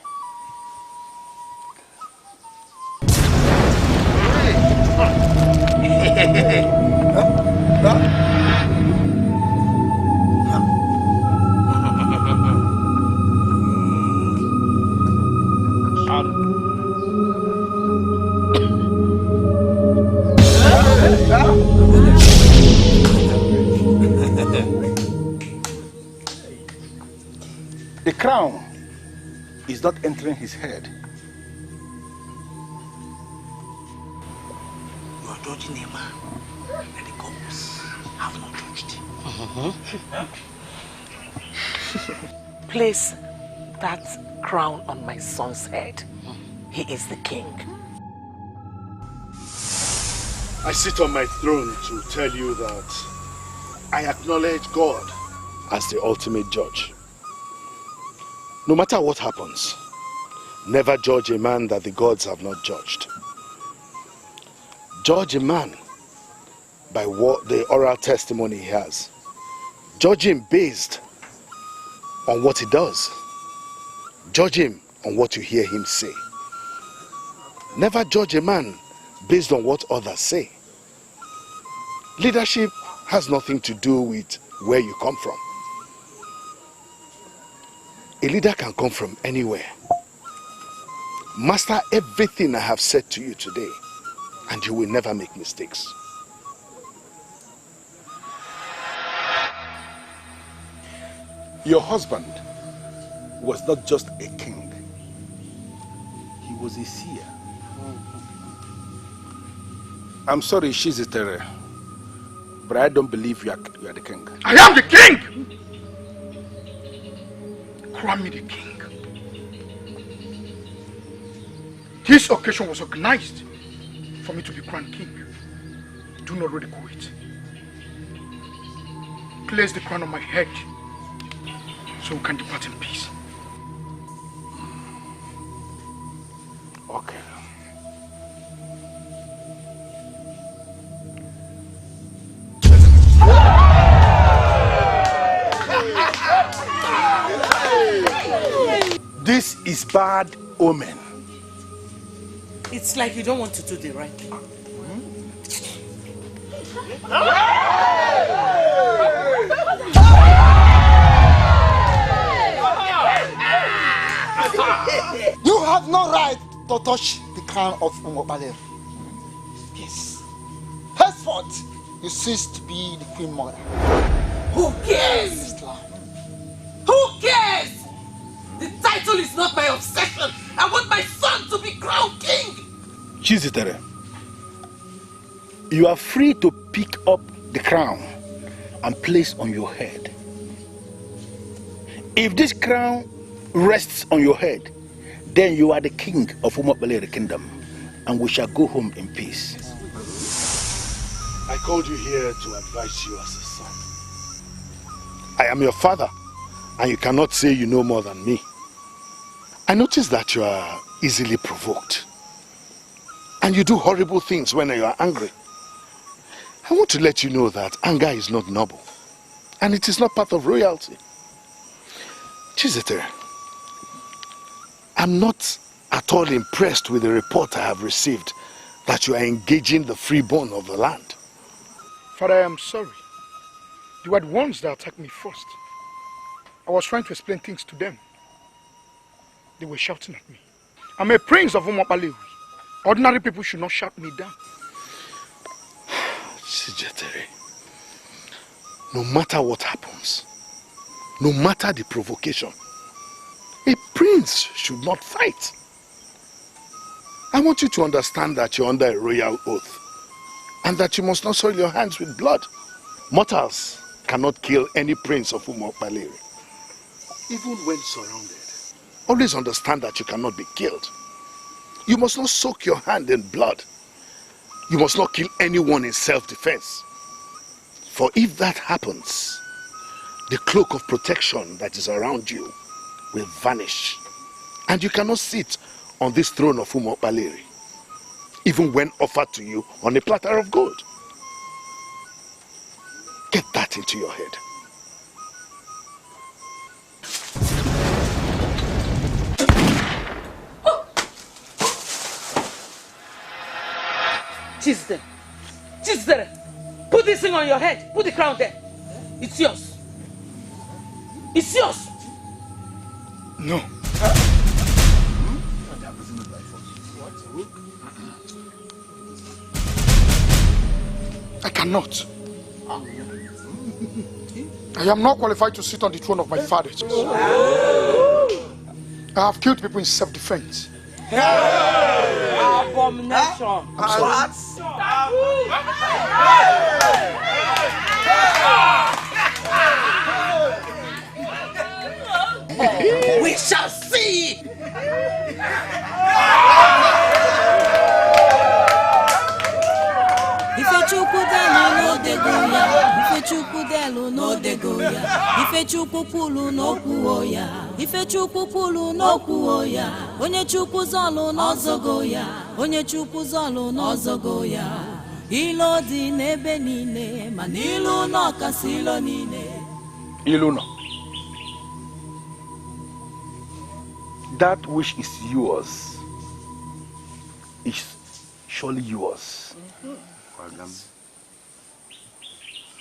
S13: The crown is not entering his head.
S9: You are judging a man that the gods have not judged.
S8: Place that crown on my son's head. He is the king.
S13: I sit on my throne to tell you that I acknowledge God as the ultimate judge. No matter what happens, never judge a man that the gods have not judged. Judge a man by what the oral testimony he has. Judge him based on what he does. Judge him on what you hear him say. Never judge a man based on what others say. Leadership has nothing to do with where you come from. A leader can come from anywhere. Master everything I have said to you today, and you will never make mistakes. Your husband was not just a king. He was a seer. I'm sorry, Chiziter, but I don't believe you are the king.
S1: I am the king! Crown me the king. This occasion was organized for me to be crowned king. Do not ridicule it. Place the crown on my head so we can depart in peace.
S13: Okay. This is bad omen.
S7: It's like you don't want to do the right thing.
S9: You have no right to touch the crown of Umuopaleri. Yes. Henceforth, you cease to be the queen mother.
S7: Who cares? Who cares? The title is not my obsession. I want my son to be crowned king.
S13: Chiziter, you are free to pick up the crown and place on your head. If this crown rests on your head, then you are the king of Umuopaleri kingdom, and we shall go home in peace. I called you here to advise you as a son. I am your father, and you cannot say you know more than me. I notice that you are easily provoked, and you do horrible things when you are angry. I want to let you know that anger is not noble, and it is not part of royalty. Chiziter, I'm not at all impressed with the report I have received
S1: that you are engaging the freeborn of the land. Father, I am sorry. You were the ones that attacked me first. I was trying to explain things to them. They were shouting at me. I'm a prince of Umopalewi. Ordinary people should not shout me down. Chiziter, no matter what happens, no matter the provocation, a prince should not fight. I want you to understand that you're under a royal oath and that you must not soil your hands with blood. Mortals cannot kill any prince of Umopalewi, even when surrounded. Always understand that you cannot be killed. You must not soak your hand in blood. You must not kill anyone in self-defense. For if that happens, the cloak of protection that is around you will vanish. And you cannot sit on this throne of Umopalewi, even when offered to you on a platter of gold. Get that into your head.
S7: Chiziter, Chiziter, put this thing on your head. Put the crown there. It's yours. It's yours.
S1: No. I cannot. I am not qualified to sit on the throne of my fathers. I have killed people in self-defense.
S7: Abomination.
S1: I'm
S7: We shall see.
S10: Ifechukudelu no degoya. Ifechukupulu no kuoya. Ifechukupulu no kuoya. Onye chukuzolu no zogoya. Onye chukuzolu no zogoya. Ilo di nebe nine. Manilu no kasilo nine.
S13: Elona, that which is yours is surely yours.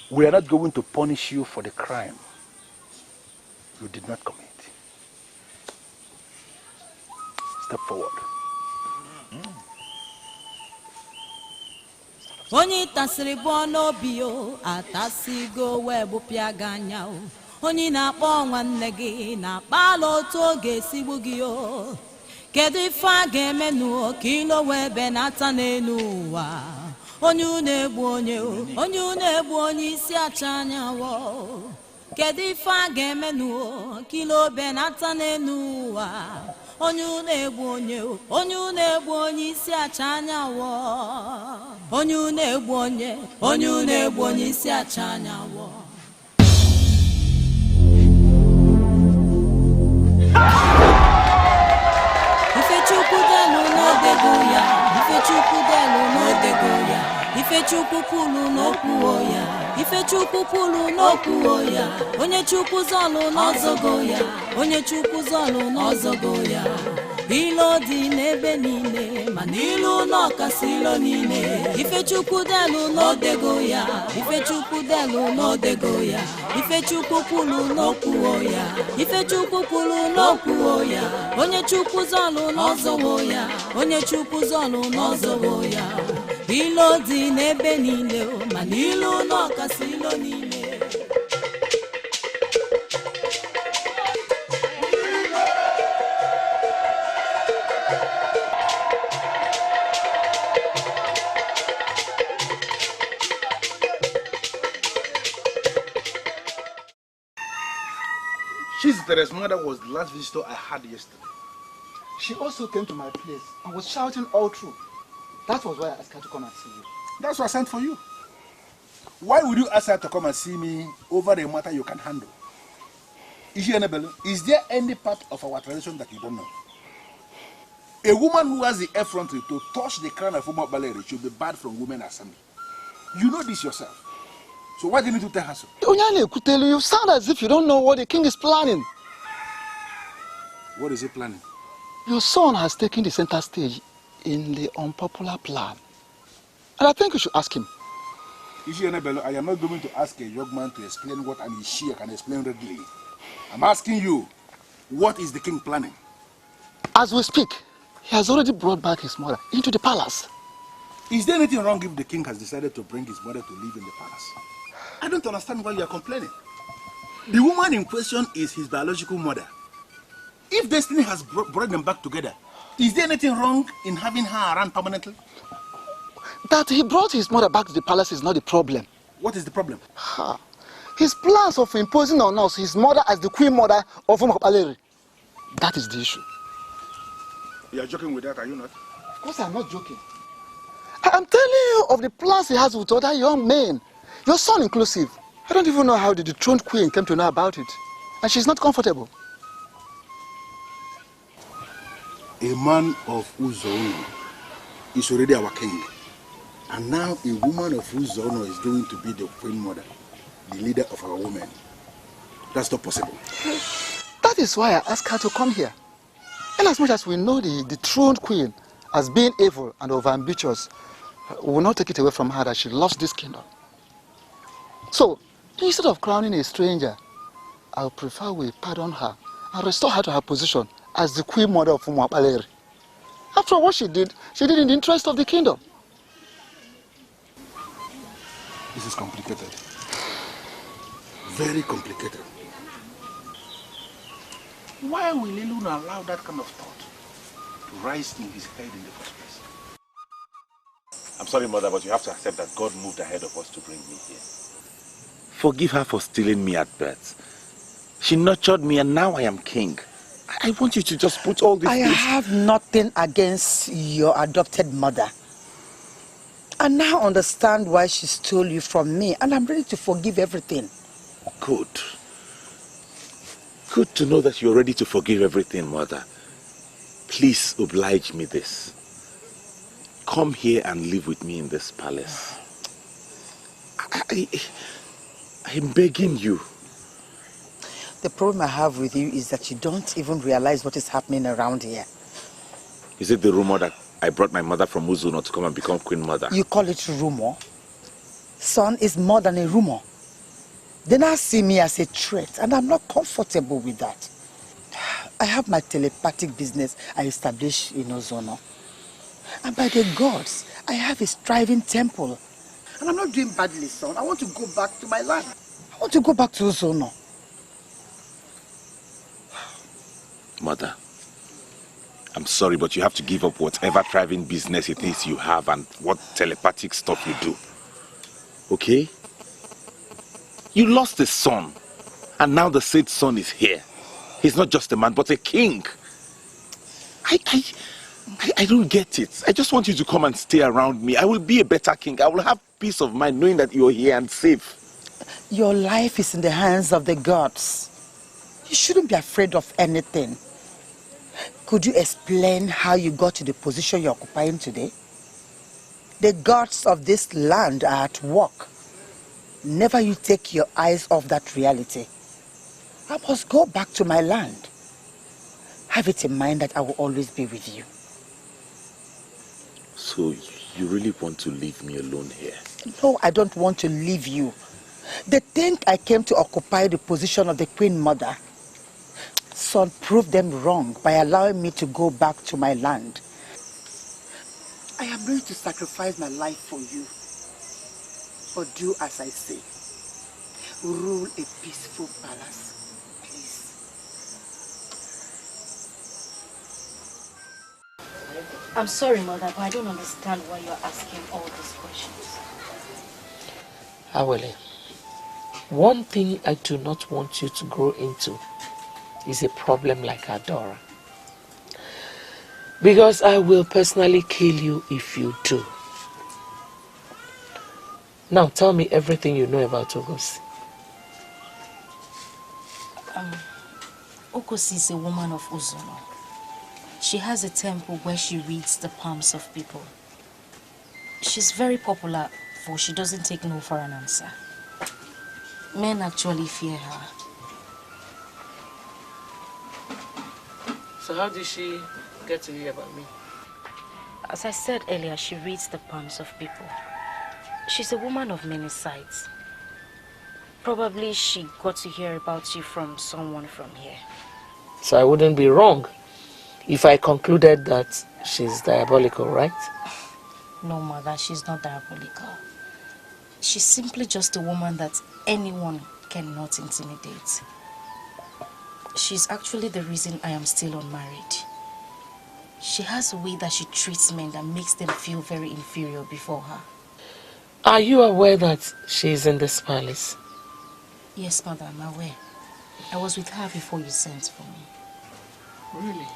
S13: We are not going to punish you for the crime you did not commit. Step forward.
S10: Onye tasiri bono bio atasigo webu piaganya o. Onye na-akpọ nwanne gị na-akpala otu oge esigbu gị o. Kedu ife a ga-emenu ka ilo wee benata n'elu ụwa? Onye na-egbu onye o, onye na-egbu onye isi acha anya wo. Kedu ife a ga-emenu ka ilo benata n'elu ụwa? Onye na-egbu onye o, onye na-egbu onye isi acha anya wo. Onye na-egbu onye na-egbu onye isi acha anya wo. Ifechukudelu no degoya, Ifechukudelu no degoya, Ifechukupulu no kuoya, Ifechukupulu no kuoya, onye chukuzolu no zogoya, onye chukuzolu no zogoya. Ilo di nebe nine, manilu no kasilo nine. Ifechukudelu no degoya, Ifechukudelu no degoya, Ifechukupulu no kuoya, Ifechukupulu no kuoya, onye chukuzolu no zogoya, onye chukuzolu no zogoya. Ilo di nebe nine, manilu no kasilo nine.
S13: Chiziter's mother was the last visitor I had yesterday.
S15: She also came to my place and was shouting all through. That was why I asked her to come and see you.
S13: That's why I sent for you. Why would you ask her to come and see me over a matter you can handle? Is there any part of our tradition that you don't know? A woman who has the effrontery to touch the crown of Umopalewi should be barred from women assembly. You know this yourself. So why didn't you tell her so?
S15: You sound as if you don't know what the king is planning.
S13: What is he planning?
S15: Your son has taken the center stage in the unpopular plan And I think you should ask him.
S6: I am not going to ask a young man to explain what an Ishia can explain readily. I'm asking you, what is the king planning?
S15: As we speak, he has already brought back his mother into the palace.
S6: Is there anything wrong if the king has decided to bring his mother to live in the palace? I don't understand why you are complaining. The woman in question is his biological mother. If destiny has brought them back together, is there anything wrong in having her around permanently?
S15: That he brought his mother back to the palace is not the problem.
S6: What is the problem?
S15: His plans of imposing on us his mother as the queen mother of Umapaleri. That is the issue.
S6: You are joking with that, are you not?
S15: Of course I'm not joking. I'm telling you of the plans he has with other young men. Your son inclusive. I don't even know how the dethroned queen came to know about it. And she's not comfortable.
S6: A man of Uzono is already our king. And now a woman of Uzono is going to be the queen mother, the leader of our women. That's not possible.
S15: That is why I asked her to come here. And as much as we know the dethroned queen as being evil and overambitious, we will not take it away from her that she loves this kingdom. So, instead of crowning a stranger, I would prefer we pardon her and restore her to her position as the queen mother of Umuapaleri. After what she did in the interest of the kingdom.
S6: This is complicated. Very complicated. Why will Elona allow that kind of thought to rise in his head in the first place?
S5: I'm sorry, Mother, but you have to accept that God moved ahead of us to bring me here. Forgive her for stealing me at birth. She nurtured me and now I am king. I want you to just put all these
S16: things... I have nothing against your adopted mother. I now understand why she stole you from me, and I'm ready to forgive everything.
S5: Good. Good to know that you're ready to forgive everything, Mother. Please oblige me this. Come here and live with me in this palace. I'm begging you.
S16: The problem I have with you is that you don't even realize what is happening around here.
S5: Is it the rumor that I brought my mother from Uzuno to come and become queen mother?
S16: You call it rumor? Son, is more than a rumor. They now see me as a threat, and I'm not comfortable with that. I have my telepathic business I established in Uzuno. And by the gods, I have a striving temple. And I'm not doing badly, son. I want to go back to my land. I want to go back to Uzuno.
S5: Mother, I'm sorry, but you have to give up whatever thriving business it is you have and what telepathic stuff you do. Okay? You lost a son, and now the said son is here. He's not just a man, but a king. I don't get it. I just want you to come and stay around me. I will be a better king. I will have peace of mind knowing that you're here and safe.
S16: Your life is in the hands of the gods. You shouldn't be afraid of anything. Could you explain how you got to the position you're occupying today? The gods of this land are at work. Never you take your eyes off that reality. I must go back to my land. Have it in mind that I will always be with you.
S5: So you really want to leave me alone here?
S16: No, I don't want to leave you. They think I came to occupy the position of the Queen Mother. Son, prove them wrong by allowing me to go back to my land. I am ready to sacrifice my life for you. But do as I say. Rule a peaceful palace, please.
S12: I'm sorry, Mother, but I don't understand why you're asking all these questions.
S8: Awele, one thing I do not want you to grow into is a problem like Adora. Because I will personally kill you if you do. Now tell me everything you know about Ogosi.
S12: Ogosi is a woman of Uzono. She has a temple where she reads the palms of people. She's very popular, for she doesn't take no for an answer. Men actually fear her.
S8: So how did she get to hear about me?
S17: As I said earlier, she reads the palms of people. She's a woman of many sides. Probably she got to hear about you from someone from here.
S8: So I wouldn't be wrong if I concluded that she's diabolical, right?
S17: No, mother, she's not diabolical. She's simply just a woman that anyone cannot intimidate. She's actually the reason I am still unmarried. She has a way that she treats men that makes them feel very inferior before her.
S8: Are you aware that she's in this palace?
S17: Yes, mother, I'm aware. I was with her before you sent for me.
S8: Really?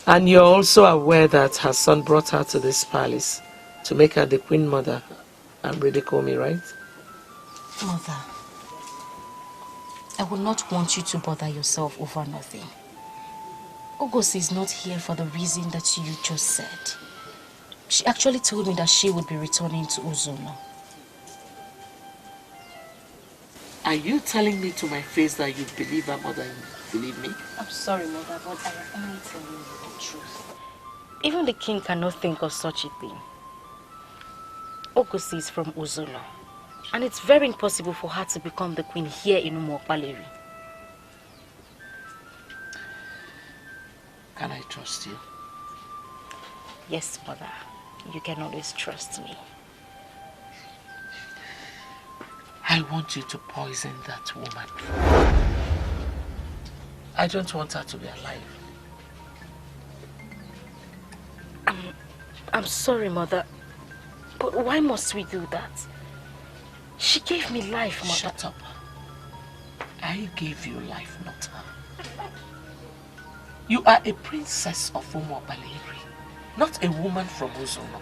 S8: And you're also aware that her son brought her to this palace to make her the queen mother and ridicule me, right?
S17: Mother, I would not want you to bother yourself over nothing. August is not here for the reason that you just said. She actually told me that she would be returning to Uzono.
S8: Are you telling me to my face that you believe her mother and believe me?
S17: I'm sorry, mother, but I am only telling you the truth. Even the king cannot think of such a thing. August is from Uzono, and it's very impossible for her to become the queen here in Umuokpaleri.
S8: Can I trust you?
S17: Yes, mother. You can always trust me.
S8: I want you to poison that woman. I don't want her to be alive.
S17: I'm sorry, mother. But why must we do that? She gave me life, mother.
S8: Shut up. I gave you life, not her. You are a princess of Umuokpaleri, not a woman from Uzono.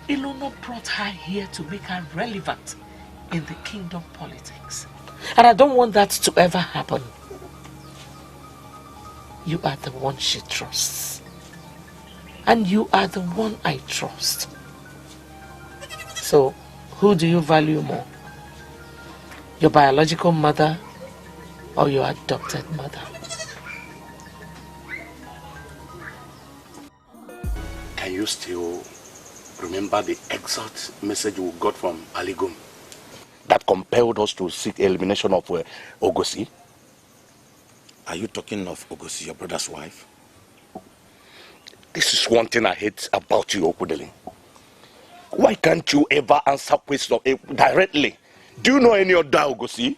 S8: Elona brought her here to make her relevant in the kingdom politics. And I don't want that to ever happen. You are the one she trusts. And you are the one I trust. So, who do you value more? Your biological mother or your adopted mother?
S3: Can you still remember the exact message we got from Aligum that compelled us to seek elimination of Ogosi?
S18: Are you talking of Ogosi, your brother's wife?
S3: This is one thing I hate about you, Okudeli. Why can't you ever answer questions directly? Do you know any other Ogosi?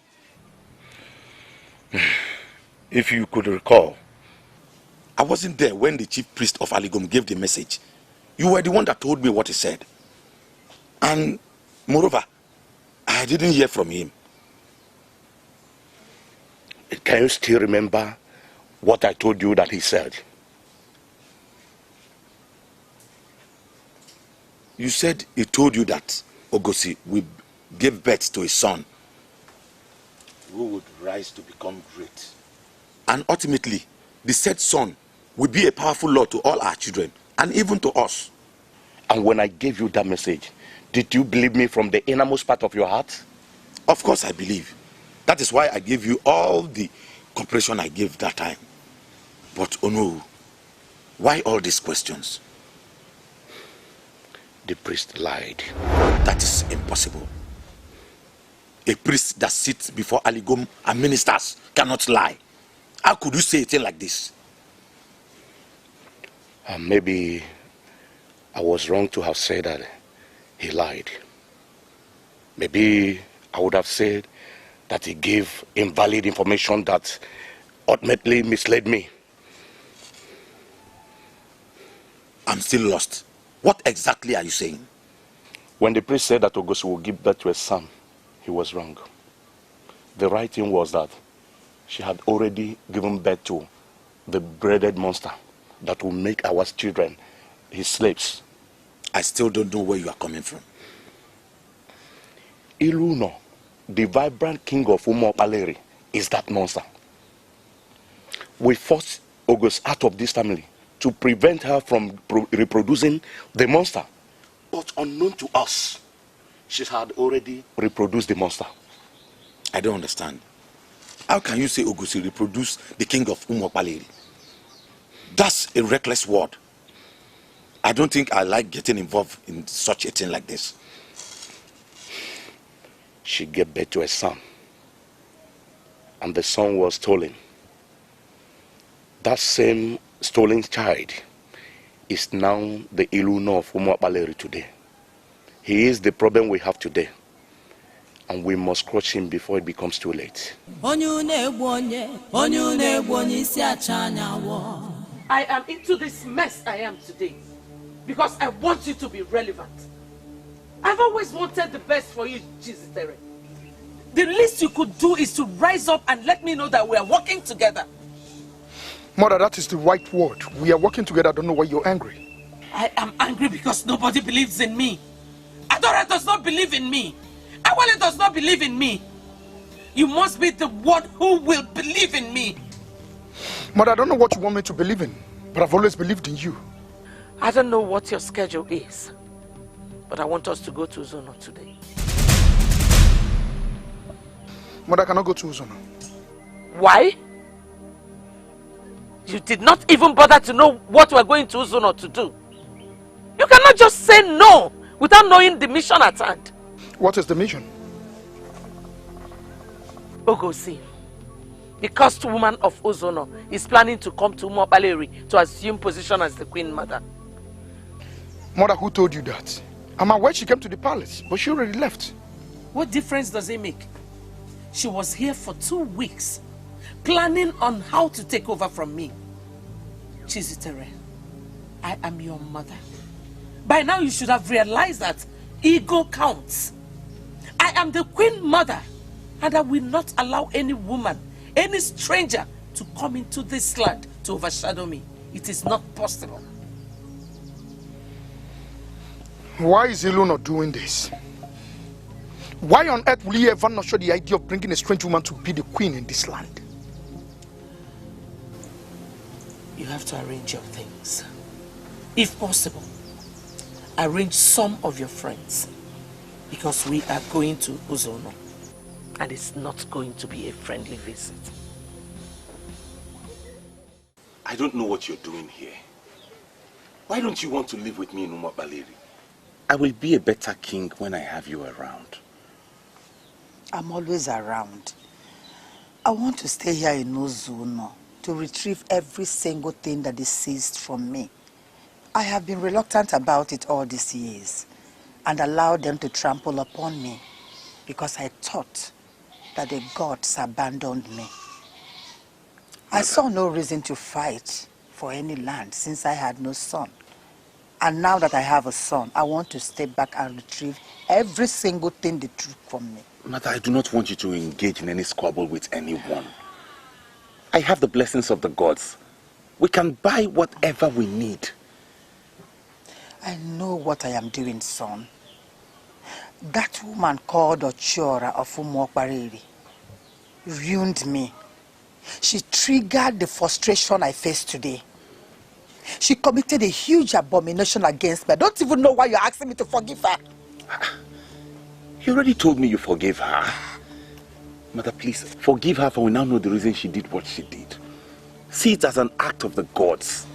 S18: If you could recall, I wasn't there when the chief priest of Aligum gave the message. You were the one that told me what he said. And moreover, I didn't hear from him.
S3: Can you still remember what I told you that he said?
S18: You said he told you that Ogosi will give birth to a son who would rise to become great. And ultimately, the said son will be a powerful Lord to all our children and even to us.
S3: And when I gave you that message, did you believe me from the innermost part of your heart?
S18: Of course I believe. That is why I gave you all the cooperation I gave that time. But oh no, why all these questions?
S3: The priest lied.
S18: That is impossible. A priest that sits before Aligum and ministers cannot lie. How could you say a thing like this?
S3: Maybe I was wrong to have said that he lied. Maybe I would have said that he gave invalid information that ultimately misled me.
S18: I'm still lost. What exactly are you saying?
S3: When the priest said that Ogosi will give birth to a son, he was wrong. The right thing was that she had already given birth to the braided monster that will make our children his slaves.
S18: I still don't know where you are coming from.
S3: Elona, the vibrant king of Umuokpaleri, is that monster. We forced August out of this family to prevent her from reproducing the monster. But unknown to us, she had already reproduced the monster.
S18: I don't understand. How can you say Ogosi reproduced the king of Umuokpaleri? That's a reckless word. I don't think I like getting involved in such a thing like this.
S9: She gave birth to a son, and the son was stolen. That same stolen child is now the Elona of Umuabaleri today. He is the problem we have today, and we must crush him before it becomes too late.
S10: I
S7: am into this mess I am today because I want you to be relevant. I've always wanted the best for you, Chiziter. The least you could do is to rise up and let me know that we are working together.
S1: Mother, that is the right word. We are working together. I don't know why you're angry.
S7: I am angry because nobody believes in me. Adora does not believe in me. Awale does not believe in me. You must be the one who will believe in me.
S1: Mother, I don't know what you want me to believe in, but I've always believed in you.
S7: I don't know what your schedule is, but I want us to go to Uzono today.
S1: Mother, I cannot go to Uzono.
S7: Why? You did not even bother to know what we're going to Uzono to do. You cannot just say no without knowing the mission at hand.
S1: What is the mission?
S7: Ogosi, the cursed woman of Uzono, is planning to come to Umuabaleri to assume position as the Queen Mother.
S1: Mother, who told you that? I'm aware she came to the palace, but she already left.
S7: What difference does it make? She was here for 2 weeks, planning on how to take over from me. Chiziter, I am your mother. By now you should have realized that ego counts. I am the Queen Mother, and I will not allow any woman, any stranger to come into this land to overshadow me. It is not possible.
S1: Why is Elona doing this? Why on earth will you ever not show the idea of bringing a strange woman to be the queen in this land?
S7: You have to arrange your things. If possible, arrange some of your friends, because we are going to Uzono, and it's not going to be a friendly visit.
S18: I don't know what you're doing here. Why don't you want to live with me in Umuabaleri? I will be a better king when I have you around.
S16: I'm always around. I want to stay here in Uzono to retrieve every single thing that is seized from me. I have been reluctant about it all these years and allowed them to trample upon me because I thought that the gods abandoned me. I saw no reason to fight for any land since I had no son. And now that I have a son, I want to stay back and retrieve every single thing they took from me.
S18: Mother, I do not want you to engage in any squabble with anyone. I have the blessings of the gods. We can buy whatever we need.
S16: I know what I am doing, son. That woman called Ochiora of Umuabaleri ruined me. She triggered the frustration I face today. She committed a huge abomination against me. I don't even know why you're asking me to forgive her.
S18: You already told me you forgave her. Mother, please, forgive her, for we now know the reason she did what she did. See it as an act of the gods.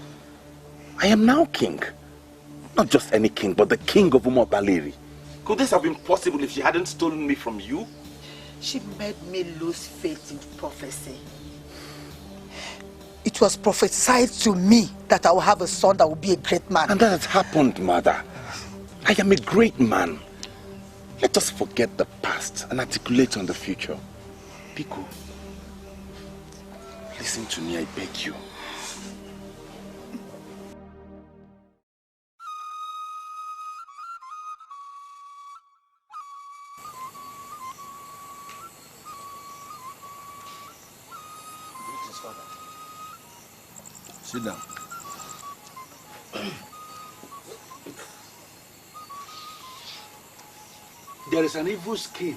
S18: I am now king. Not just any king, but the king of Umuabaleri. Could this have been possible if she hadn't stolen me from you?
S16: She made me lose faith in prophecy. It was prophesied to me that I will have a son that will be a great man.
S18: And that has happened, Mother. I am a great man. Let us forget the past and articulate on the future. Biko, listen to me, I beg you.
S6: Sit down. There is an evil scheme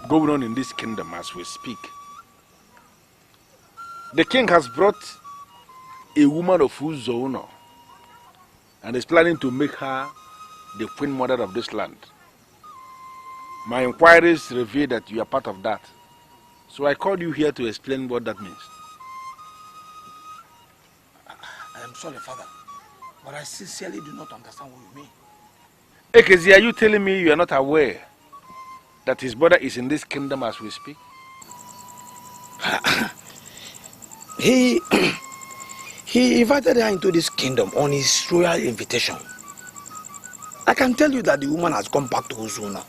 S6: going on in this kingdom as we speak. The king has brought a woman of Uzono and is planning to make her the queen mother of this land. My inquiries reveal that you are part of that. So I called you here to explain what that means.
S9: I am sorry, Father. But I sincerely do not understand what you mean.
S13: UGEZE, are you telling me you are not aware that his brother is in this kingdom as we speak?
S9: He he invited her into this kingdom on his royal invitation. I can tell you that the woman has gone back to Uzo now.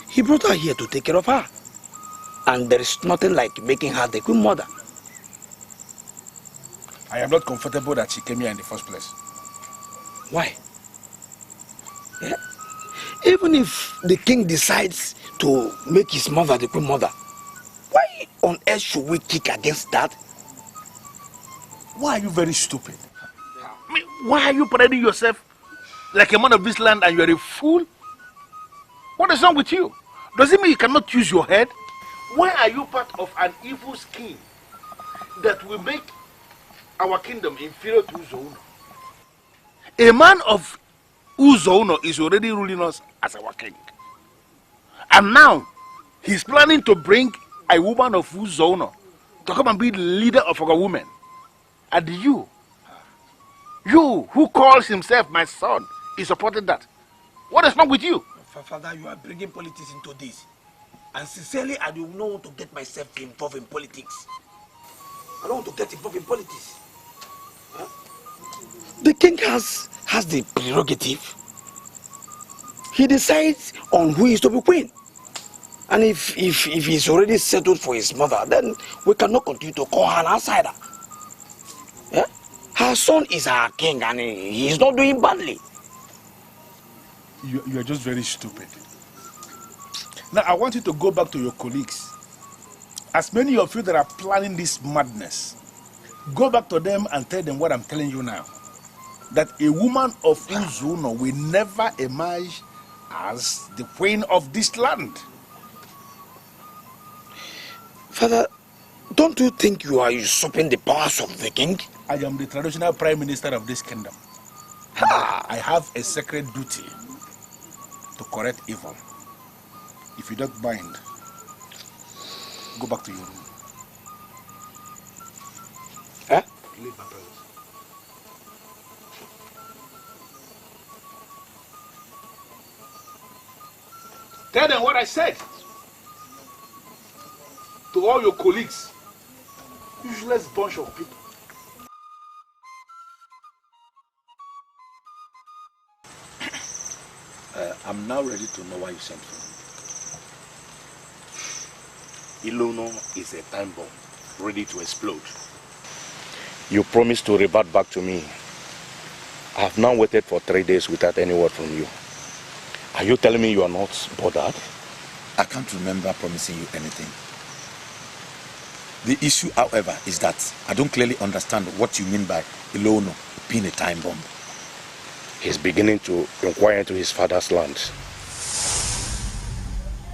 S9: He brought her here to take care of her. And there is nothing like making her the queen mother.
S13: I am not comfortable that she came here in the first place.
S9: Why? Even if the king decides to make his mother the queen mother, why on earth should we kick against that?
S13: Why are you very stupid? I mean, why are you parading yourself like a man of this land and you are a fool? What is wrong with you? Does it mean you cannot use your head? Why are you part of an evil scheme that will make our kingdom inferior to Uzo? A man of Uzo is already ruling us as our king. And now, he's planning to bring a woman of Uzo to come and be the leader of our women. And you who calls himself my son, is supporting that. What is wrong with you?
S9: Father, you are bringing politics into this. And sincerely, I do not want to get myself involved in politics. I don't want to get involved in politics. Huh? The king has the prerogative. He decides on who is to be queen. And if he's already settled for his mother, then we cannot continue to call her an outsider. Yeah? Her son is our king and he is not doing badly.
S13: You are just very stupid. Now, I want you to go back to your colleagues. As many of you that are planning this madness, go back to them and tell them what I'm telling you now. That a woman of Uzo will never emerge as the queen of this land.
S9: Father, don't you think you are usurping the powers of the king?
S13: I am the traditional prime minister of this kingdom. I have a sacred duty to correct evil. If you don't mind, go back to your room.
S9: Huh?
S13: Leave my presence. Tell them what I said. To all your colleagues. Useless bunch of people.
S18: I'm now ready to know why you sent for me. Elona is a time bomb, ready to explode. You promised to revert back to me. I have now waited for 3 days without any word from you. Are you telling me you are not bothered? I can't remember promising you anything. The issue, however, is that I don't clearly understand what you mean by Elona being a time bomb. He's beginning to inquire into his father's land.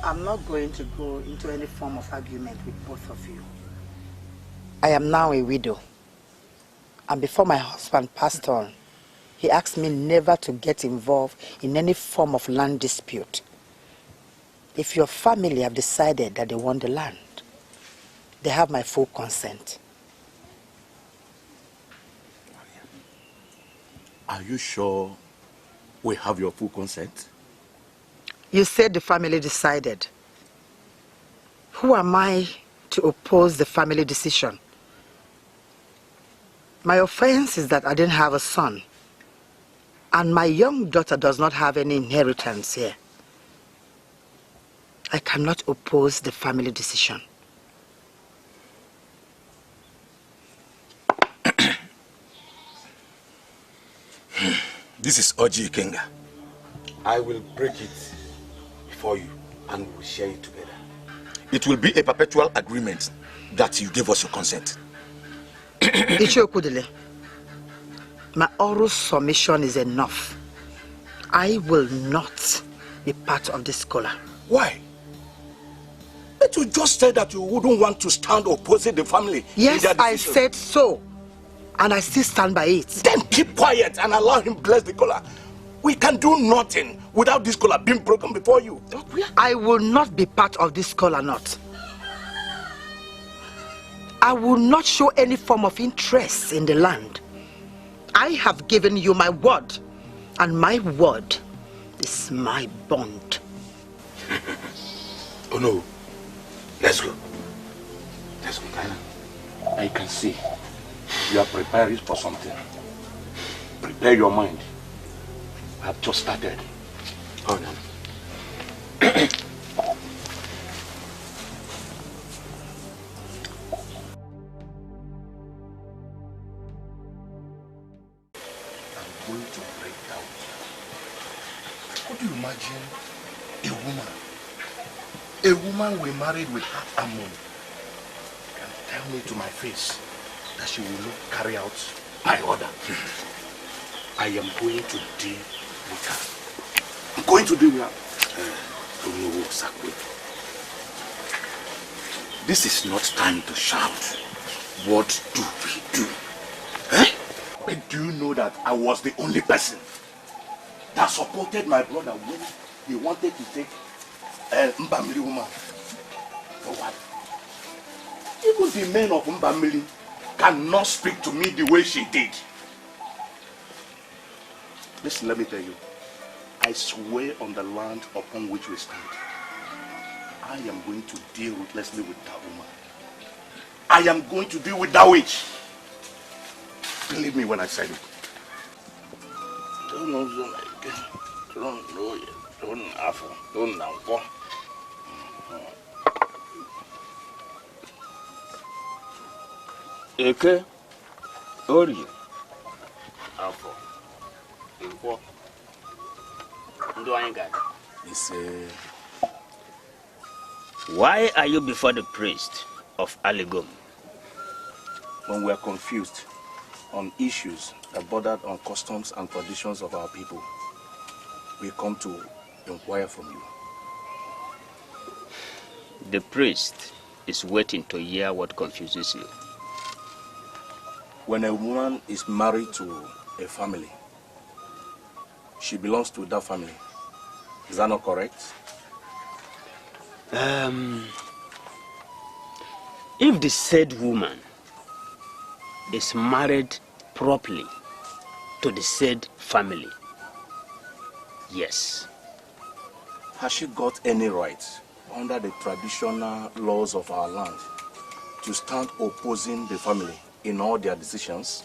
S16: I'm not going to go into any form of argument with both of you. I am now a widow. And before my husband passed on, he asked me never to get involved in any form of land dispute. If your family have decided that they want the land, they have my full consent.
S18: Are you sure we have your full consent?
S16: You said the family decided. Who am I to oppose the family decision? My offense is that I didn't have a son. And my young daughter does not have any inheritance here. I cannot oppose the family decision.
S18: This is Oji Ikenga. I will break it for you and we will share it together. It will be a perpetual agreement that you give us your consent.
S16: Ichokudele, my oral submission is enough. I will not be part of this scholar.
S9: Why? But you just said that you wouldn't want to stand opposing the family.
S16: Yes, I said so. And I still stand by it.
S9: Then keep quiet and allow him bless the collar. We can do nothing without this collar being broken before you.
S16: I will not be part of this collar knot. I will not show any form of interest in the land I have given you my word, and my word is my bond.
S18: Oh no. Let's go. Let's go, Tyler. I can see you are preparing for something. Prepare your mind. I have just started. Oh no.
S3: Going to break down. Could you imagine a woman we married with half a money can tell me to my face that she will not carry out my order? I am going to deal with her. I'm going to deal with her.
S18: This is not time to shout. What do we do? Eh?
S3: But do you know that I was the only person that supported my brother when he wanted to take Mbamili woman for what? Even the men of Mbamili cannot speak to me the way she did. Listen, let me tell you. I swear on the land upon which we stand, I am going to deal ruthlessly with that woman. I am going to deal with that witch. Believe me when I said it.
S9: Don't know Eke, Ori, Afo, Info, why are you before the priest of Aligom?
S3: When we are confused on issues that bordered on customs and traditions of our people, we come to inquire from you.
S9: The priest is waiting to hear what confuses you.
S3: When a woman is married to a family, she belongs to that family. Is that not correct?
S9: If the said woman is married properly to the said family, yes.
S3: Has she got any right under the traditional laws of our land to stand opposing the family in all their decisions?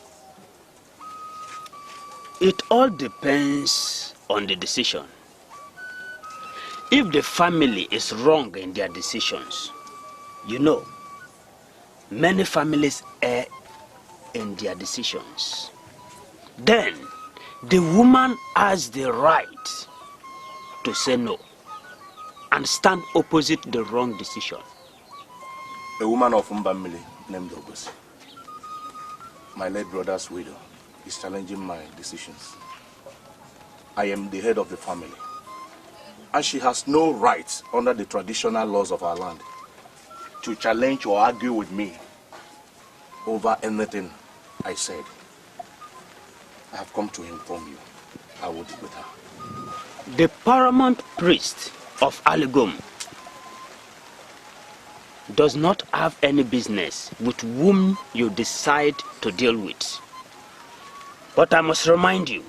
S9: It all depends on the decision. If the family is wrong in their decisions, you know, many families err in their decisions, then the woman has the right to say no and stand opposite the wrong decision.
S3: A woman of Mbamili named Ogosi, my late brother's widow, is challenging my decisions. I am the head of the family, and she has no right under the traditional laws of our land to challenge or argue with me over anything I said. I have come to inform you. I will deal with her.
S9: The paramount priest of Aligom does not have any business with whom you decide to deal with. But I must remind you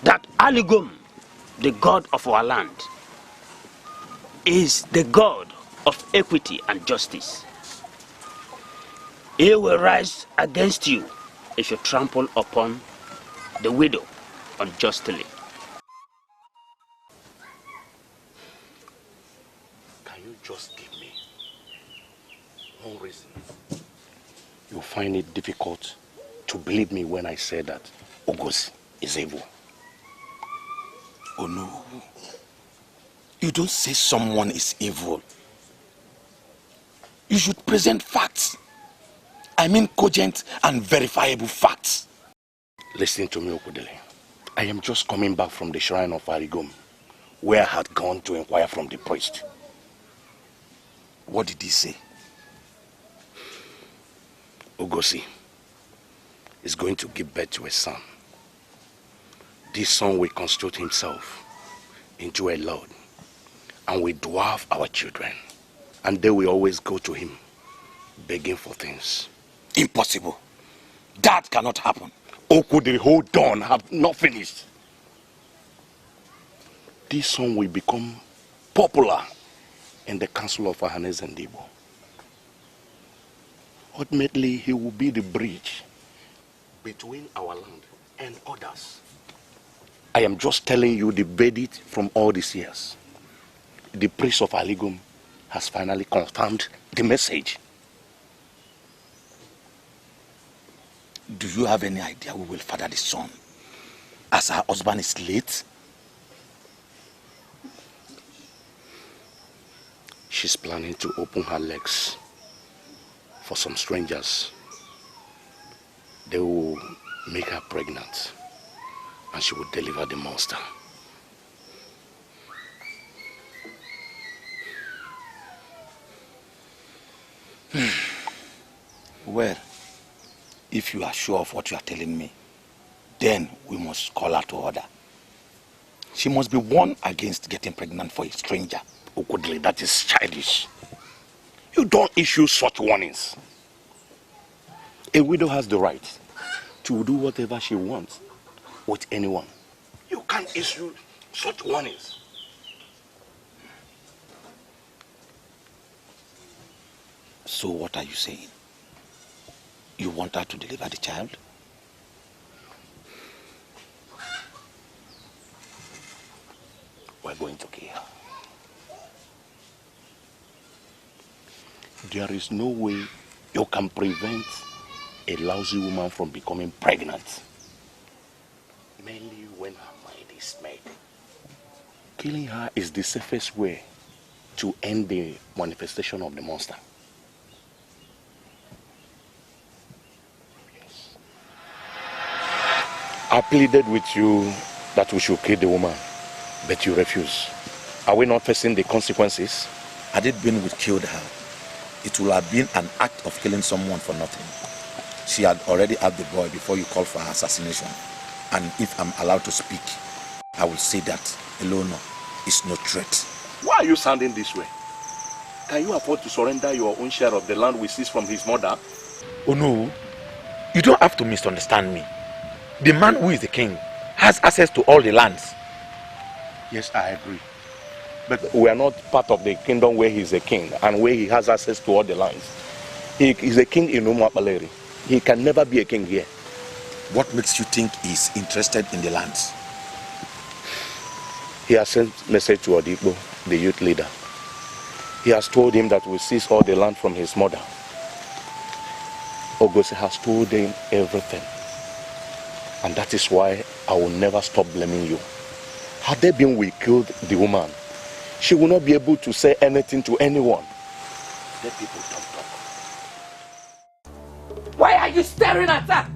S9: that Aligom, the god of our land, is the god of equity and justice. He will rise against you if you trample upon the widow unjustly.
S3: Can you just give me one reason you find it difficult to believe me when I say that Ogosi is evil?
S18: Oh no. You don't say someone is evil. You should present facts. I mean cogent and verifiable facts.
S3: Listen to me, Okudele. I am just coming back from the shrine of Arigom, where I had gone to inquire from the priest.
S18: What did he say?
S3: Ogosi is going to give birth to a son. This son will constitute himself into a lord and will dwarf our children. And they will always go to him begging for things.
S18: Impossible. That cannot happen. Okudiri, hold on, have not finished. This son will become popular in the council of Ahanes and Debo. Ultimately, he will be the bridge between our land and others. I am just telling you the verdict from all these years. The priest of Aligum has finally confirmed the message. Do you have any idea who will father the son? As her husband is late? She's planning to open her legs for some strangers. They will make her pregnant and she will deliver the monster. Well, if you are sure of what you are telling me, then we must call her to order. She must be warned against getting pregnant for a stranger. Okudili, that is childish. You don't issue such warnings. A widow has the right to do whatever she wants with anyone. You can't issue such warnings. So what are you saying? You want her to deliver the child? We're going to kill her. There is no way you can prevent a lousy woman from becoming pregnant. Mainly when her mind is made. Killing her is the safest way to end the manifestation of the monster. Yes. I pleaded with you that we should kill the woman, but you refuse. Are we not facing the consequences? Had it been we killed her, it would have been an act of killing someone for nothing. She had already had the boy before you called for her assassination. And if I'm allowed to speak, I will say that Elona is no threat. Why are you sounding this way? Can you afford to surrender your own share of the land we seized from his mother?
S5: Oh no, you don't have to misunderstand me. The man who is the king has access to all the lands.
S18: Yes, I agree. But we are not part of the kingdom where he is a king and where he has access to all the lands. He is a king in Umuapaleri. He can never be a king here.
S5: What makes you think he's interested in the lands?
S18: He has sent a message to Odibo, the youth leader. He has told him that we seize all the land from his mother. Ogose has told him everything. And that is why I will never stop blaming you. Had they been we killed the woman, she will not be able to say anything to anyone. Let people talk.
S8: Why are you staring at her?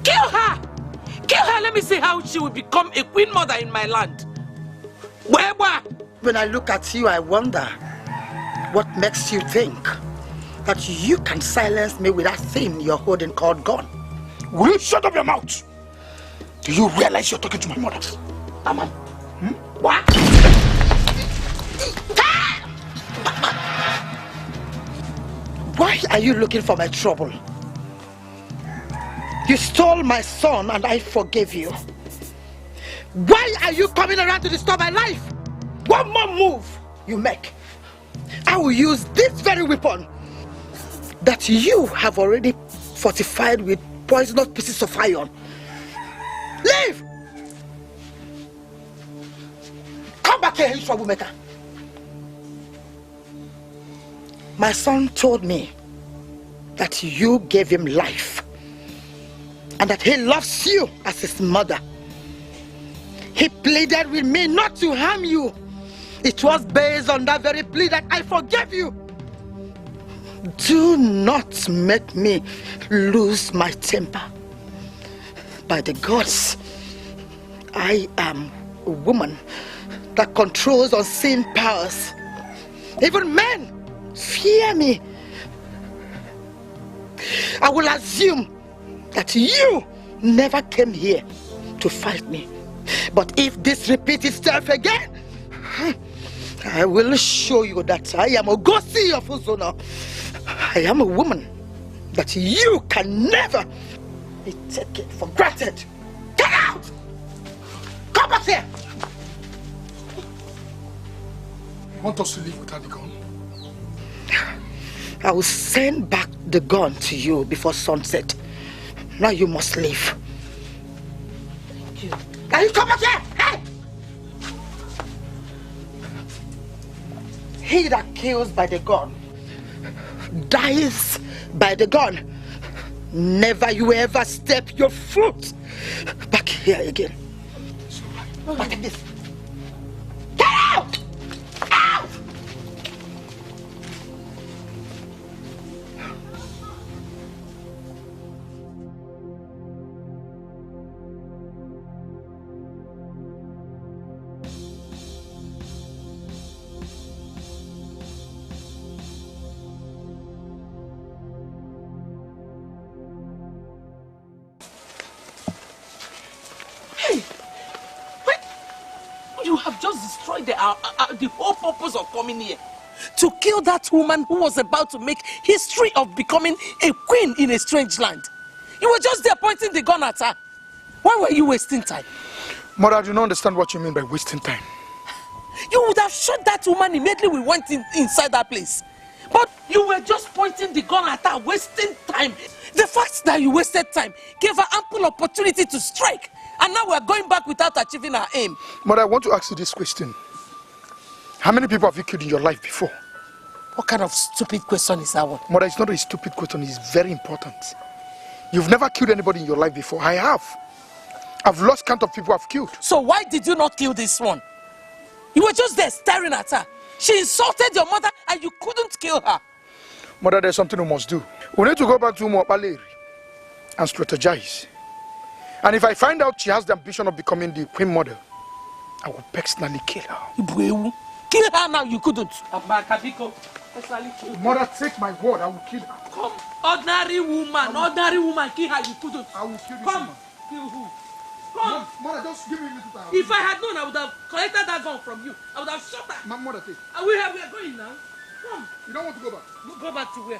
S8: Kill her! Kill her, let me see how she will become a queen mother in my land.
S16: When I look at you, I wonder what makes you think that you can silence me with that thing you're holding called gun.
S9: Will you shut up your mouth? Do you realize you're talking to my mother?
S16: Aman. What? Why are you looking for my trouble? You stole my son and I forgave you. Why are you coming around to disturb my life? One more move you make, I will use this very weapon that you have already fortified with poisonous pieces of iron. Leave! Come back here, you troublemaker. My son told me that you gave him life and that he loves you as his mother. He pleaded with me not to harm you. It was based on that very plea that I forgave you. Do not make me lose my temper. By the gods, I am a woman that controls unseen powers. Even men fear me. I will assume that you never came here to fight me. But if this repeats itself again, I will show you that I am a Gosi of Uzona. I am a woman that you can never me take it for granted. Get out! Come back here!
S1: You want us to leave without the gun?
S16: I will send back the gun to you before sunset. Now you must leave. Thank you. Now you come back here! Hey! He that kills by the gun dies by the gun. Never you ever step your foot back here again. Look at this. Get out! Out!
S8: You have just destroyed the whole purpose of coming here. To kill that woman who was about to make history of becoming a queen in a strange land. You were just there pointing the gun at her. Why were you wasting time?
S1: Mother, I do not understand what you mean by wasting time.
S8: You would have shot that woman immediately we went inside that place. But you were just pointing the gun at her, wasting time. The fact that you wasted time gave her ample opportunity to strike. And now we're going back without achieving our aim.
S1: Mother, I want to ask you this question. How many people have you killed in your life before?
S8: What kind of stupid question is that one?
S1: Mother, it's not a stupid question. It's very important. You've never killed anybody in your life before. I have. I've lost count of people I've killed.
S8: So why did you not kill this one? You were just there staring at her. She insulted your mother and you couldn't kill her.
S1: Mother, there's something we must do. We need to go back to Umopaleri and strategize. And if I find out she has the ambition of becoming the queen mother, I will personally kill her.
S8: Kill her now, you couldn't.
S1: Mother, take my word, I will kill her.
S8: Come, ordinary woman, kill her, you couldn't.
S1: I will kill this
S8: Come,
S1: woman.
S8: kill who? Come.
S1: Mother, just give me a little time.
S8: If I had known, I would have collected that gun from you. I would have shot her.
S1: Mother, take.
S8: And we are going now. Come.
S1: You don't want to go back?
S8: Go back to where?